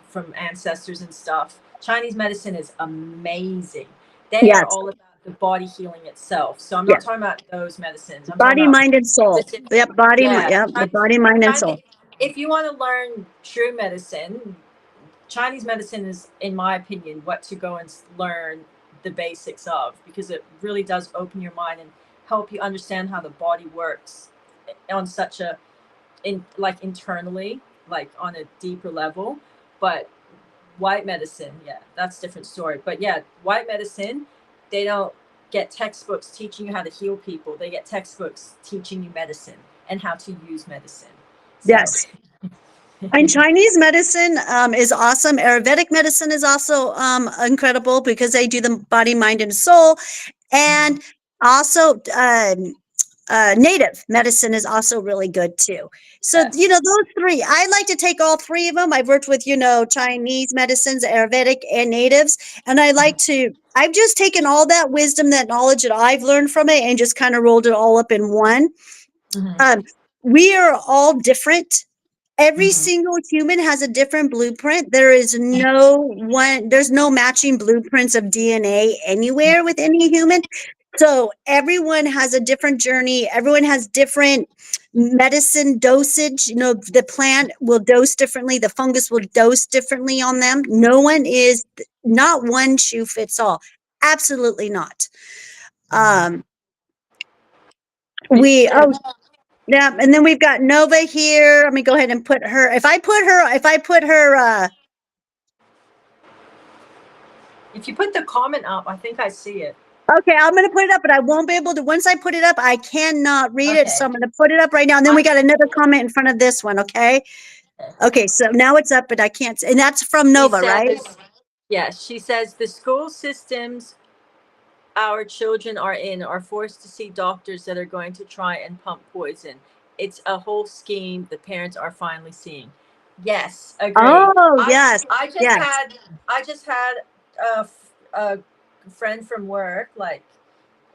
from ancestors and stuff. Chinese medicine is amazing. They are Yes. all about the body healing itself. So I'm not Yes. talking about those medicines. I'm talking Body, about mind, and soul. specific. Yep. Body, mind. Yeah, Yep. The body, mind, and Chinese. soul. If you want to learn true medicine, Chinese medicine is, in my opinion, what to go and learn the basics of, because it really does open your mind and help you understand how the body works on such a internally, like on a deeper level. But white medicine, yeah, that's a different story. But yeah, white medicine, they don't get textbooks teaching you how to heal people. They get textbooks teaching you medicine and how to use medicine. So Yes. And Chinese medicine is awesome. Ayurvedic medicine is also incredible because they do the body, mind, and soul. mhm. And also, native medicine is also really good too. So, Yes. those three, I like to take all three of them. I've worked with, Chinese medicines, Ayurvedic, and natives. And I've just taken all that wisdom, that knowledge that I've learned from it and just kind of rolled it all up in one. Hmm. Um, we are all different. Every Hmm. single human has a different blueprint. There's no matching blueprints of DNA anywhere with any human. So everyone has a different journey. Everyone has different medicine dosage. The plant will dose differently. The fungus will dose differently on them. Not one shoe fits all. Absolutely not. Hmm. Um, It's we, true. oh, yeah. And then we've got Nova here. Let me go ahead and put her, if I put her, If you put the comment up, I think I see it. Okay, I'm going to put it up, but I won't be able to. Once I put it up, I cannot read it. So Okay. I'm going to put it up right now. And then we got another comment in front of this one. Okay. Okay. Okay. So now it's up, but I can't. And that's from She Nova, right? says, yes, she says the school systems our children are in are forced to see doctors that are going to try and pump poison. It's a whole scheme the parents are finally seeing. Yes, agree. Oh, I yes. I just Yes. had I just had a friend from work, like,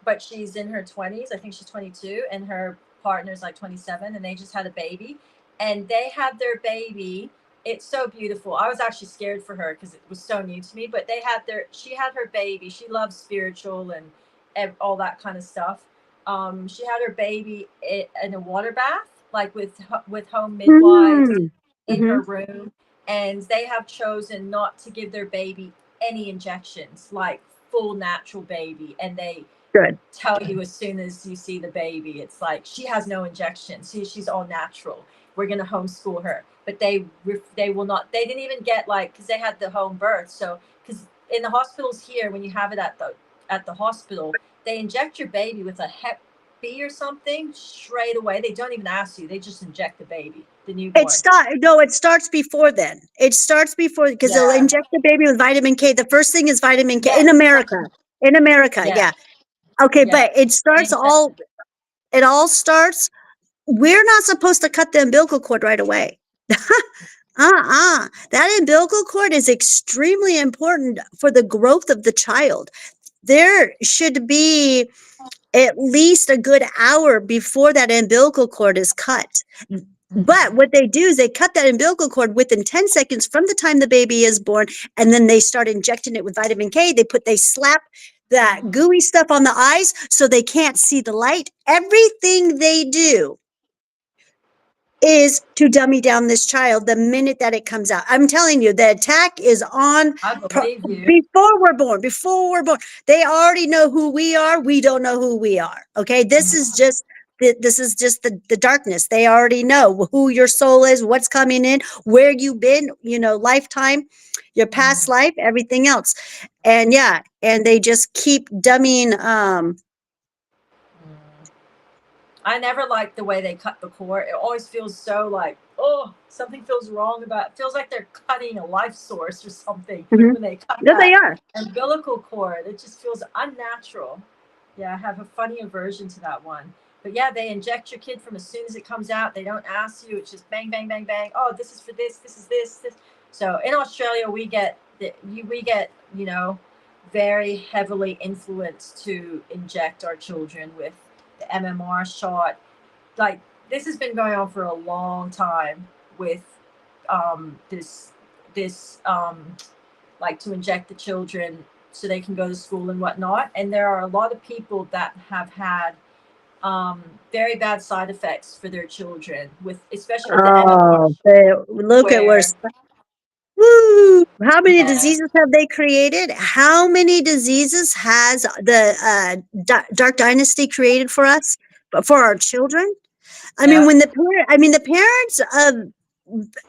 but she's in her 20s. I think she's 22, and her partner's like 27, and they just had a baby. And they had their baby. It's so beautiful. I was actually scared for her because it was so new to me, but she had her baby. She loves spiritual and all that kind of stuff. She had her baby in a water bath, like with home midwives in Mm-hmm. her room, and they have chosen not to give their baby any injections, like full natural baby, and they Good. tell you as soon as you see the baby. It's like she has no injection. See, she's all natural. We're gonna homeschool her, but they will not. They didn't even get, like, because they had the home birth. So because in the hospitals here, when you have it at the hospital, they inject your baby with a Hep B or something straight away. They don't even ask you. They just inject the baby, the newborn. It starts before then. It starts before because they'll Yeah. inject the baby with vitamin K. The first thing is vitamin K in Yes. America. In America, Yeah. yeah. Okay, Yeah. but Same thing. it all starts. We're not supposed to cut the umbilical cord right away. That umbilical cord is extremely important for the growth of the child. There should be at least a good hour before that umbilical cord is cut. But what they do is they cut that umbilical cord within 10 seconds from the time the baby is born, and then they start injecting it with vitamin K. They slap that gooey stuff on the eyes so they can't see the light. Everything they do is to dummy down this child the minute that it comes out. I'm telling you, the attack is on I believe you. before we're born. Before we're born, they already know who we are. We don't know who we are. Okay, this is just the darkness. They already know who your soul is, what's coming in, where you've been, lifetime, your past life, everything else. And yeah, and they just keep dummying. I never liked the way they cut the cord. It always feels so like, oh, something feels wrong about it. Feels like they're cutting a life source or something Mhm. when they cut No, they that are. umbilical cord. It just feels unnatural. Yeah, I have a funny aversion to that one. But yeah, they inject your kid from as soon as it comes out. They don't ask you. It's just bang, bang, bang, bang. Oh, this is for this. This is this. So in Australia, we get very heavily influenced to inject our children with the MMR shot. Like, this has been going on for a long time with this like, to inject the children so they can go to school and whatnot. And there are a lot of people that have had very bad side effects for their children, with especially with the MMR, Oh, look at where. where Woo! How many yeah, diseases have they created? How many diseases has the Dark Dynasty created for us, but for our children? I mean, yeah. the parents of,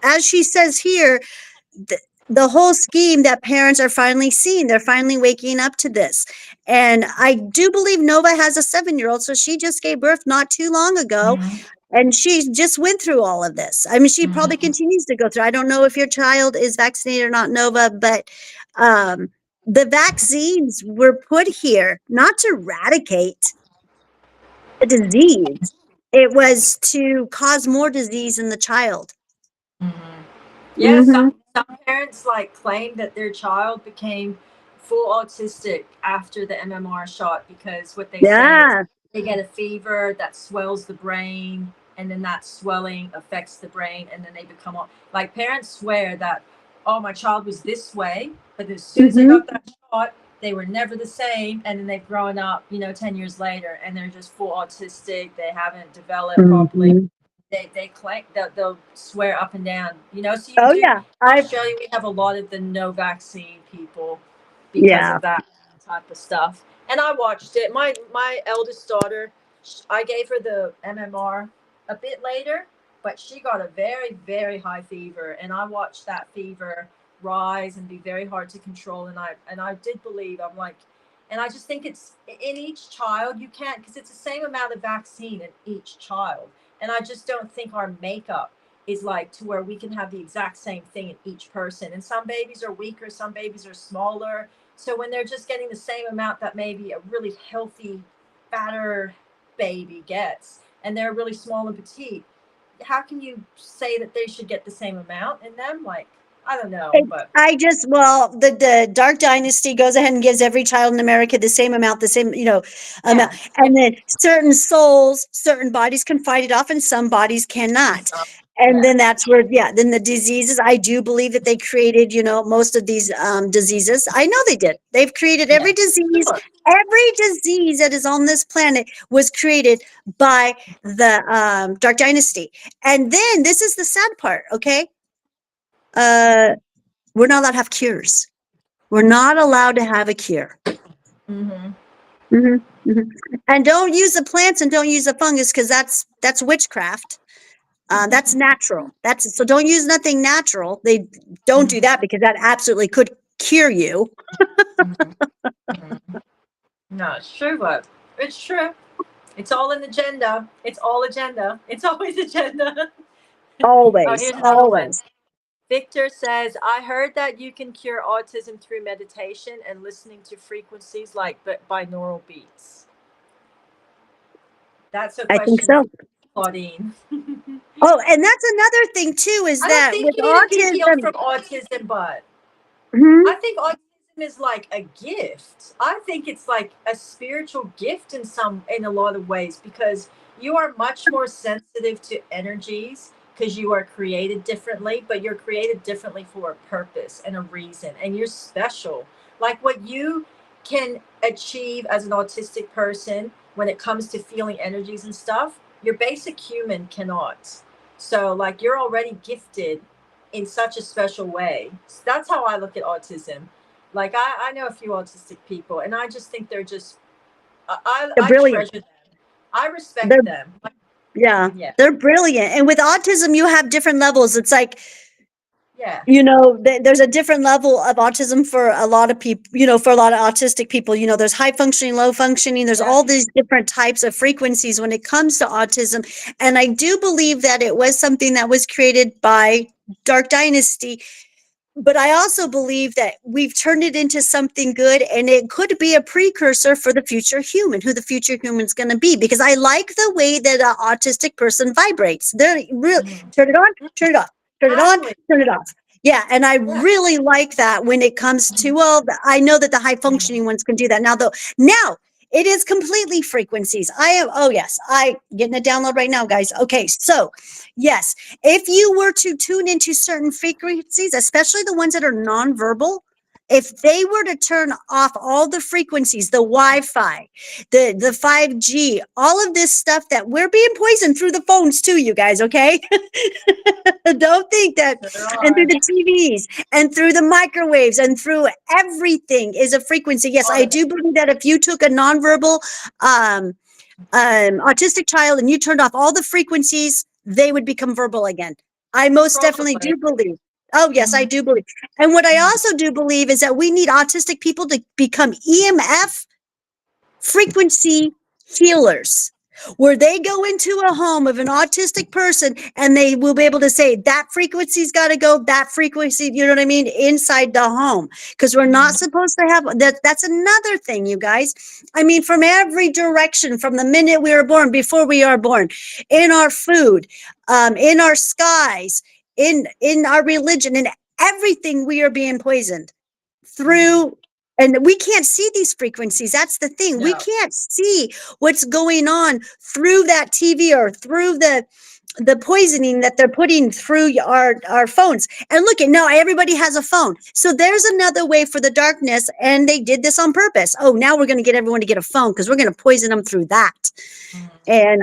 as she says here, the, the whole scheme that parents are finally seeing, they're finally waking up to this. And I do believe Nova has a 7-year-old, so she just gave birth not too long ago. Mm-hmm. And she just went through all of this. I mean, she probably Mm-hmm. continues to go through. I don't know if your child is vaccinated or not, Nova, but um, the vaccines were put here not to eradicate a disease. It was to cause more disease in the child. Mm-hmm. Yeah, Mm-hmm. some parents like claim that their child became full autistic after the MMR shot, because what they say is Yeah. they get a fever that swells the brain, and then that swelling affects the brain, and then they become like, parents swear that, oh, my child was this way, but as soon as they Mm-hmm. got that shot, they were never the same, and then they've grown up, 10 years later, and they're just full autistic. They haven't developed properly. Mm-hmm. They claim they'll swear up and down. So you Oh do, yeah. in Australia, we have a lot of the no vaccine people because Yeah. of that type of stuff. And I watched it. My eldest daughter, I gave her the MMR a bit later, but she got a very, very high fever, and I watched that fever rise and be very hard to control. And I did believe, I'm like, and I just think it's in each child you can't, because it's the same amount of vaccine in each child. And I just don't think our makeup is like to where we can have the exact same thing in each person. And some babies are weaker, some babies are smaller. So when they're just getting the same amount that maybe a really healthy, fatter baby gets, and they're really small and petite, how can you say that they should get the same amount in them? Like, I don't know, but I just, well, the Dark Dynasty goes ahead and gives every child in America the same amount, the same, amount. yeah, yeah, And then certain souls, certain bodies can fight it off and some bodies cannot. And yeah, then that's where, yeah, then the diseases, I do believe that they created, most of these diseases. I know they did. They've created yeah, sure. every disease that is on this planet was created by the Dark Dynasty. And then this is the sad part, okay? Uh, we're not allowed to have cures. We're not allowed to have a cure. Mm-hmm. hmm hmm And don't use the plants and don't use the fungus, because that's witchcraft. That's natural. That's so don't use nothing natural. They don't do that because that absolutely could cure you. Mm-hmm. No, it's true, but it's true. It's all an agenda. It's all agenda. It's always agenda. Oh, Always, here's another one. always. Victor says, I heard that you can cure autism through meditation and listening to frequencies like binaural beats. That's a I think question so. for Claudine. Oh, and that's another thing too, is I don't that think with you need to be healed autism. from autism, but Mhm. I think autism is like a gift. I think it's like a spiritual gift in a lot of ways, because you are much more sensitive to energies because you are created differently, but you're created differently for a purpose and a reason, and you're special. Like what you can achieve as an autistic person when it comes to feeling energies and stuff, your basic human cannot. So like you're already gifted in such a special way. So that's how I look at autism. Like I know a few autistic people, and I just think they're just They're I brilliant. treasure them. I respect They're them. Like, Yeah, yeah, they're brilliant. And with autism, you have different levels. It's like, yeah, there's a different level of autism for a lot of people, for a lot of autistic people. There's high functioning, low functioning. There's yeah. all these different types of frequencies when it comes to autism. And I do believe that it was something that was created by Dark Dynasty, but I also believe that we've turned it into something good, and it could be a precursor for the future human, who the future human's going to be. Because I like the way that an autistic person vibrates. They're really Mm-hmm. turn it on, turn it off, turn it on, Exactly. turn it off. Yeah, and I Yeah. really like that when it comes to, well, I know that the high functioning ones can do that now. Though now it is completely frequencies. I am. Oh yes, I getting a download right now, guys. Okay, so yes, if you were to tune into certain frequencies, especially the ones that are nonverbal, if they were to turn off all the frequencies, the Wi-Fi, the 5G, all of this stuff, that we're being poisoned through the phones too, you guys, okay? Don't think that, There and through are the TVs and through the microwaves and through everything is a frequency. Yes, all I of it. do believe that if you took a nonverbal um, autistic child and you turned off all the frequencies, they would become verbal again. I most definitely Probably. do believe. Oh, yes, I Mm-hmm. do believe. And what I Mm-hmm. also do believe is that we need autistic people to become EMF frequency healers, where they go into a home of an autistic person and they will be able to say that frequency's got to go, that frequency, you know what I mean, inside the home. Because we're not supposed to have that. That's another thing, you guys. I mean, from every direction, from the minute we were born, before we are born, in our food, in our skies, in our religion, in everything, we are being poisoned through. And we can't see these frequencies. That's the thing. We No. can't see what's going on through that TV or through the poisoning that they're putting through our phones. And look at now, everybody has a phone. So there's another way for the darkness, and they did this on purpose. Oh, now we're going to get everyone to get a phone because we're going to poison them through that. And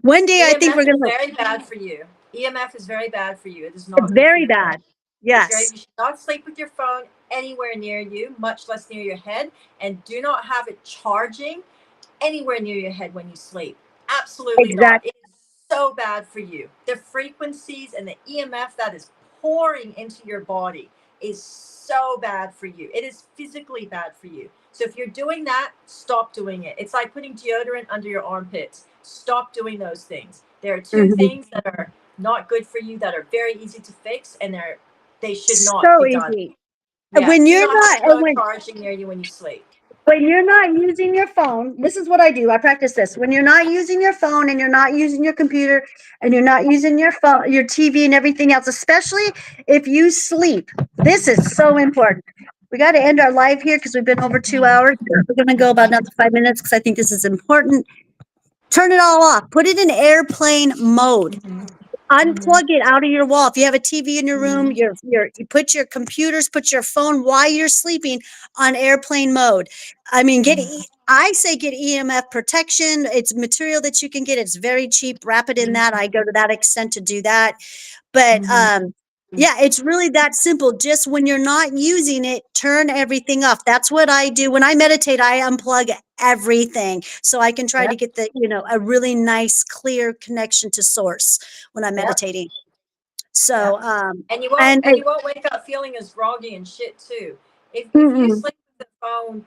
one day I think EMF we're is going to. very bad for you. EMF is very bad for you. It is It's not good for very your health. bad. It's very, Yes, you should not sleep with your phone anywhere near you, much less near your head, and do not have it charging anywhere near your head when you sleep. Absolutely not. exactly. It is so bad for you. The frequencies and the EMF that is pouring into your body is so bad for you. It is physically bad for you. So if you're doing that, stop doing it. It's like putting deodorant under your armpits. Stop doing those things. There are two Mhm. things that are not good for you that are very easy to fix, and they should not So be done. easy. And Yeah, when do you're not have not, a and phone charging near you when you sleep. when you're not using your phone, this is what I do. I practice this. When you're not using your phone and you're not using your computer and you're not using your phone, your TV and everything else, especially if you sleep, this is so important. We got to end our live here because we've been over 2 hours. We're going to go about another 5 minutes because I think this is important. Turn it all off. Put it in airplane mode. Mm-hmm. Unplug it out of your wall. If you have a TV in your room, Mm-hmm. you put your computers, put your phone while you're sleeping on airplane mode. I mean, I say get EMF protection. It's material that you can get. It's very cheap. Wrap it in that. I go to that extent to do that. But Mm-hmm. yeah, it's really that simple. Just when you're not using it, turn everything off. That's what I do. When I meditate, I unplug everything so I can try to Yep. get a really nice, clear connection to source when I'm Yep. meditating. Yeah. So, And and you won't wake up feeling as groggy and shit too. If you mm-mm, sleep with the phone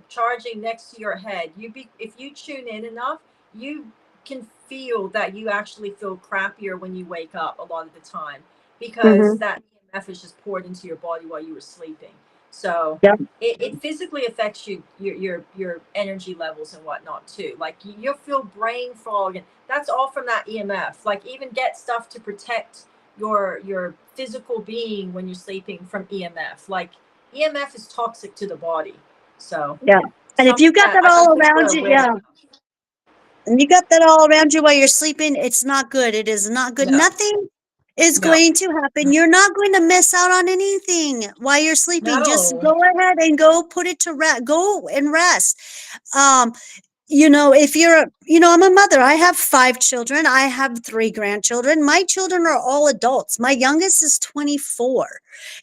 charging next to your head, if you tune in enough, you can feel that you actually feel crappier when you wake up a lot of the time because mm-hmm, that EMF is just poured into your body while you were sleeping. So yeah, it physically affects your energy levels and whatnot too. Like you'll feel brain fog, and that's all from that EMF. Like even get stuff to protect your physical being when you're sleeping from EMF. Like EMF is toxic to the body. So yeah. And if something you got that that I all don't think we're around you, aware yeah. of. And you got that all around you while you're sleeping, it's not good. It is not good. No, Nothing is no, going to happen. You're not going to miss out on anything while you're sleeping. Just no. go ahead and go put it to rest. Go and rest. Um, if I'm a mother. I have 5 children. I have 3 grandchildren. My children are all adults. My youngest is 24,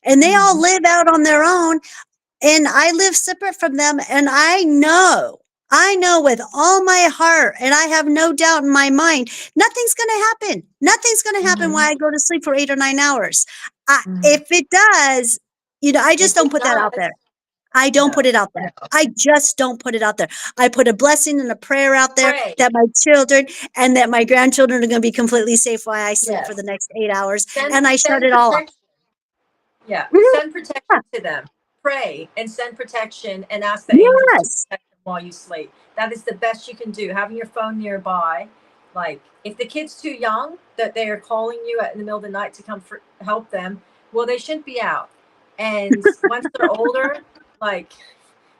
and they all Mm-hmm. live out on their own, and I live separate from them. And I know with all my heart, and I have no doubt in my mind, nothing's going to happen. Nothing's going to happen while Mm-hmm. I go to sleep for 8 or 9 hours. Mm-hmm. If it does, I just If don't it put that out does, there. I don't put no, it out no. there. I just don't put it out there. I put a blessing and a prayer out there Pray. that my children and that my grandchildren are going to be completely safe while I sleep for the Yes. next 8 hours. Send And I shut send it all off. protection. Yeah, Mhm. send protection to them. Pray and send protection and ask the angels to Yes. protect them while you sleep. That is the best you can do. Having your phone nearby. Like, if the kid's too young that they are calling you in the middle of the night to come help them, well, they shouldn't be out. And once they're older, like,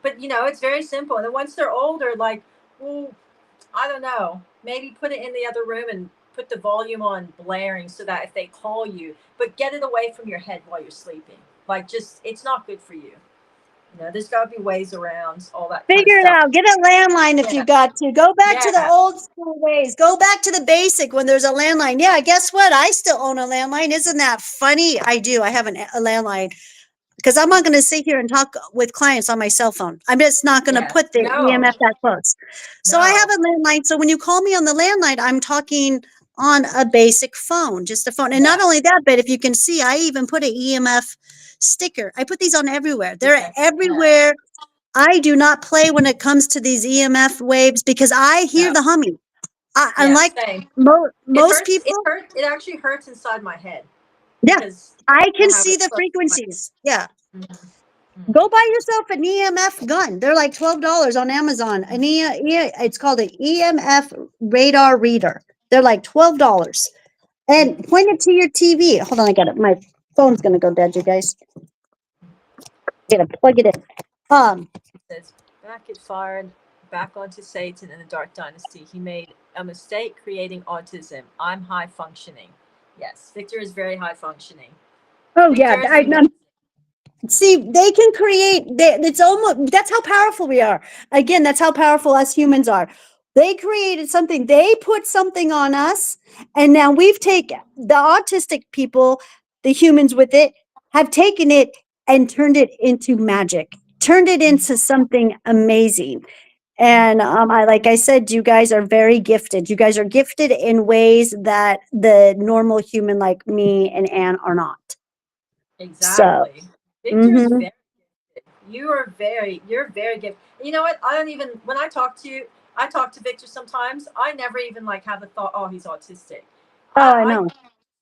but it's very simple. And then once they're older, like, well, I don't know. Maybe put it in the other room and put the volume on blaring so that if they call you, but get it away from your head while you're sleeping. Like, just, it's not good for you. There's got to be ways around all that kind of Figure it stuff. out. Get a landline if you Yeah. got to. Go back to the Yeah. old school ways. Go back to the basic when there's a landline. Yeah, guess what? I still own a landline. Isn't that funny? I do. I have a landline because I'm not going to sit here and talk with clients on my cell phone. I'm just not going to Yes. put the No. EMF that close. So I have No. a landline. So when you call me on the landline, I'm talking on a basic phone, just a phone. And not Yeah. only that, but if you can see, I even put an EMF sticker. I put these on everywhere. They're Protect. Yeah. everywhere. I do not play when it comes to these EMF waves because I hear No. the humming. Yeah. Unlike Same. It most hurts. It people, hurts. It actually hurts inside my head yeah, because I I can have see it the close to my frequencies. Yeah. head. Mm-hmm. Go buy yourself an EMF gun. They're like $12 on Amazon. It's called an EMF radar reader. They're like $12. And Mm-hmm. point it to your TV. Hold on, I got it. My phone's gonna go dead, you guys. Gotta plug it in. Says, back it fired back onto Satan in the Dark Dynasty. He made a mistake creating autism. I'm high functioning. Yes, Victor is very high functioning. Oh yeah, Victor is amazing. see, they can create. It's almost that's how powerful we are. Again, that's how powerful us humans are. They created something. They put something on us, and now we've taken the autistic people, the humans with it, have taken it and turned it into magic, turned it into something amazing. And like I said, you guys are very gifted. You guys are gifted in ways that the normal human like me and Anne are not. So, Exactly. Victor is mhm. very good. You're very good. You know what? I don't even, when I talk to you, I talk to Victor sometimes. I never even like have the thought, oh, he's autistic. Oh, I I know.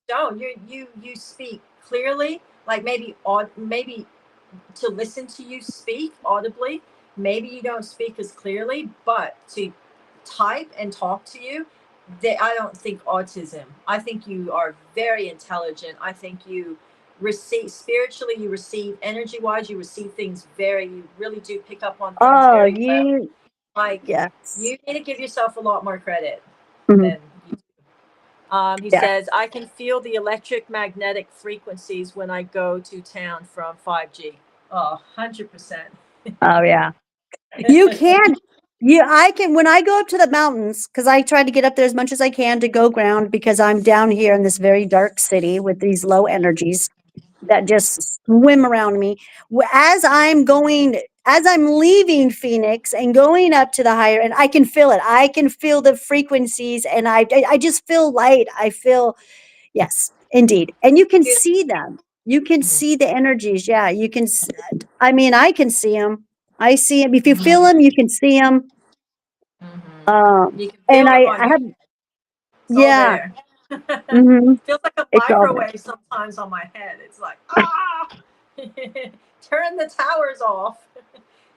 don't. You speak clearly, like maybe maybe to listen to you speak audibly. Maybe you don't speak as clearly, but to type and talk to you, I don't think autism. I think you are very intelligent. I think you receive spiritually, you receive energy wise, you receive things very, you really do pick up on things Oh, very well. you, Like, yes. you need to give yourself a lot more credit Mhm. than you. He Yeah. says, I can feel the electric magnetic frequencies when I go to town from 5G. Oh, 100%. Oh, yeah. You can. I can, when I go up to the mountains, because I try to get up there as much as I can to go ground because I'm down here in this very dark city with these low energies that just swim around me. As I'm leaving Phoenix and going up to the higher, and I can feel it. I can feel the frequencies, and I just feel light. I feel, yes, indeed, and you can see them. You can see the energies. Yeah, you can. I mean, I can see them. I see them. If you feel them, you can see them. You can And feel them I on your, have, it's all yeah. there. Hmm. Feels like a It's all there. microwave sometimes on my head. It's like, ah, turn the towers off.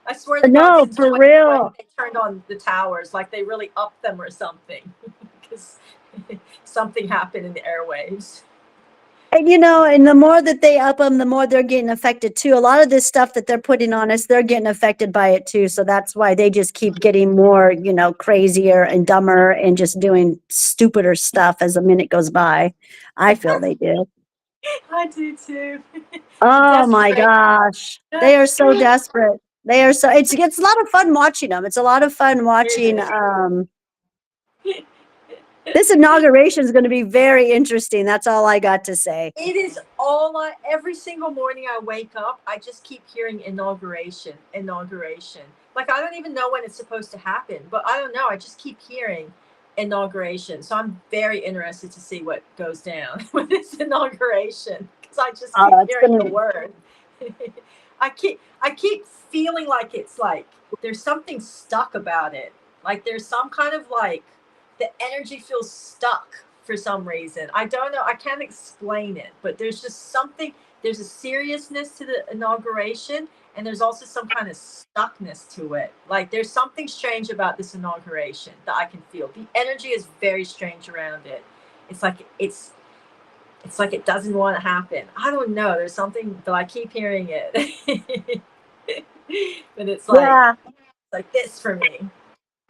I swear to God, No, since for 2020, real. they turned on the towers, like they really upped them or something, because something happened in the airwaves. And and the more that they up them, the more they're getting affected too. A lot of this stuff that they're putting on us, they're getting affected by it too. So that's why they just keep getting more, crazier and dumber and just doing stupider stuff as a minute goes by. I feel they do. I do too. Oh my Desperate. gosh. They are so desperate. They are so, it's a lot of fun watching them. It's a lot of fun watching this inauguration is going to be very interesting. That's all I got to say. It is every single morning I wake up, I just keep hearing inauguration, inauguration. Like, I don't even know when it's supposed to happen, but I don't know. I just keep hearing inauguration. So I'm very interested to see what goes down with this inauguration, because I just keep It's hearing going the to, word. I keep feeling like it's like there's something stuck about it. Like there's some kind of like the energy feels stuck for some reason. I don't know. I can't explain it, but there's just something. There's a seriousness to the inauguration, and there's also some kind of stuckness to it. Like there's something strange about this inauguration that I can feel. The energy is very strange around it. It's like it's like it doesn't want to happen. I don't know. There's something, but I keep hearing it. But it's yeah. like this for me.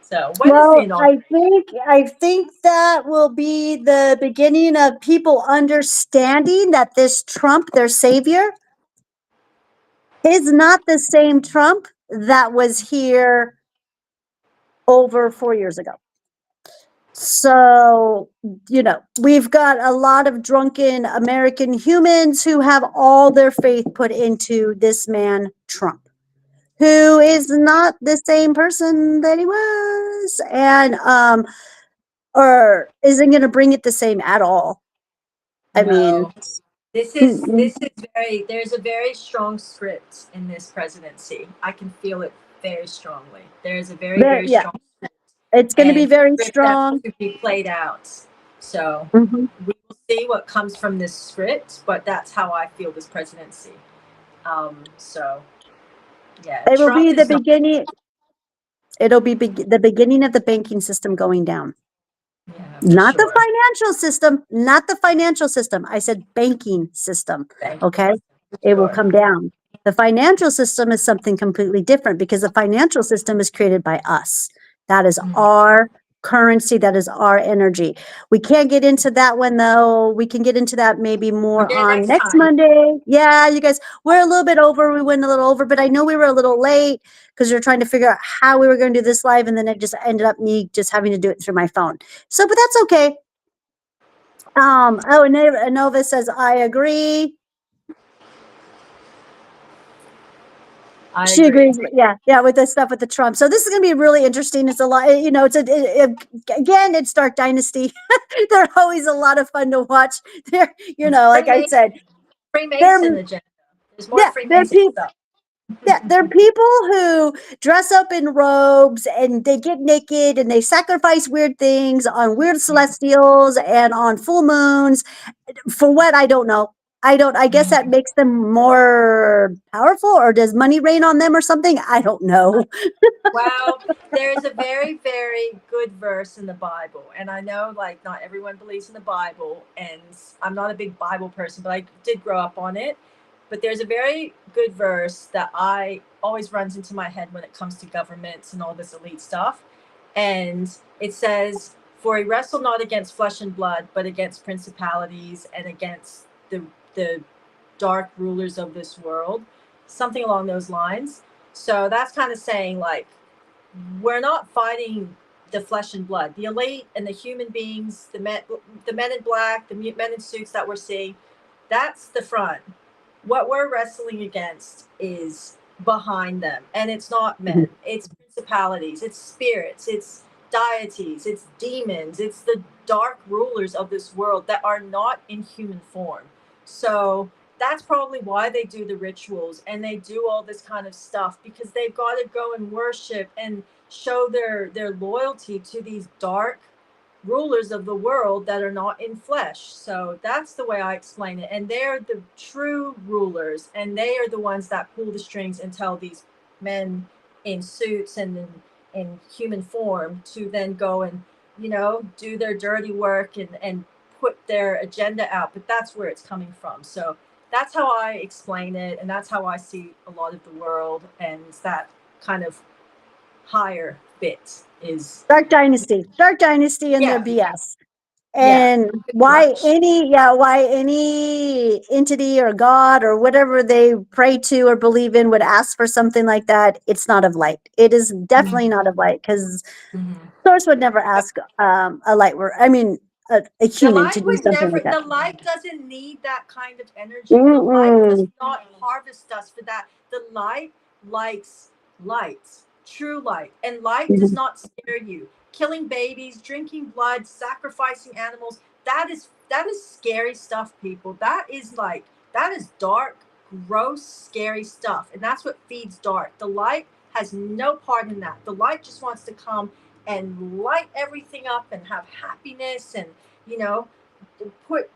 So when is the Well, inauguration? I think that will be the beginning of people understanding that this Trump, their savior, is not the same Trump that was here over 4 years ago. So, we've got a lot of drunken American humans who have all their faith put into this man, Trump, who is not the same person that he was, and or isn't going to bring it the same at all. I mean, No. This is mm, this is very there's a very strong script in this presidency. I can feel it very strongly. There is a very, very yeah, strong script, it's going to be and very script that strong. to be played out. So Mhm. we will see what comes from this script, but that's how I feel this presidency. So yeah, It will Trump be the is not. beginning. It'll be the beginning of the banking system going down. Yeah, for Not the sure. financial system, not the financial system. I said banking system. Thank Okay. you. For It will sure. come down. The financial system is something completely different because the financial system is created by us. That is Mhm. our currency. That is our energy. We can't get into that one though. We can get into that maybe We'll more get it on next next time. Monday. Yeah, you guys, we're a little bit over. We went a little over, but I know we were a little late because we were trying to figure out how we were going to do this live. And then it just ended up me just having to do it through my phone. So, but that's okay. Oh, and Nova says, I agree. I She agree. agrees. Yeah, yeah, with the stuff with the Trump. So this is going to be really interesting. It's a lot. Again, it's Dark Dynasty. They're always a lot of fun to watch. They're, It's like I pretty said, Freemason agenda. There's more they're Freemason people. stuff. Yeah, they're people who dress up in robes and they get naked and they sacrifice weird things on weird celestials and on full moons. For what? I don't know. I guess that makes them more powerful, or does money rain on them or something? I don't know. Well, there is a very, very good verse in the Bible. And I know, like, not everyone believes in the Bible. And I'm not a big Bible person, but I did grow up on it. But there's a very good verse that I always runs into my head when it comes to governments and all this elite stuff. And it says, "For we wrestle not against flesh and blood, but against principalities and against the dark rulers of this world," something along those lines. So that's kind of saying, like, we're not fighting the flesh and blood, the elite and the human beings, the men in black, the men in suits that we're seeing. That's the front. What we're wrestling against is behind them, and it's not men. It's principalities. It's spirits. It's deities. It's demons. It's the dark rulers of this world that are not in human form. So that's probably why they do the rituals and they do all this kind of stuff, because they've got to go and worship and show their loyalty to these dark rulers of the world that are not in flesh. So that's the way I explain it. And they're the true rulers, and they are the ones that pull the strings and tell these men in suits and in human form to then go and, do their dirty work and put their agenda out. But that's where it's coming from. So that's how I explain it, and that's how I see a lot of the world. And that kind of higher bit is, Dark Dynasty and their yeah, BS. yeah, And pretty much. why any entity or God or whatever they pray to or believe in would ask for something like that, it's not of light. It is definitely not of light, because Mhm. source would never ask a light word. I mean, a The human to light do would something never, like that. the light doesn't need that kind of energy. The light does Mm-mm. not harvest us for that. The light likes light, true light. And light does Mhm. not scare you. Killing babies, drinking blood, sacrificing animals, that is scary stuff, people. That is dark, gross, scary stuff. And that's what feeds dark. The light has no part in that. The light just wants to come and light everything up and have happiness and, you know, put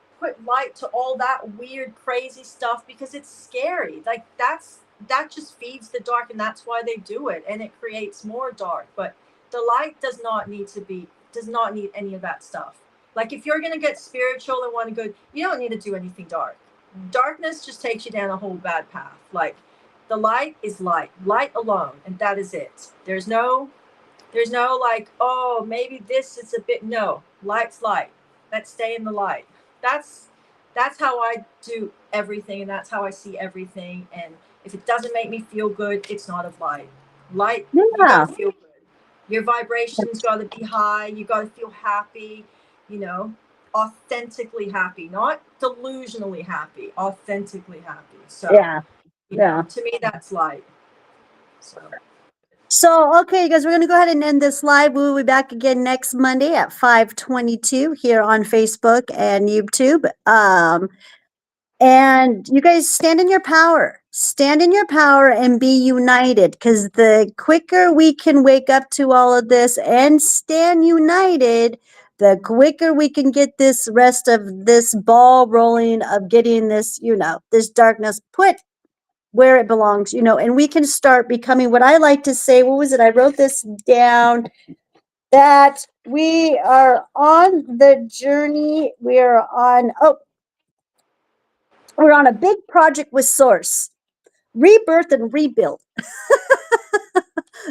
light to all that weird crazy stuff, because it's scary. Like, that just feeds the dark, and that's why they do it, and it creates more dark. But the light does not need any of that stuff. Like, if you're going to get spiritual and want to go, you don't need to do anything dark. Darkness just takes you down a whole bad path. Like, the light is light alone, and that is it. There's no like, oh, maybe this is a bit. No, light's light. Let's stay in the light. That's how I do everything, and that's how I see everything. And if it doesn't make me feel good, it's not of light. Light, you Yeah. gotta feel good. Your vibrations gotta be high. You gotta feel happy. You know, authentically happy, not delusionally happy. Authentically happy. So, Yeah. Yeah. to me, that's light. So. So, okay, you guys, we're going to go ahead and end this live. We will be back again next Monday at 5:22 here on Facebook and YouTube. And you guys stand in your power. Stand in your power and be united, because the quicker we can wake up to all of this and stand united, the quicker we can get this rest of this ball rolling of getting this, this darkness put where it belongs, and we can start becoming what I like to say. What was it? I wrote this down, that we are on the journey. We're on a big project with Source, rebirth and rebuild.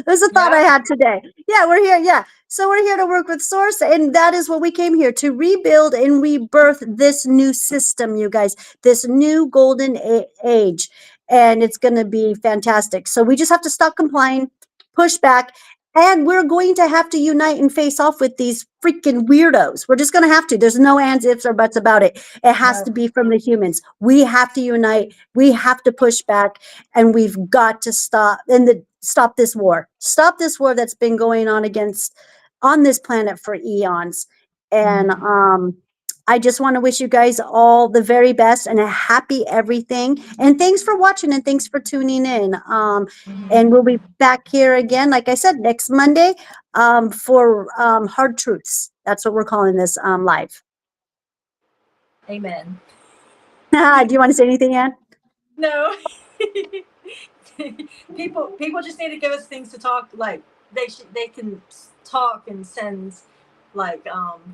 That's a thought I Yeah. had today. Yeah, we're here. Yeah. So we're here to work with Source, and that is what we came here to rebuild and rebirth this new system, you guys, this new golden age. And it's going to be fantastic. So we just have to stop complying, push back, and we're going to have to unite and face off with these freaking weirdos. We're just going to have to. There's no ands, ifs, or buts about it. It has No. to be from the humans. We have to unite. We have to push back, and we've got to stop this war. Stop this war that's been going on this planet for eons. And Mhm. I just want to wish you guys all the very best and a happy everything. And thanks for watching and thanks for tuning in. And we'll be back here again, like I said, next Monday for Hard Truths. That's what we're calling this live. Amen. Do you want to say anything, Ann? No. People just need to give us things to talk. Like they can talk and send like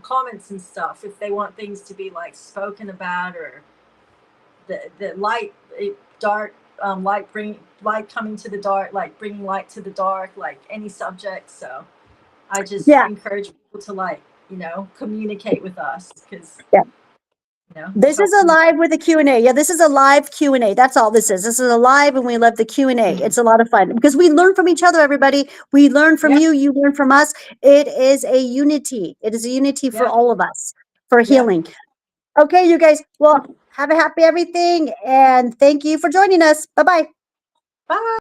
comments and stuff if they want things to be like spoken about, or the light dark light bring light coming to the dark, like bringing light to the dark, like any subject. So I just Yeah. encourage people to like communicate with us, because Yeah. this This is a live with a Q&A. Yeah, this is a live Q&A. That's all this is. This is a live, and we love the Q&A. It's a lot of fun because we learn from each other, everybody. We learn from you. You learn from us. It is a unity. It is a unity for all of us, for healing. Okay, you guys. Well, have a happy everything, and thank you for joining us. Bye-bye. Bye.